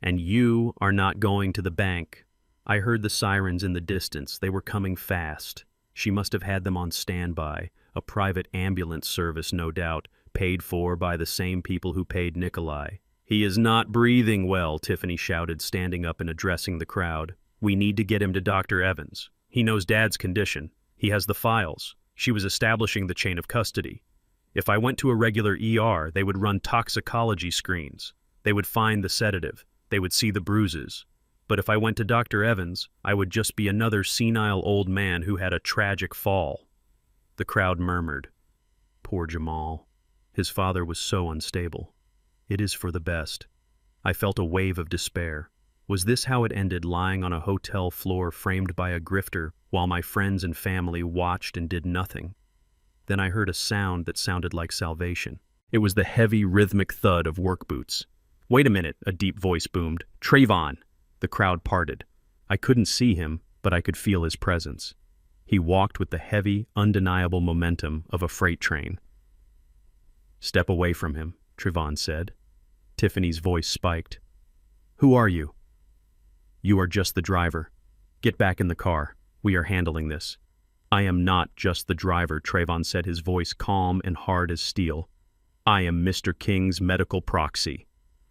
"And you are not going to the bank." I heard the sirens in the distance. They were coming fast. She must have had them on standby. A private ambulance service, no doubt, paid for by the same people who paid Nikolai. "He is not breathing well," Tiffany shouted, standing up and addressing the crowd. "We need to get him to Dr. Evans. He knows Dad's condition. He has the files." She was establishing the chain of custody. If I went to a regular ER, they would run toxicology screens. They would find the sedative. They would see the bruises. But if I went to Dr. Evans, I would just be another senile old man who had a tragic fall. The crowd murmured. Poor Jamal. His father was so unstable. It is for the best. I felt a wave of despair. Was this how it ended, lying on a hotel floor framed by a grifter while my friends and family watched and did nothing? Then I heard a sound that sounded like salvation. It was the heavy, rhythmic thud of work boots. "Wait a minute," a deep voice boomed. "Trayvon!" The crowd parted. I couldn't see him, but I could feel his presence. He walked with the heavy, undeniable momentum of a freight train. "Step away from him," Trayvon said. Tiffany's voice spiked. "Who are you?" "You are just the driver. Get back in the car. We are handling this." "I am not just the driver," Trayvon said, his voice calm and hard as steel. "I am Mr. King's medical proxy."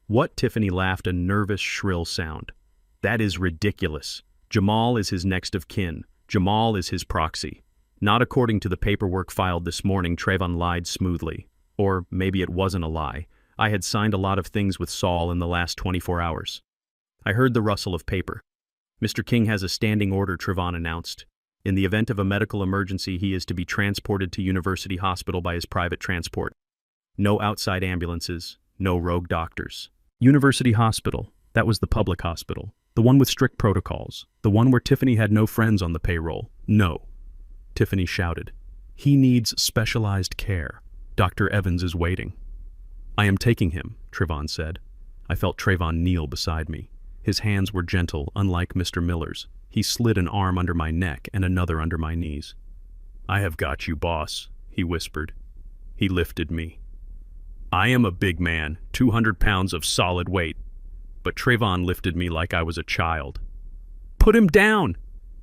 "What?" Tiffany laughed, a nervous, shrill sound. "That is ridiculous. Jamal is his next of kin. Jamal is his proxy." "Not according to the paperwork filed this morning," Trayvon lied smoothly. Or maybe it wasn't a lie. I had signed a lot of things with Saul in the last 24 hours. I heard the rustle of paper. Mr. King has a standing order, Trevon announced. In the event of a medical emergency, he is to be transported to University Hospital by his private transport. No outside ambulances, no rogue doctors. University Hospital, that was the public hospital. The one with strict protocols. The one where Tiffany had no friends on the payroll. No. Tiffany shouted. He needs specialized care. Dr. Evans is waiting. I am taking him, Trevon said. I felt Trevon kneel beside me. His hands were gentle, unlike Mr. Miller's. He slid an arm under my neck and another under my knees. I have got you, boss, he whispered. He lifted me. I am a big man, 200 pounds of solid weight. But Trevon lifted me like I was a child. Put him down,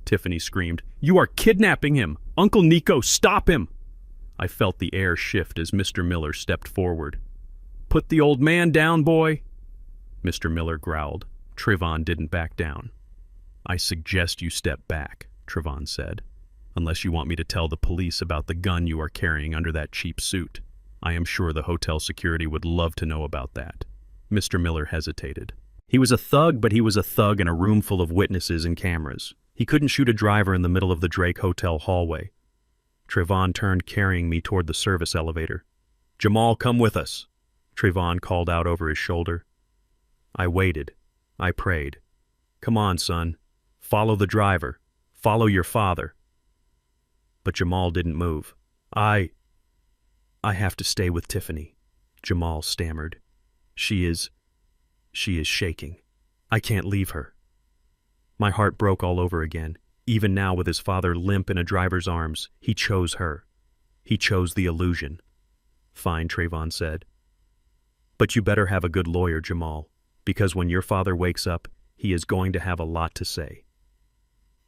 Tiffany screamed. You are kidnapping him. Uncle Nico, stop him. I felt the air shift as Mr. Miller stepped forward. Put the old man down, boy. Mr. Miller growled. Trevon didn't back down. I suggest you step back, Trevon said, unless you want me to tell the police about the gun you are carrying under that cheap suit. I am sure the hotel security would love to know about that. Mr. Miller hesitated. He was a thug, but he was a thug in a room full of witnesses and cameras. He couldn't shoot a driver in the middle of the Drake Hotel hallway. Trevon turned, carrying me toward the service elevator. Jamal, come with us, Trevon called out over his shoulder. I waited. I prayed. Come on, son. Follow the driver. Follow your father. But Jamal didn't move. I have to stay with Tiffany, Jamal stammered. She is shaking. I can't leave her. My heart broke all over again. Even now, with his father limp in a driver's arms, he chose her. He chose the illusion. Fine, Trevon said. But you better have a good lawyer, Jamal, because when your father wakes up, he is going to have a lot to say.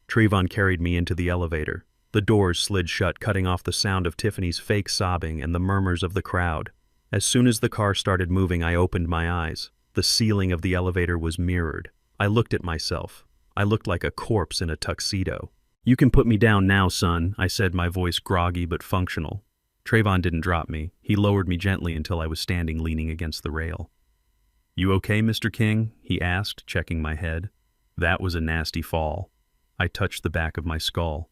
Trevon carried me into the elevator. The doors slid shut, cutting off the sound of Tiffany's fake sobbing and the murmurs of the crowd. As soon as the car started moving, I opened my eyes. The ceiling of the elevator was mirrored. I looked at myself. I looked like a corpse in a tuxedo. You can put me down now, son, I said, my voice groggy but functional. Trevon didn't drop me. He lowered me gently until I was standing leaning against the rail. You okay, Mr. King? He asked, checking my head. That was a nasty fall. I touched the back of my skull.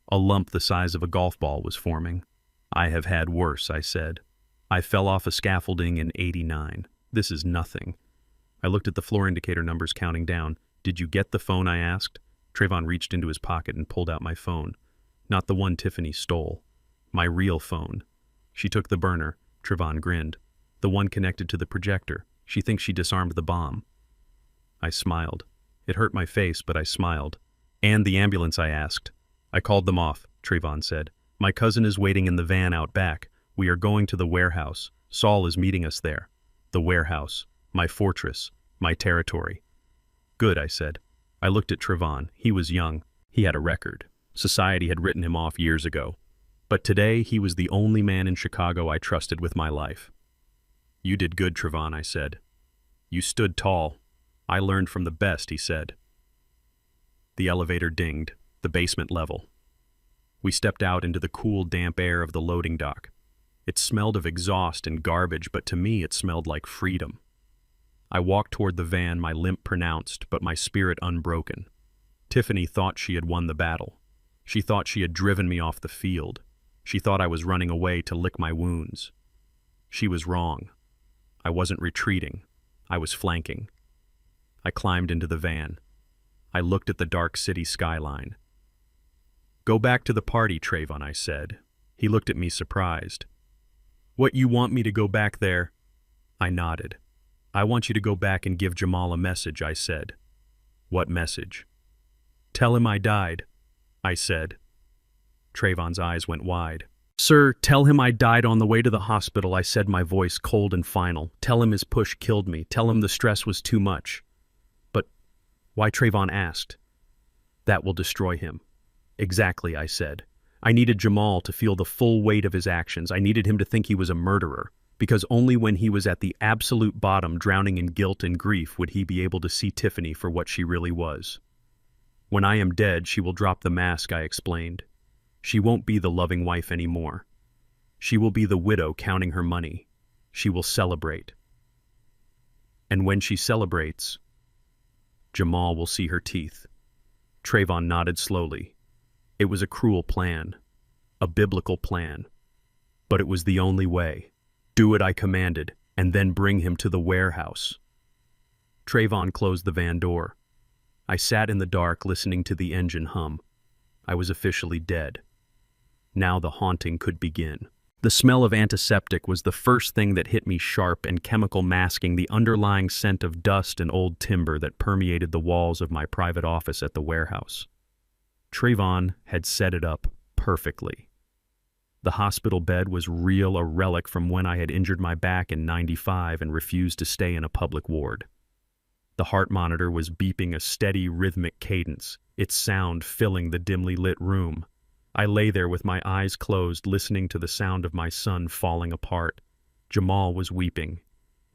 A lump the size of a golf ball was forming. I have had worse, I said. I fell off a scaffolding in '89. This is nothing. I looked at the floor indicator numbers counting down. Did you get the phone? I asked. Trevon reached into his pocket and pulled out my phone. Not the one Tiffany stole. My real phone. She took the burner. Trevon grinned. The one connected to the projector. She thinks she disarmed the bomb. I smiled. It hurt my face, but I smiled. And the ambulance, I asked. I called them off, Trevon said. My cousin is waiting in the van out back. We are going to the warehouse. Saul is meeting us there. The warehouse. My fortress. My territory. Good, I said. I looked at Trevon. He was young. He had a record. Society had written him off years ago. But today, he was the only man in Chicago I trusted with my life. You did good, Trevon, I said. You stood tall. I learned from the best, he said. The elevator dinged. The basement level. We stepped out into the cool, damp air of the loading dock. It smelled of exhaust and garbage, but to me it smelled like freedom. I walked toward the van, my limp pronounced, but my spirit unbroken. Tiffany thought she had won the battle. She thought she had driven me off the field. She thought I was running away to lick my wounds. She was wrong. I wasn't retreating. I was flanking. I climbed into the van. I looked at the dark city skyline. Go back to the party, Trevon, I said. He looked at me surprised. What, you want me to go back there? I nodded. I want you to go back and give Jamal a message, I said. What message? Tell him I died, I said. Trevon's eyes went wide. Sir, tell him I died on the way to the hospital, I said, my voice cold and final. Tell him his push killed me. Tell him the stress was too much. But why, Trevon asked. That will destroy him. Exactly, I said. I needed Jamal to feel the full weight of his actions. I needed him to think he was a murderer, because only when he was at the absolute bottom, drowning in guilt and grief, would he be able to see Tiffany for what she really was. When I am dead, she will drop the mask, I explained. She won't be the loving wife anymore. She will be the widow counting her money. She will celebrate. And when she celebrates, Jamal will see her teeth. Trayvon nodded slowly. It was a cruel plan, a biblical plan, but it was the only way. Do it, I commanded, and then bring him to the warehouse. Trayvon closed the van door. I sat in the dark listening to the engine hum. I was officially dead. Now the haunting could begin. The smell of antiseptic was the first thing that hit me sharp and chemical, masking the underlying scent of dust and old timber that permeated the walls of my private office at the warehouse. Trayvon had set it up perfectly. The hospital bed was a relic from when I had injured my back in '95 and refused to stay in a public ward. The heart monitor was beeping a steady, rhythmic cadence, its sound filling the dimly lit room. I lay there with my eyes closed, listening to the sound of my son falling apart. Jamal was weeping.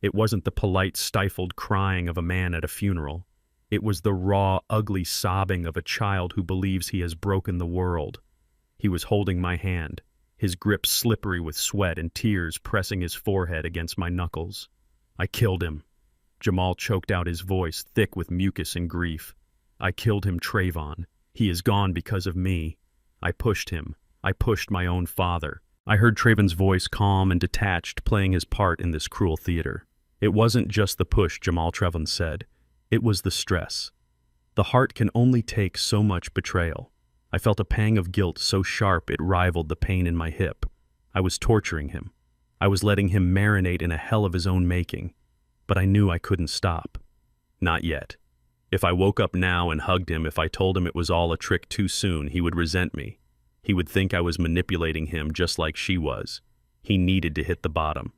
It wasn't the polite, stifled crying of a man at a funeral. It was the raw, ugly sobbing of a child who believes he has broken the world. He was holding my hand, his grip slippery with sweat and tears pressing his forehead against my knuckles. I killed him. Jamal choked out his voice, thick with mucus and grief. I killed him, Trayvon. He is gone because of me. I pushed him. I pushed my own father. I heard Trayvon's voice, calm and detached, playing his part in this cruel theater. It wasn't just the push, Jamal Trayvon said. It was the stress. The heart can only take so much betrayal. I felt a pang of guilt so sharp it rivaled the pain in my hip. I was torturing him. I was letting him marinate in a hell of his own making. But I knew I couldn't stop. Not yet. If I woke up now and hugged him, if I told him it was all a trick too soon, he would resent me. He would think I was manipulating him just like she was. He needed to hit the bottom.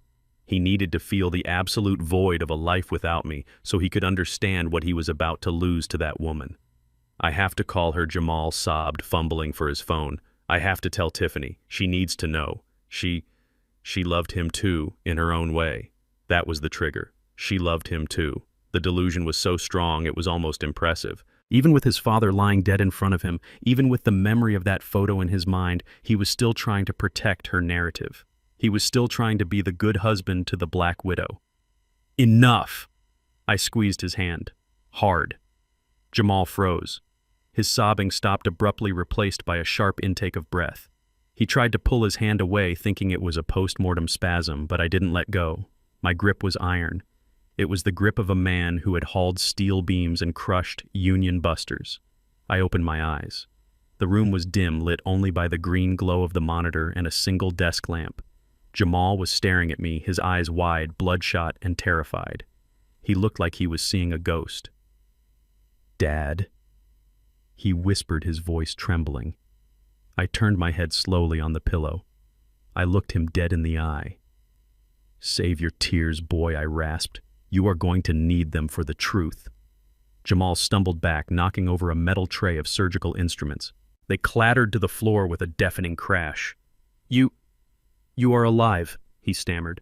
He needed to feel the absolute void of a life without me so he could understand what he was about to lose to that woman. I have to call her, Jamal sobbed, fumbling for his phone. I have to tell Tiffany. She needs to know. She loved him too, in her own way. That was the trigger. She loved him too. The delusion was so strong it was almost impressive. Even with his father lying dead in front of him, even with the memory of that photo in his mind, he was still trying to protect her narrative. He was still trying to be the good husband to the Black Widow. Enough! I squeezed his hand. Hard. Jamal froze. His sobbing stopped abruptly, replaced by a sharp intake of breath. He tried to pull his hand away, thinking it was a post-mortem spasm, but I didn't let go. My grip was iron. It was the grip of a man who had hauled steel beams and crushed Union busters. I opened my eyes. The room was dim, lit only by the green glow of the monitor and a single desk lamp. Jamal was staring at me, his eyes wide, bloodshot, and terrified. He looked like he was seeing a ghost. "Dad," he whispered, his voice trembling. I turned my head slowly on the pillow. I looked him dead in the eye. "Save your tears, boy," I rasped. "You are going to need them for the truth." Jamal stumbled back, knocking over a metal tray of surgical instruments. They clattered to the floor with a deafening crash. You are alive," he stammered.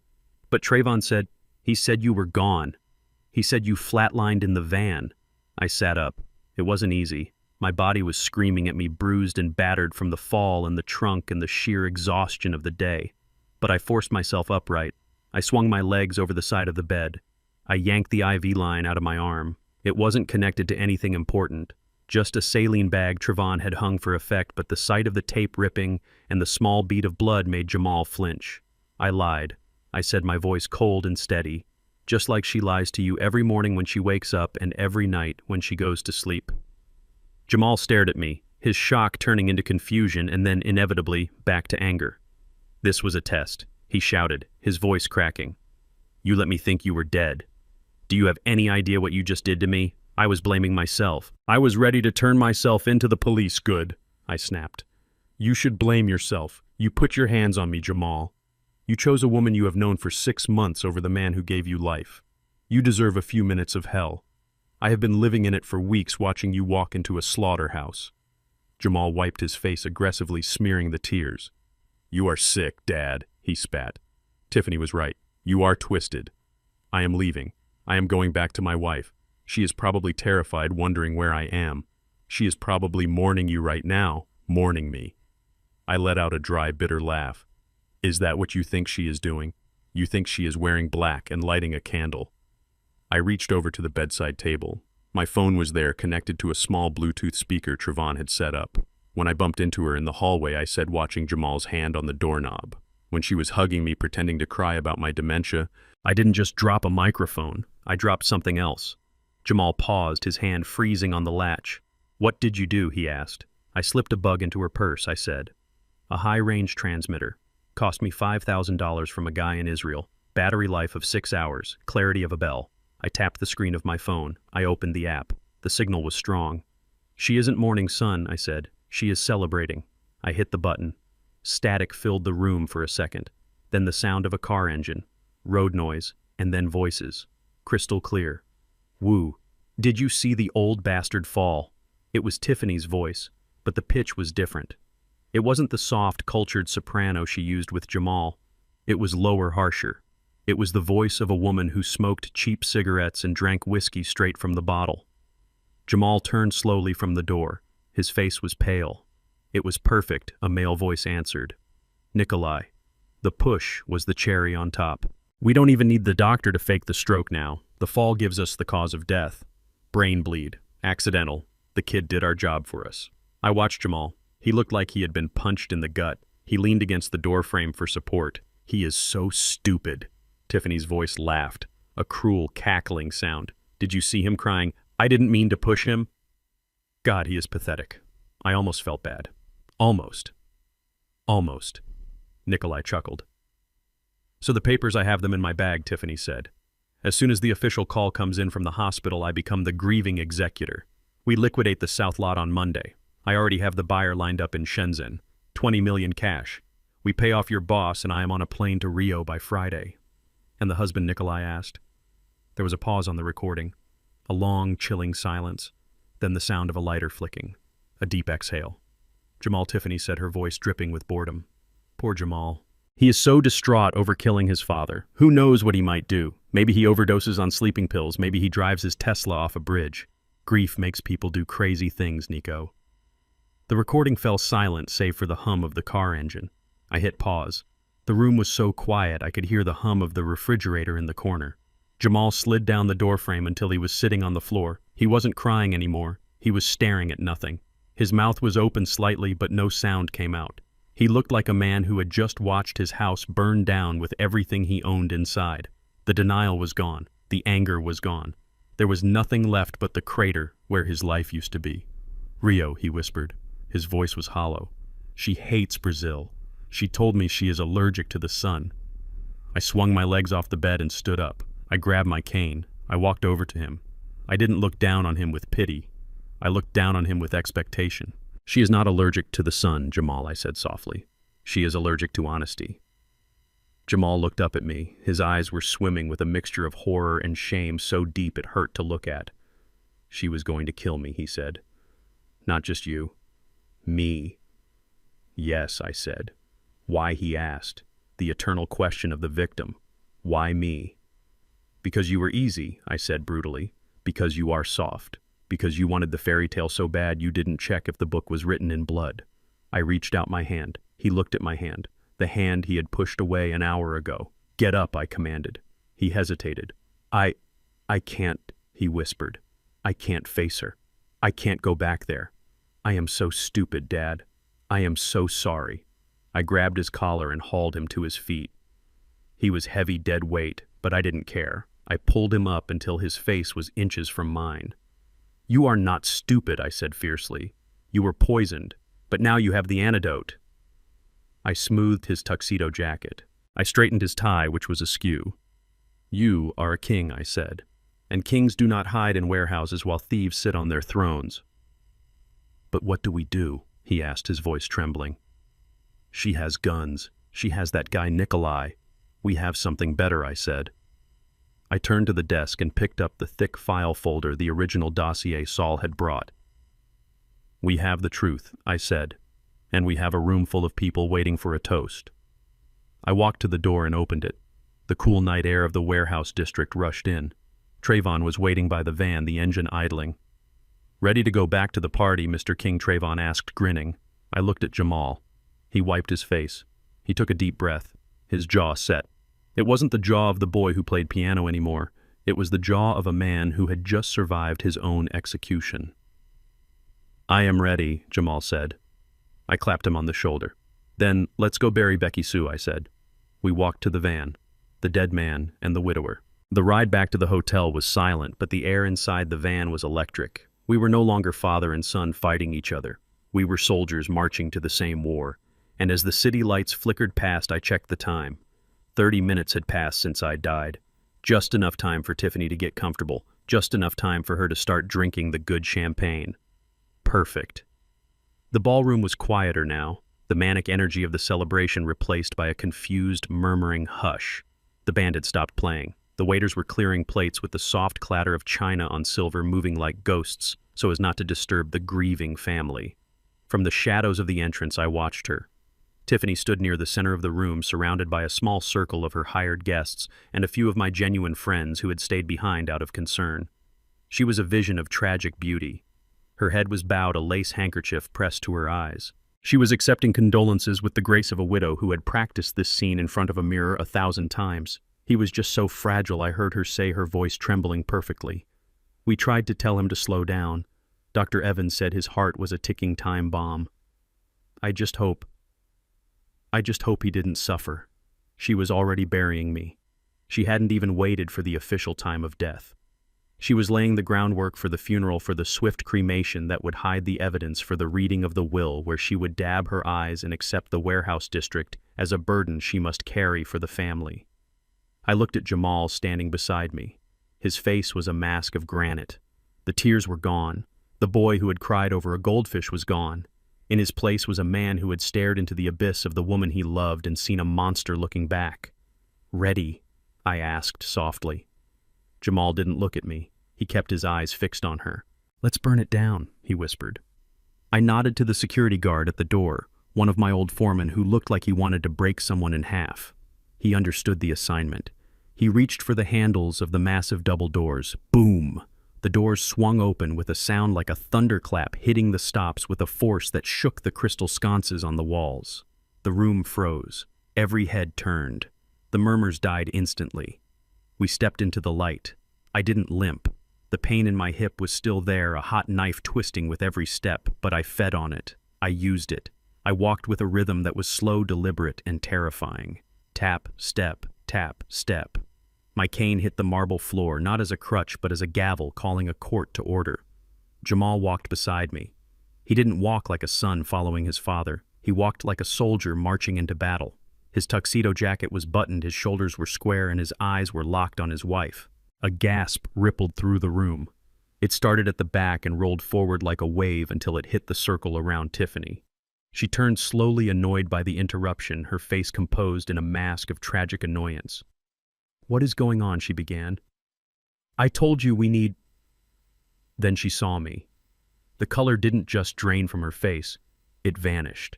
"But Trayvon said, he said you were gone. He said you flatlined in the van." I sat up. It wasn't easy. My body was screaming at me, bruised and battered from the fall and the trunk and the sheer exhaustion of the day. But I forced myself upright. I swung my legs over the side of the bed. I yanked the IV line out of my arm. It wasn't connected to anything important. Just a saline bag Trayvon had hung for effect, but the sight of the tape ripping and the small bead of blood made Jamal flinch. I lied. I said, my voice cold and steady, just like she lies to you every morning when she wakes up and every night when she goes to sleep. Jamal stared at me, his shock turning into confusion and then inevitably back to anger. This was a test, he shouted, his voice cracking. "You let me think you were dead. Do you have any idea what you just did to me?" I was blaming myself. I was ready to turn myself into the police. "Good," I snapped. "You should blame yourself. You put your hands on me, Jamal. You chose a woman you have known for 6 months over the man who gave you life. You deserve a few minutes of hell. I have been living in it for weeks, watching you walk into a slaughterhouse." Jamal wiped his face aggressively, smearing the tears. "You are sick, Dad," he spat. "Tiffany was right. You are twisted. I am leaving. I am going back to my wife. She is probably terrified, wondering where I am. She is probably mourning you right now, mourning me." I let out a dry, bitter laugh. "Is that what you think she is doing? You think she is wearing black and lighting a candle. I reached over to the bedside table. My phone was there, connected to a small Bluetooth speaker Trayvon had set up. When I bumped into her in the hallway, I said, watching Jamal's hand on the doorknob. When she was hugging me, pretending to cry about my dementia, I didn't just drop a microphone. I dropped something else. Jamal paused, his hand freezing on the latch. "What did you do?" he asked. "I slipped a bug into her purse," I said. "A high-range transmitter. Cost me $5,000 from a guy in Israel. Battery life of 6 hours. Clarity of a bell." I tapped the screen of my phone. I opened the app. The signal was strong. "She isn't mourning son," I said. "She is celebrating." I hit the button. Static filled the room for a second. Then the sound of a car engine. Road noise. And then voices. Crystal clear. "Woo. Did you see the old bastard fall?" It was Tiffany's voice, but the pitch was different. It wasn't the soft, cultured soprano she used with Jamal. It was lower, harsher. It was the voice of a woman who smoked cheap cigarettes and drank whiskey straight from the bottle. Jamal turned slowly from the door. His face was pale. "It was perfect," a male voice answered. "Nikolai." The push was the cherry on top. "We don't even need the doctor to fake the stroke now. The fall gives us the cause of death. Brain bleed. Accidental. The kid did our job for us." I watched Jamal. He looked like he had been punched in the gut. He leaned against the doorframe for support. "He is so stupid." Tiffany's voice laughed, a cruel, cackling sound. "Did you see him crying, 'I didn't mean to push him'? God, he is pathetic." I almost felt bad. Almost. Almost. Nikolai chuckled. "So the papers, I have them in my bag," Tiffany said. "As soon as the official call comes in from the hospital, I become the grieving executor. We liquidate the South lot on Monday. I already have the buyer lined up in Shenzhen. 20 million cash. We pay off your boss and I am on a plane to Rio by Friday." "And the husband?" Nikolai asked. There was a pause on the recording. A long, chilling silence. Then the sound of a lighter flicking. A deep exhale. "Jamal," Tiffany said, her voice dripping with boredom. "Poor Jamal. He is so distraught over killing his father. Who knows what he might do? Maybe he overdoses on sleeping pills. Maybe he drives his Tesla off a bridge. Grief makes people do crazy things, Nico." The recording fell silent save for the hum of the car engine. I hit pause. The room was so quiet I could hear the hum of the refrigerator in the corner. Jamal slid down the doorframe until he was sitting on the floor. He wasn't crying anymore. He was staring at nothing. His mouth was open slightly, but no sound came out. He looked like a man who had just watched his house burn down with everything he owned inside. The denial was gone. The anger was gone. There was nothing left but the crater where his life used to be. "Rio," he whispered. His voice was hollow. "She hates Brazil. She told me she is allergic to the sun." I swung my legs off the bed and stood up. I grabbed my cane. I walked over to him. I didn't look down on him with pity. I looked down on him with expectation. "She is not allergic to the sun, Jamal," I said softly. "She is allergic to honesty." Jamal looked up at me. His eyes were swimming with a mixture of horror and shame so deep it hurt to look at. "She was going to kill me," he said. "Not just you. Me." "Yes," I said. "Why?" he asked. The eternal question of the victim. "Why me?" "Because you were easy," I said brutally. "Because you are soft. Because you wanted the fairy tale so bad you didn't check if the book was written in blood." I reached out my hand. He looked at my hand, the hand he had pushed away an hour ago. "Get up," I commanded. He hesitated. I can't," he whispered. "I can't face her. I can't go back there. I am so stupid, Dad. I am so sorry." I grabbed his collar and hauled him to his feet. He was heavy, dead weight, but I didn't care. I pulled him up until his face was inches from mine. "You are not stupid," I said fiercely. "You were poisoned, but now you have the antidote." I smoothed his tuxedo jacket. I straightened his tie, which was askew. "You are a king," I said, "and kings do not hide in warehouses while thieves sit on their thrones." "But what do we do?" he asked, his voice trembling. "She has guns. She has that guy Nikolai. We have something better," I said. I turned to the desk and picked up the thick file folder, the original dossier Saul had brought. "We have the truth," I said, "and we have a room full of people waiting for a toast." I walked to the door and opened it. The cool night air of the warehouse district rushed in. Trayvon was waiting by the van, the engine idling. "Ready to go back to the party?" Mr. King, Trayvon asked, grinning. I looked at Jamal. He wiped his face. He took a deep breath. His jaw set. It wasn't the jaw of the boy who played piano anymore. It was the jaw of a man who had just survived his own execution. "I am ready," Jamal said. I clapped him on the shoulder. "Then let's go bury Becky Sue," I said. We walked to the van, the dead man and the widower. The ride back to the hotel was silent, but the air inside the van was electric. We were no longer father and son fighting each other. We were soldiers marching to the same war. And as the city lights flickered past, I checked the time. 30 minutes had passed since I died. Just enough time for Tiffany to get comfortable. Just enough time for her to start drinking the good champagne. Perfect. The ballroom was quieter now, the manic energy of the celebration replaced by a confused, murmuring hush. The band had stopped playing. The waiters were clearing plates with the soft clatter of china on silver moving like ghosts so as not to disturb the grieving family. From the shadows of the entrance, I watched her. Tiffany stood near the center of the room, surrounded by a small circle of her hired guests and a few of my genuine friends who had stayed behind out of concern. She was a vision of tragic beauty. Her head was bowed, a lace handkerchief pressed to her eyes. She was accepting condolences with the grace of a widow who had practiced this scene in front of a mirror 1,000 times. He was just so fragile, I heard her say, her voice trembling perfectly. We tried to tell him to slow down. Dr. Evans said his heart was a ticking time bomb. I just hope he didn't suffer. She was already burying me. She hadn't even waited for the official time of death. She was laying the groundwork for the funeral, for the swift cremation that would hide the evidence, for the reading of the will where she would dab her eyes and accept the warehouse district as a burden she must carry for the family. I looked at Jamal standing beside me. His face was a mask of granite. The tears were gone. The boy who had cried over a goldfish was gone. In his place was a man who had stared into the abyss of the woman he loved and seen a monster looking back. "Ready?" I asked softly. Jamal didn't look at me. He kept his eyes fixed on her. "Let's burn it down," he whispered. I nodded to the security guard at the door, one of my old foremen who looked like he wanted to break someone in half. He understood the assignment. He reached for the handles of the massive double doors. Boom! The doors swung open with a sound like a thunderclap hitting the stops with a force that shook the crystal sconces on the walls. The room froze. Every head turned. The murmurs died instantly. We stepped into the light. I didn't limp. The pain in my hip was still there, a hot knife twisting with every step, but I fed on it. I used it. I walked with a rhythm that was slow, deliberate, and terrifying. Tap, step, tap, step. My cane hit the marble floor, not as a crutch, but as a gavel calling a court to order. Jamal walked beside me. He didn't walk like a son following his father. He walked like a soldier marching into battle. His tuxedo jacket was buttoned, his shoulders were square, and his eyes were locked on his wife. A gasp rippled through the room. It started at the back and rolled forward like a wave until it hit the circle around Tiffany. She turned slowly, annoyed by the interruption, her face composed in a mask of tragic annoyance. "What is going on?" she began. "I told you we need—" Then she saw me. The color didn't just drain from her face, it vanished.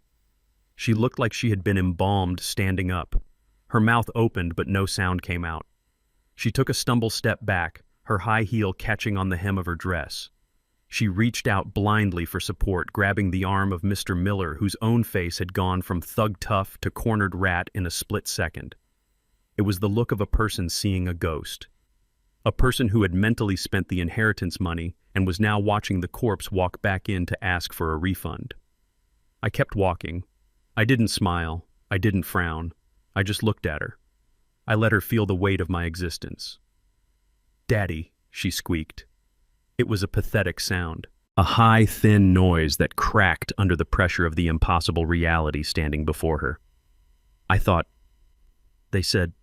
She looked like she had been embalmed standing up. Her mouth opened, but no sound came out. She took a stumble step back, her high heel catching on the hem of her dress. She reached out blindly for support, grabbing the arm of Mr. Miller, whose own face had gone from thug tough to cornered rat in a split second. It was the look of a person seeing a ghost. A person who had mentally spent the inheritance money and was now watching the corpse walk back in to ask for a refund. I kept walking. I didn't smile. I didn't frown. I just looked at her. I let her feel the weight of my existence. "Daddy," she squeaked. It was a pathetic sound, a high, thin noise that cracked under the pressure of the impossible reality standing before her. I thought, they said.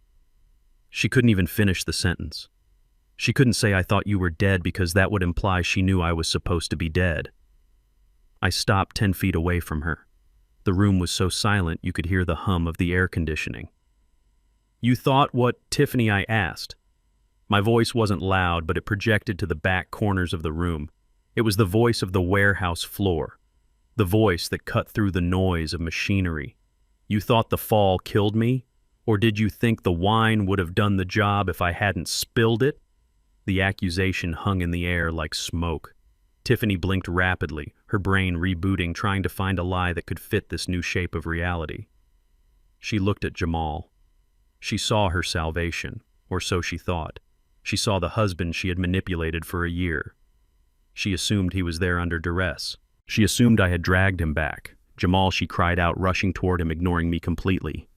She couldn't even finish the sentence. She couldn't say, "I thought you were dead," because that would imply she knew I was supposed to be dead. I stopped 10 feet away from her. The room was so silent you could hear the hum of the air conditioning. "You thought what, Tiffany?" I asked. My voice wasn't loud, but it projected to the back corners of the room. It was the voice of the warehouse floor, the voice that cut through the noise of machinery. "You thought the fall killed me? Or did you think the wine would have done the job if I hadn't spilled it?" The accusation hung in the air like smoke. Tiffany blinked rapidly, her brain rebooting, trying to find a lie that could fit this new shape of reality. She looked at Jamal. She saw her salvation, or so she thought. She saw the husband she had manipulated for a year. She assumed he was there under duress. She assumed I had dragged him back. Jamal, she cried out, rushing toward him, ignoring me completely.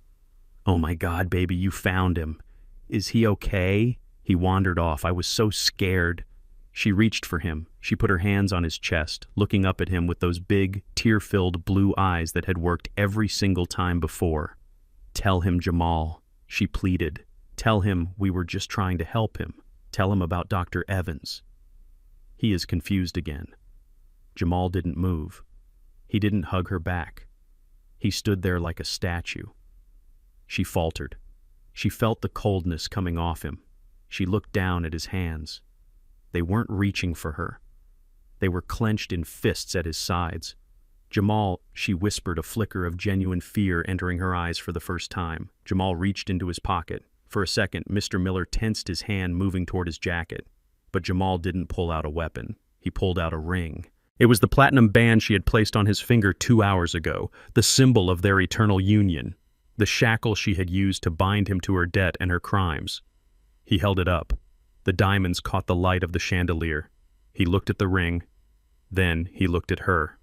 "Oh my God, baby, you found him. Is he okay?" He wandered off. I was so scared. She reached for him. She put her hands on his chest, looking up at him with those big, tear-filled blue eyes that had worked every single time before. "Tell him, Jamal," she pleaded. "Tell him we were just trying to help him. Tell him about Dr. Evans." He is confused again. Jamal didn't move. He didn't hug her back. He stood there like a statue. She faltered. She felt the coldness coming off him. She looked down at his hands. They weren't reaching for her. They were clenched in fists at his sides. "Jamal," she whispered, a flicker of genuine fear entering her eyes for the first time. Jamal reached into his pocket. For a second, Mr. Miller tensed his hand, moving toward his jacket. But Jamal didn't pull out a weapon. He pulled out a ring. It was the platinum band she had placed on his finger 2 hours ago, the symbol of their eternal union, the shackle she had used to bind him to her debt and her crimes. He held it up. The diamonds caught the light of the chandelier. He looked at the ring. Then he looked at her.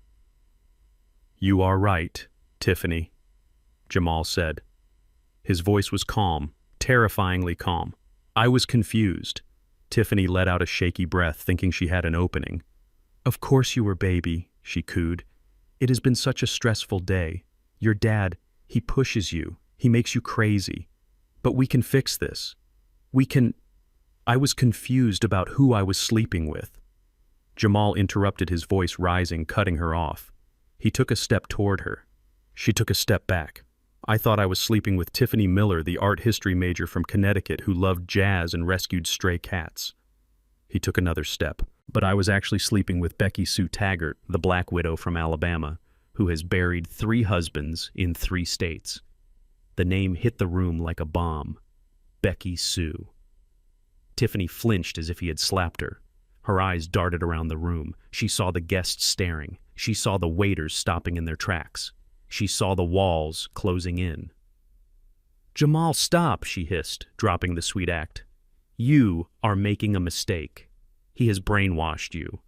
"You are right, Tiffany," Jamal said. His voice was calm, terrifyingly calm. I was confused. Tiffany let out a shaky breath, thinking she had an opening. "Of course you were, baby," she cooed. "It has been such a stressful day. Your dad, he pushes you. He makes you crazy. But we can fix this. We can—" I was confused about who I was sleeping with. Jamal interrupted, his voice rising, cutting her off. He took a step toward her. She took a step back. I thought I was sleeping with Tiffany Miller, the art history major from Connecticut who loved jazz and rescued stray cats. He took another step. But I was actually sleeping with Becky Sue Taggart, the Black Widow from Alabama, who has buried 3 husbands in 3 states. The name hit the room like a bomb. Becky Sue. Tiffany flinched as if he had slapped her. Her eyes darted around the room. She saw the guests staring. She saw the waiters stopping in their tracks. She saw the walls closing in. "Jamal, stop," she hissed, dropping the sweet act. "You are making a mistake. He has brainwashed you.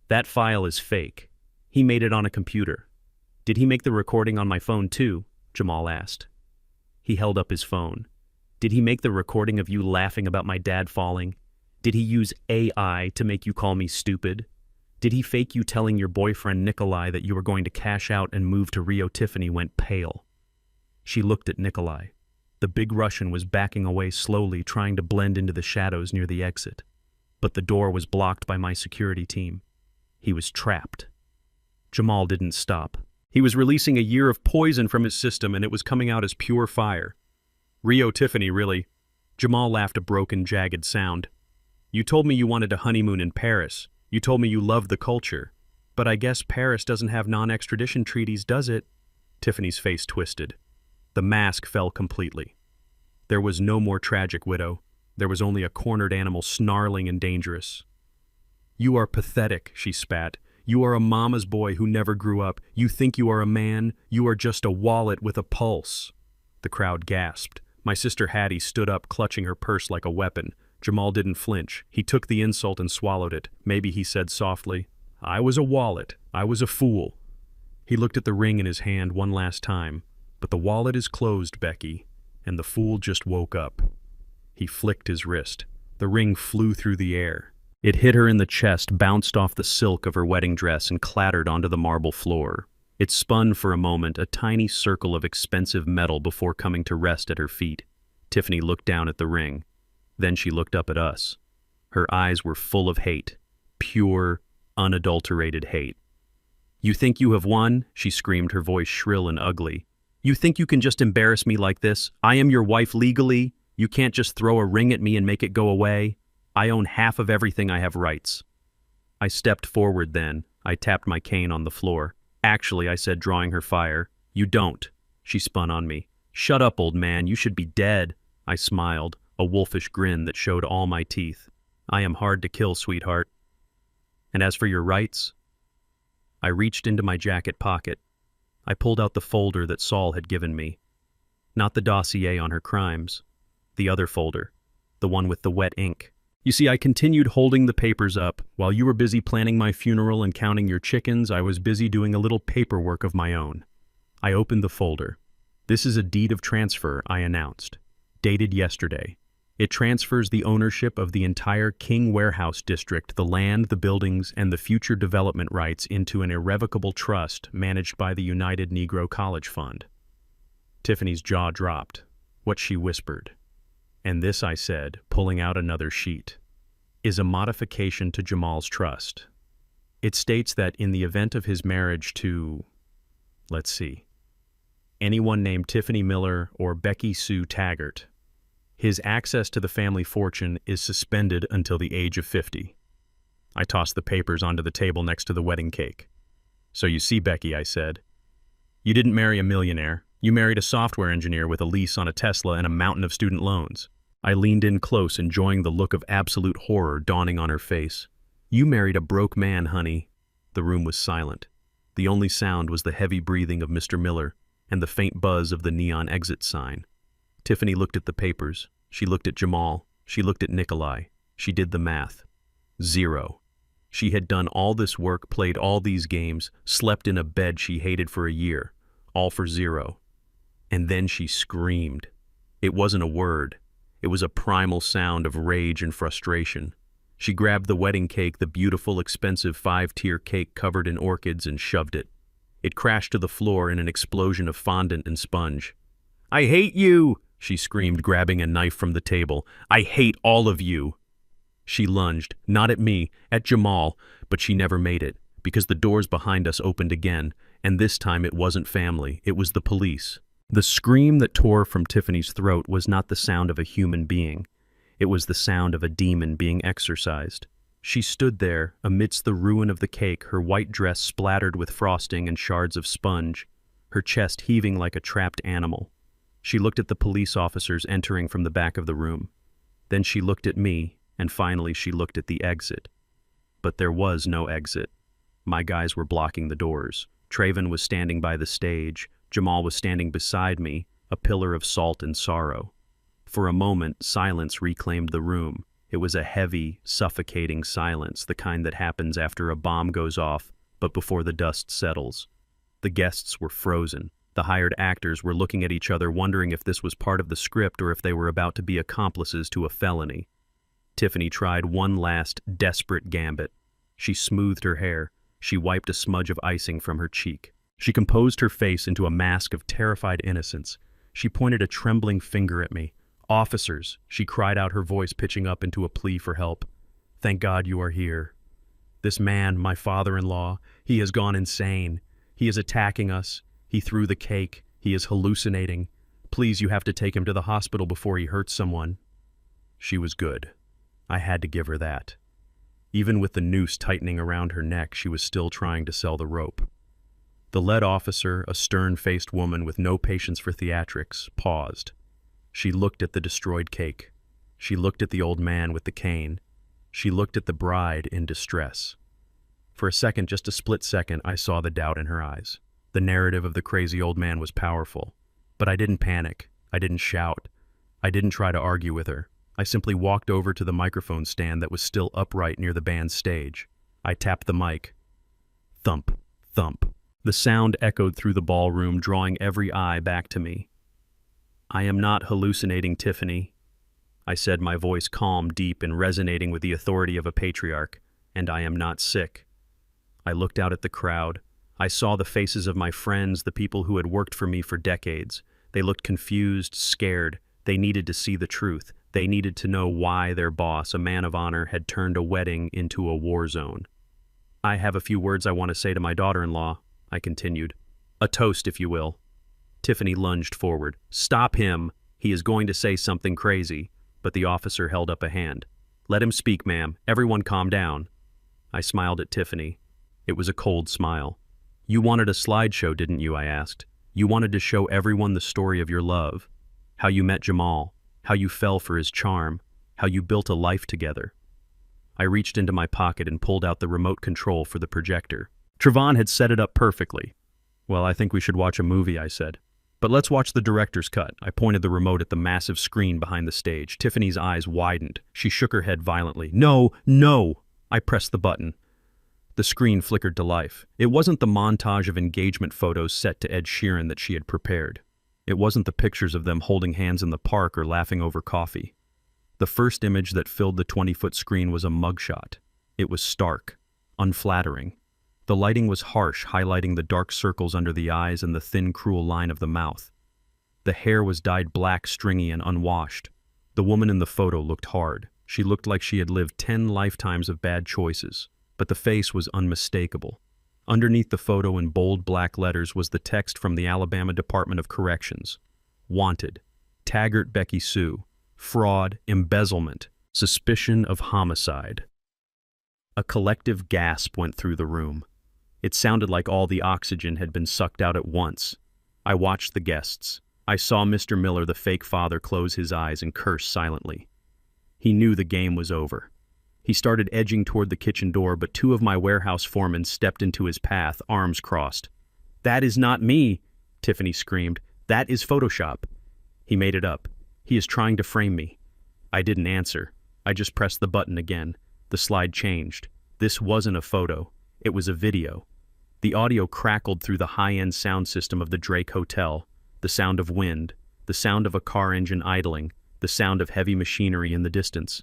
That file is fake. He made it on a computer." "Did he make the recording on my phone too?" Jamal asked. He held up his phone. "Did he make the recording of you laughing about my dad falling? Did he use AI to make you call me stupid? Did he fake you telling your boyfriend Nikolai that you were going to cash out and move to Rio?" Tiffany went pale. She looked at Nikolai. The big Russian was backing away slowly, trying to blend into the shadows near the exit. But the door was blocked by my security team. He was trapped. Jamal didn't stop. He was releasing a year of poison from his system, and it was coming out as pure fire. "Rio, Tiffany, really?" Jamal laughed, a broken, jagged sound. "You told me you wanted a honeymoon in Paris. You told me you loved the culture. But I guess Paris doesn't have non-extradition treaties, does it?" Tiffany's face twisted. The mask fell completely. There was no more tragic widow. There was only a cornered animal, snarling and dangerous. "You are pathetic," she spat. "You are a mama's boy who never grew up. You think you are a man. You are just a wallet with a pulse." The crowd gasped. My sister Hattie stood up, clutching her purse like a weapon. Jamal didn't flinch. He took the insult and swallowed it. Maybe he said softly, "I was a wallet. I was a fool." He looked at the ring in his hand one last time. "But the wallet is closed, Becky, and the fool just woke up." He flicked his wrist. The ring flew through the air. It hit her in the chest, bounced off the silk of her wedding dress, and clattered onto the marble floor. It spun for a moment, a tiny circle of expensive metal, before coming to rest at her feet. Tiffany looked down at the ring. Then she looked up at us. Her eyes were full of hate. Pure, unadulterated hate. "You think you have won?" she screamed, her voice shrill and ugly. "You think you can just embarrass me like this? I am your wife legally. You can't just throw a ring at me and make it go away. I own half of everything. I have rights." I stepped forward then. I tapped my cane on the floor. "Actually," I said, drawing her fire, "you don't." She spun on me. "Shut up, old man. You should be dead." I smiled, a wolfish grin that showed all my teeth. "I am hard to kill, sweetheart. And as for your rights?" I reached into my jacket pocket. I pulled out the folder that Saul had given me. Not the dossier on her crimes. The other folder. The one with the wet ink. You see, I continued holding the papers up. While you were busy planning my funeral and counting your chickens, I was busy doing a little paperwork of my own. I opened the folder. This is a deed of transfer, I announced. Dated yesterday. It transfers the ownership of the entire King Warehouse District, the land, the buildings, and the future development rights into an irrevocable trust managed by the United Negro College Fund. Tiffany's jaw dropped. What she whispered. And this, I said, pulling out another sheet, is a modification to Jamal's trust. It states that in the event of his marriage to, let's see, anyone named Tiffany Miller or Becky Sue Taggart, his access to the family fortune is suspended until the age of 50. I tossed the papers onto the table next to the wedding cake. So you see, Becky, I said, you didn't marry a millionaire. You married a software engineer with a lease on a Tesla and a mountain of student loans. I leaned in close, enjoying the look of absolute horror dawning on her face. You married a broke man, honey. The room was silent. The only sound was the heavy breathing of Mr. Miller and the faint buzz of the neon exit sign. Tiffany looked at the papers. She looked at Jamal. She looked at Nikolai. She did the math. 0. She had done all this work, played all these games, slept in a bed she hated for a year. All for 0. And then she screamed. It wasn't a word. It was a primal sound of rage and frustration. She grabbed the wedding cake, the beautiful, expensive 5-tier cake covered in orchids, and shoved it. It crashed to the floor in an explosion of fondant and sponge. I hate you, she screamed, grabbing a knife from the table. I hate all of you. She lunged, not at me, at Jamal, but she never made it, because the doors behind us opened again, and this time it wasn't family, it was the police. The scream that tore from Tiffany's throat was not the sound of a human being. It was the sound of a demon being exorcised. She stood there, amidst the ruin of the cake, her white dress splattered with frosting and shards of sponge, her chest heaving like a trapped animal. She looked at the police officers entering from the back of the room. Then she looked at me, and finally she looked at the exit. But there was no exit. My guys were blocking the doors. Traven was standing by the stage. Jamal was standing beside me, a pillar of salt and sorrow. For a moment, silence reclaimed the room. It was a heavy, suffocating silence, the kind that happens after a bomb goes off, but before the dust settles. The guests were frozen. The hired actors were looking at each other, wondering if this was part of the script or if they were about to be accomplices to a felony. Tiffany tried one last, desperate gambit. She smoothed her hair. She wiped a smudge of icing from her cheek. She composed her face into a mask of terrified innocence. She pointed a trembling finger at me. Officers, she cried out, her voice pitching up into a plea for help. Thank God you are here. This man, my father-in-law, he has gone insane. He is attacking us. He threw the cake. He is hallucinating. Please, you have to take him to the hospital before he hurts someone. She was good. I had to give her that. Even with the noose tightening around her neck, she was still trying to sell the rope. The lead officer, a stern-faced woman with no patience for theatrics, paused. She looked at the destroyed cake. She looked at the old man with the cane. She looked at the bride in distress. For a second, just a split second, I saw the doubt in her eyes. The narrative of the crazy old man was powerful. But I didn't panic. I didn't shout. I didn't try to argue with her. I simply walked over to the microphone stand that was still upright near the band's stage. I tapped the mic. Thump, thump. The sound echoed through the ballroom, drawing every eye back to me. I am not hallucinating, Tiffany, I said, my voice calm, deep, and resonating with the authority of a patriarch, and I am not sick. I looked out at the crowd. I saw the faces of my friends, the people who had worked for me for decades. They looked confused, scared. They needed to see the truth. They needed to know why their boss, a man of honor, had turned a wedding into a war zone. I have a few words I want to say to my daughter-in-law, I continued. A toast, if you will. Tiffany lunged forward. Stop him. He is going to say something crazy. But the officer held up a hand. Let him speak, ma'am. Everyone calm down. I smiled at Tiffany. It was a cold smile. You wanted a slideshow, didn't you? I asked. You wanted to show everyone the story of your love. How you met Jamal. How you fell for his charm. How you built a life together. I reached into my pocket and pulled out the remote control for the projector. Trevon had set it up perfectly. Well, I think we should watch a movie, I said. But let's watch the director's cut. I pointed the remote at the massive screen behind the stage. Tiffany's eyes widened. She shook her head violently. No, no! I pressed the button. The screen flickered to life. It wasn't the montage of engagement photos set to Ed Sheeran that she had prepared. It wasn't the pictures of them holding hands in the park or laughing over coffee. The first image that filled the 20-foot screen was a mugshot. It was stark, unflattering. The lighting was harsh, highlighting the dark circles under the eyes and the thin, cruel line of the mouth. The hair was dyed black, stringy, and unwashed. The woman in the photo looked hard. She looked like she had lived 10 lifetimes of bad choices, but the face was unmistakable. Underneath the photo in bold black letters was the text from the Alabama Department of Corrections. Wanted. Taggart Becky Sue. Fraud, embezzlement, suspicion of homicide. A collective gasp went through the room. It sounded like all the oxygen had been sucked out at once. I watched the guests. I saw Mr. Miller, the fake father, close his eyes and curse silently. He knew the game was over. He started edging toward the kitchen door, but two of my warehouse foremen stepped into his path, arms crossed. "That is not me," Tiffany screamed. "That is Photoshop." He made it up. He is trying to frame me. I didn't answer. I just pressed the button again. The slide changed. This wasn't a photo. It was a video. The audio crackled through the high-end sound system of the Drake Hotel, the sound of wind, the sound of a car engine idling, the sound of heavy machinery in the distance.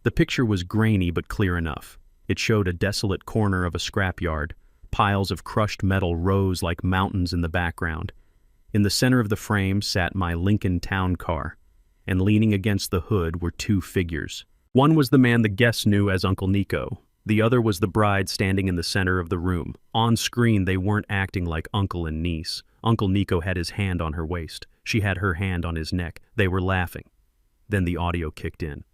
The picture was grainy but clear enough. It showed a desolate corner of a scrapyard. Piles of crushed metal rose like mountains in the background. In the center of the frame sat my Lincoln Town Car, and leaning against the hood were two figures. One was the man the guests knew as Uncle Nico. The other was the bride standing in the center of the room. On screen, they weren't acting like uncle and niece. Uncle Nico had his hand on her waist. She had her hand on his neck. They were laughing. Then the audio kicked in.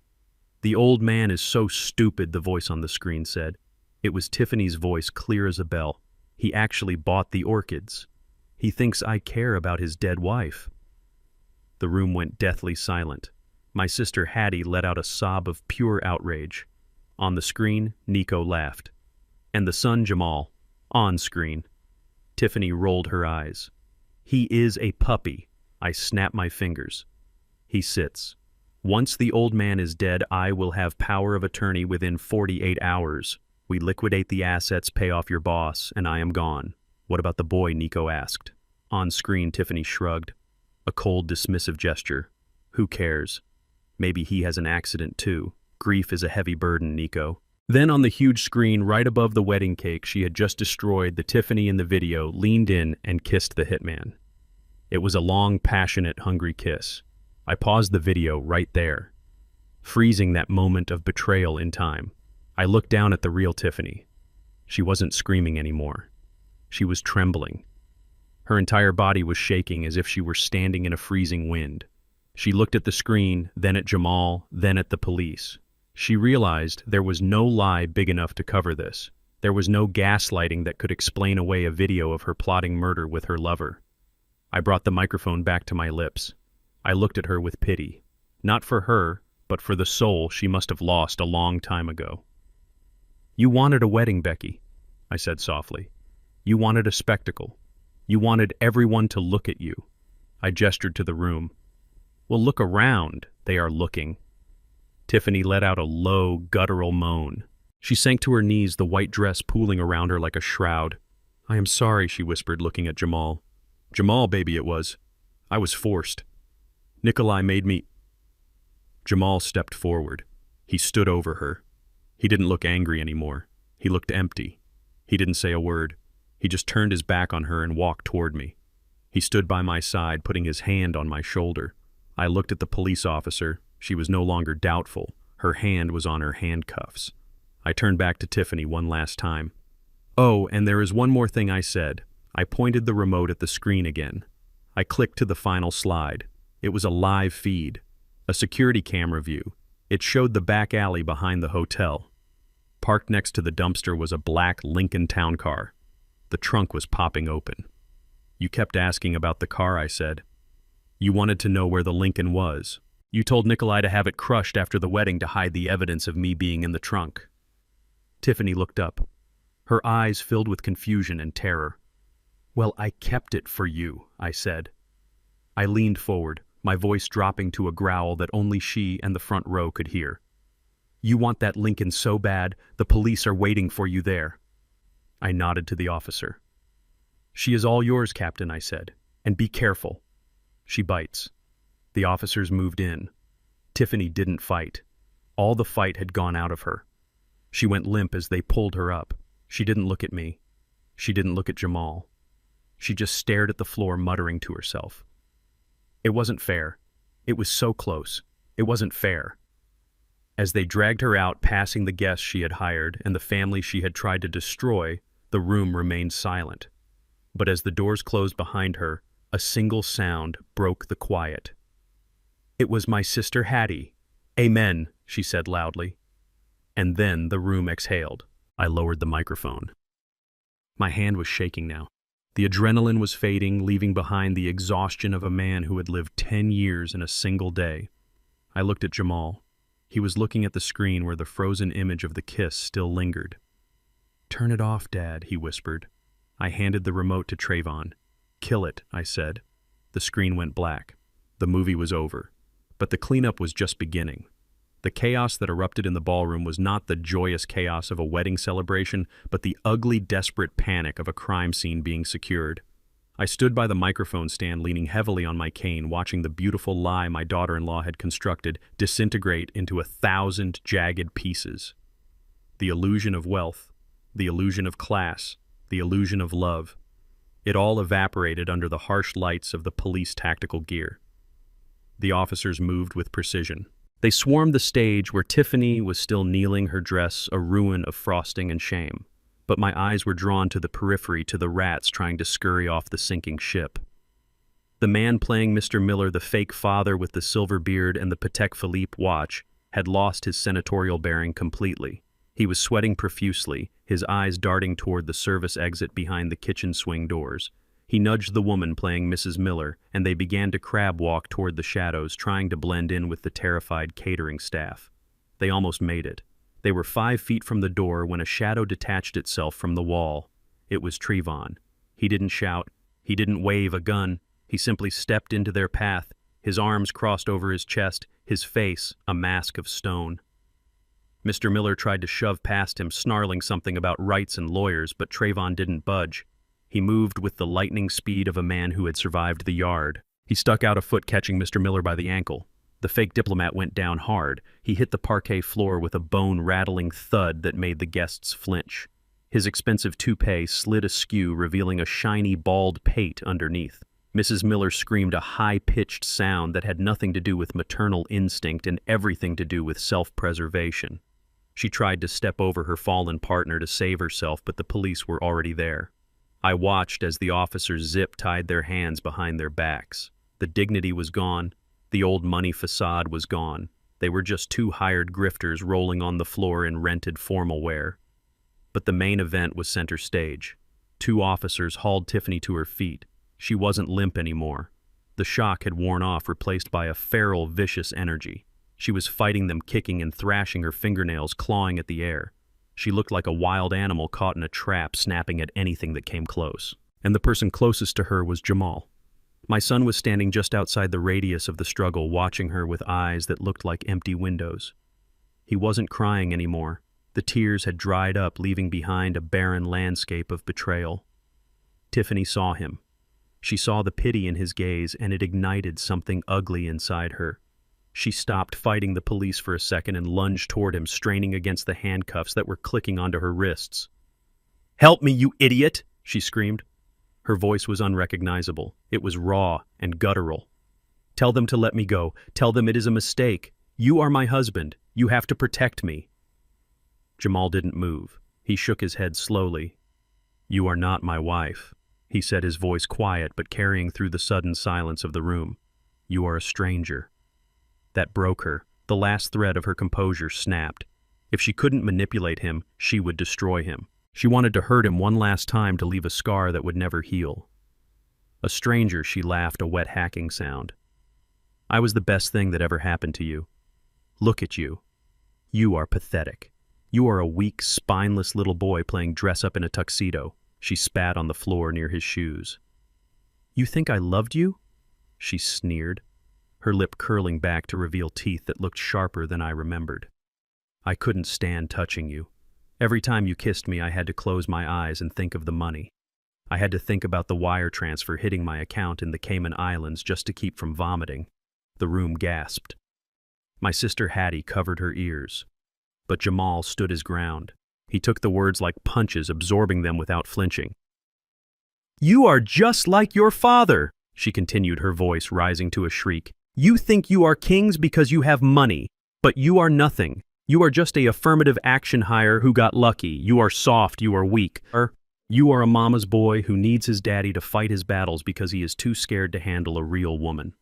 "The old man is so stupid," the voice on the screen said. It was Tiffany's voice, clear as a bell. "He actually bought the orchids. He thinks I care about his dead wife." The room went deathly silent. My sister Hattie let out a sob of pure outrage. On the screen, Nico laughed. And the son, Jamal, on screen. Tiffany rolled her eyes. "He is a puppy." I snapped my fingers. He sits. "Once the old man is dead, I will have power of attorney within 48 hours. We liquidate the assets, pay off your boss, and I am gone." "What about the boy?" Nico asked. On screen, Tiffany shrugged. A cold, dismissive gesture. "Who cares? Maybe he has an accident too. Grief is a heavy burden, Nico." Then on the huge screen right above the wedding cake she had just destroyed, the Tiffany in the video leaned in and kissed the hitman. It was a long, passionate, hungry kiss. I paused the video right there, freezing that moment of betrayal in time. I looked down at the real Tiffany. She wasn't screaming anymore. She was trembling. Her entire body was shaking as if she were standing in a freezing wind. She looked at the screen, then at Jamal, then at the police. She realized there was no lie big enough to cover this. There was no gaslighting that could explain away a video of her plotting murder with her lover. I brought the microphone back to my lips. I looked at her with pity. Not for her, but for the soul she must have lost a long time ago. "You wanted a wedding, Becky," I said softly. "You wanted a spectacle. You wanted everyone to look at you." I gestured to the room. "Well, look around. They are looking." Tiffany let out a low, guttural moan. She sank to her knees, the white dress pooling around her like a shroud. "I am sorry," she whispered, looking at Jamal. "Jamal, baby, it was. I was forced. Nikolai made me—" Jamal stepped forward. He stood over her. He didn't look angry anymore. He looked empty. He didn't say a word. He just turned his back on her and walked toward me. He stood by my side, putting his hand on my shoulder. I looked at the police officer. She was no longer doubtful. Her hand was on her handcuffs. I turned back to Tiffany one last time. "Oh, and there is one more thing," I said. I pointed the remote at the screen again. I clicked to the final slide. It was a live feed, a security camera view. It showed the back alley behind the hotel. Parked next to the dumpster was a black Lincoln Town Car. The trunk was popping open. "You kept asking about the car," I said. "You wanted to know where the Lincoln was. You told Nikolai to have it crushed after the wedding to hide the evidence of me being in the trunk." Tiffany looked up. Her eyes filled with confusion and terror. "Well, I kept it for you," I said. I leaned forward, my voice dropping to a growl that only she and the front row could hear. "You want that Lincoln so bad, the police are waiting for you there." I nodded to the officer. "She is all yours, Captain," I said. "And be careful. She bites." The officers moved in. Tiffany didn't fight. All the fight had gone out of her. She went limp as they pulled her up. She didn't look at me. She didn't look at Jamal. She just stared at the floor, muttering to herself. It wasn't fair. It was so close. It wasn't fair. As they dragged her out, passing the guests she had hired and the family she had tried to destroy, the room remained silent. But as the doors closed behind her, a single sound broke the quiet. "It was my sister Hattie. Amen," she said loudly. And then the room exhaled. I lowered the microphone. My hand was shaking now. The adrenaline was fading, leaving behind the exhaustion of a man who had lived 10 years in a single day. I looked at Jamal. He was looking at the screen where the frozen image of the kiss still lingered. "Turn it off, Dad," he whispered. I handed the remote to Trayvon. "Kill it," I said. The screen went black. The movie was over. But the cleanup was just beginning. The chaos that erupted in the ballroom was not the joyous chaos of a wedding celebration, but the ugly, desperate panic of a crime scene being secured. I stood by the microphone stand, leaning heavily on my cane, watching the beautiful lie my daughter-in-law had constructed disintegrate into 1,000 jagged pieces. The illusion of wealth, the illusion of class, the illusion of love. It all evaporated under the harsh lights of the police tactical gear. The officers moved with precision. They swarmed the stage where Tiffany was still kneeling, her dress a ruin of frosting and shame. But my eyes were drawn to the periphery, to the rats trying to scurry off the sinking ship. The man playing Mr. Miller, the fake father with the silver beard and the Patek Philippe watch, had lost his senatorial bearing completely. He was sweating profusely, his eyes darting toward the service exit behind the kitchen swing doors. He nudged the woman playing Mrs. Miller, and they began to crab walk toward the shadows, trying to blend in with the terrified catering staff. They almost made it. They were 5 feet from the door when a shadow detached itself from the wall. It was Trayvon. He didn't shout. He didn't wave a gun. He simply stepped into their path, his arms crossed over his chest, his face a mask of stone. Mr. Miller tried to shove past him, snarling something about rights and lawyers, but Trayvon didn't budge. He moved with the lightning speed of a man who had survived the yard. He stuck out a foot, catching Mr. Miller by the ankle. The fake diplomat went down hard. He hit the parquet floor with a bone-rattling thud that made the guests flinch. His expensive toupee slid askew, revealing a shiny, bald pate underneath. Mrs. Miller screamed a high-pitched sound that had nothing to do with maternal instinct and everything to do with self-preservation. She tried to step over her fallen partner to save herself, but the police were already there. I watched as the officers zip-tied their hands behind their backs. The dignity was gone. The old money facade was gone. They were just 2 hired grifters rolling on the floor in rented formal wear. But the main event was center stage. 2 officers hauled Tiffany to her feet. She wasn't limp anymore. The shock had worn off, replaced by a feral, vicious energy. She was fighting them, kicking and thrashing, her fingernails clawing at the air. She looked like a wild animal caught in a trap, snapping at anything that came close. And the person closest to her was Jamal. My son was standing just outside the radius of the struggle, watching her with eyes that looked like empty windows. He wasn't crying anymore. The tears had dried up, leaving behind a barren landscape of betrayal. Tiffany saw him. She saw the pity in his gaze, and it ignited something ugly inside her. She stopped fighting the police for a second and lunged toward him, straining against the handcuffs that were clicking onto her wrists. "Help me, you idiot!" she screamed. Her voice was unrecognizable. It was raw and guttural. "Tell them to let me go. Tell them it is a mistake. You are my husband. You have to protect me." Jamal didn't move. He shook his head slowly. "You are not my wife," he said, his voice quiet but carrying through the sudden silence of the room. "You are a stranger." That broke her. The last thread of her composure snapped. If she couldn't manipulate him, she would destroy him. She wanted to hurt him one last time, to leave a scar that would never heal. "A stranger," she laughed, a wet hacking sound. "I was the best thing that ever happened to you. Look at you. You are pathetic. You are a weak, spineless little boy playing dress-up in a tuxedo." She spat on the floor near his shoes. "You think I loved you?" she sneered, her lip curling back to reveal teeth that looked sharper than I remembered. I couldn't stand touching you. Every time you kissed me, I had to close my eyes and think of the money. I had to think about the wire transfer hitting my account in the Cayman Islands just to keep from vomiting. The room gasped. My sister Hattie covered her ears. But Jamal stood his ground. He took the words like punches, absorbing them without flinching. "You are just like your father," she continued, her voice rising to a shriek. "You think you are kings because you have money, but you are nothing. You are just a affirmative action hire who got lucky. You are soft, you are weak. You are a mama's boy who needs his daddy to fight his battles because he is too scared to handle a real woman."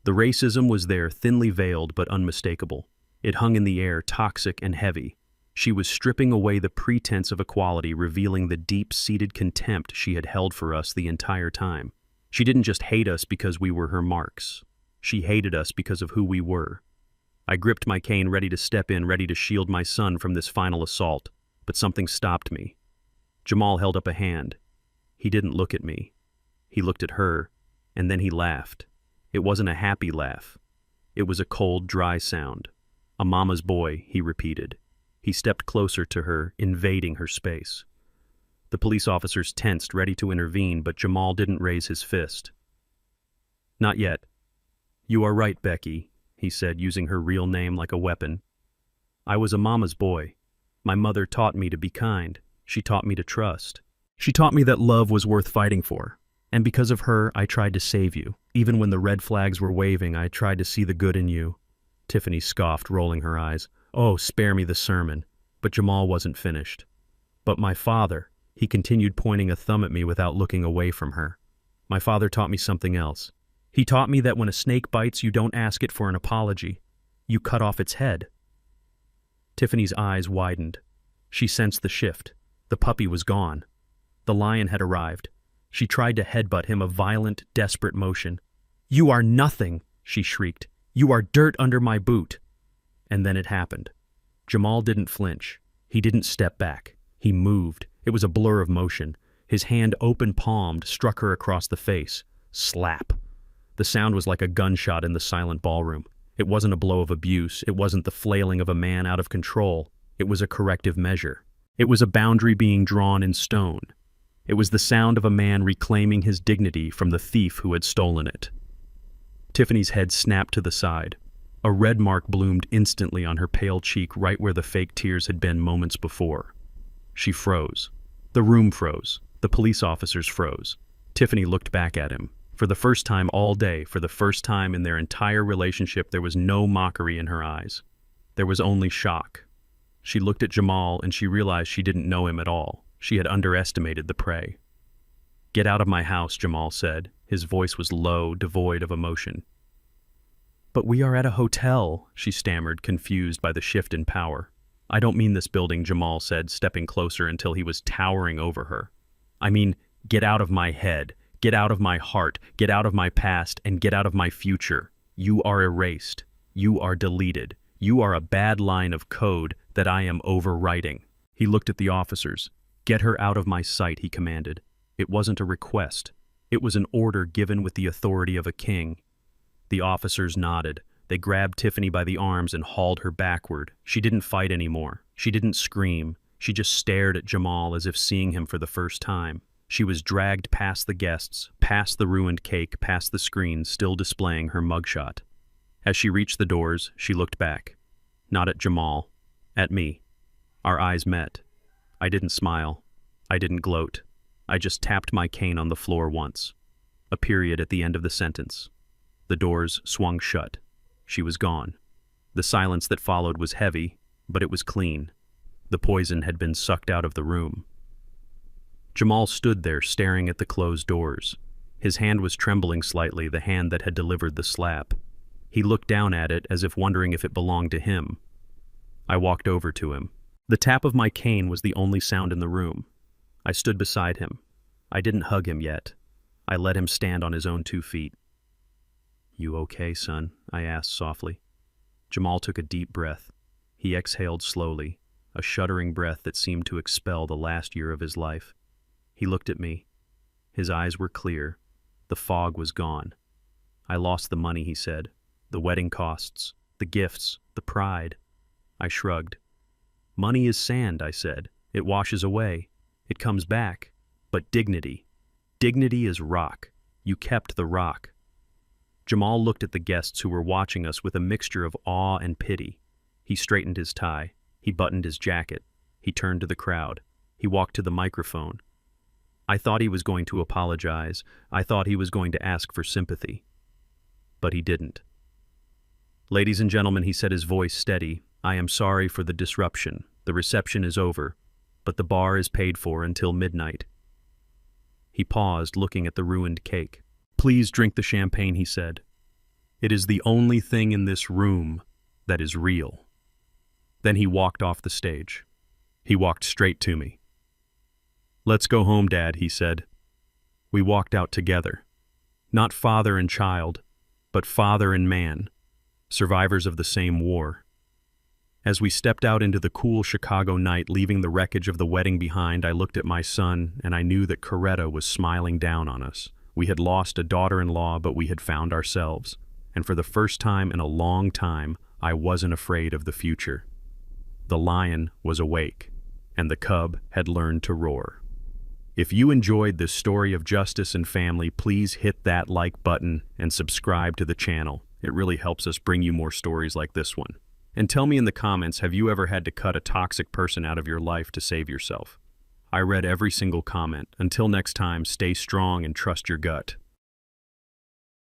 The racism was there, thinly veiled but unmistakable. It hung in the air, toxic and heavy. She was stripping away the pretense of equality, revealing the deep-seated contempt she had held for us the entire time. She didn't just hate us because we were her marks. She hated us because of who we were. I gripped my cane, ready to step in, ready to shield my son from this final assault, but something stopped me. Jamal held up a hand. He didn't look at me. He looked at her, and then he laughed. It wasn't a happy laugh. It was a cold, dry sound. "A mama's boy," he repeated. He stepped closer to her, invading her space. The police officers tensed, ready to intervene, but Jamal didn't raise his fist. "Not yet. You are right, Becky," he said, using her real name like a weapon. "I was a mama's boy. My mother taught me to be kind. She taught me to trust. She taught me that love was worth fighting for. And because of her, I tried to save you. Even when the red flags were waving, I tried to see the good in you." Tiffany scoffed, rolling her eyes. "Oh, spare me the sermon." But Jamal wasn't finished. "But my father," he continued, pointing a thumb at me without looking away from her. "My father taught me something else. He taught me that when a snake bites, you don't ask it for an apology. You cut off its head." Tiffany's eyes widened. She sensed the shift. The puppy was gone. The lion had arrived. She tried to headbutt him, a violent, desperate motion. "You are nothing," she shrieked. "You are dirt under my boot." And then it happened. Jamal didn't flinch. He didn't step back. He moved. It was a blur of motion. His hand, open-palmed, struck her across the face. Slap. The sound was like a gunshot in the silent ballroom. It wasn't a blow of abuse. It wasn't the flailing of a man out of control. It was a corrective measure. It was a boundary being drawn in stone. It was the sound of a man reclaiming his dignity from the thief who had stolen it. Tiffany's head snapped to the side. A red mark bloomed instantly on her pale cheek, right where the fake tears had been moments before. She froze. The room froze. The police officers froze. Tiffany looked back at him. For the first time all day, for the first time in their entire relationship, there was no mockery in her eyes. There was only shock. She looked at Jamal and she realized she didn't know him at all. She had underestimated the prey. "Get out of my house," Jamal said. His voice was low, devoid of emotion. "But we are at a hotel," she stammered, confused by the shift in power. "I don't mean this building," Jamal said, stepping closer until he was towering over her. "I mean, get out of my head. Get out of my heart, get out of my past, and get out of my future. You are erased. You are deleted. You are a bad line of code that I am overwriting." He looked at the officers. "Get her out of my sight," he commanded. It wasn't a request. It was an order given with the authority of a king. The officers nodded. They grabbed Tiffany by the arms and hauled her backward. She didn't fight anymore. She didn't scream. She just stared at Jamal as if seeing him for the first time. She was dragged past the guests, past the ruined cake, past the screen still displaying her mugshot. As she reached the doors, she looked back. Not at Jamal, at me. Our eyes met. I didn't smile. I didn't gloat. I just tapped my cane on the floor once. A period at the end of the sentence. The doors swung shut. She was gone. The silence that followed was heavy, but it was clean. The poison had been sucked out of the room. Jamal stood there staring at the closed doors. His hand was trembling slightly, the hand that had delivered the slap. He looked down at it as if wondering if it belonged to him. I walked over to him. The tap of my cane was the only sound in the room. I stood beside him. I didn't hug him yet. I let him stand on his own 2 feet. "You okay, son?" I asked softly. Jamal took a deep breath. He exhaled slowly, a shuddering breath that seemed to expel the last year of his life. He looked at me. His eyes were clear. The fog was gone. I lost the money, he said. The wedding costs, the gifts, the pride. I shrugged. Money is sand, I said. It washes away. It comes back. But dignity. Dignity is rock. You kept the rock. Jamal looked at the guests who were watching us with a mixture of awe and pity. He straightened his tie. He buttoned his jacket. He turned to the crowd. He walked to the microphone. I thought he was going to apologize. I thought he was going to ask for sympathy. But he didn't. Ladies and gentlemen, he said, his voice steady, I am sorry for the disruption. The reception is over, but the bar is paid for until midnight. He paused, looking at the ruined cake. Please drink the champagne, he said. It is the only thing in this room that is real. Then he walked off the stage. He walked straight to me. Let's go home, Dad, he said. We walked out together. Not father and child, but father and man, survivors of the same war. As we stepped out into the cool Chicago night, leaving the wreckage of the wedding behind, I looked at my son, and I knew that Coretta was smiling down on us. We had lost a daughter-in-law, but we had found ourselves. And for the first time in a long time, I wasn't afraid of the future. The lion was awake, and the cub had learned to roar. If you enjoyed this story of justice and family, please hit that like button and subscribe to the channel. It really helps us bring you more stories like this one. And tell me in the comments, have you ever had to cut a toxic person out of your life to save yourself? I read every single comment. Until next time, stay strong and trust your gut.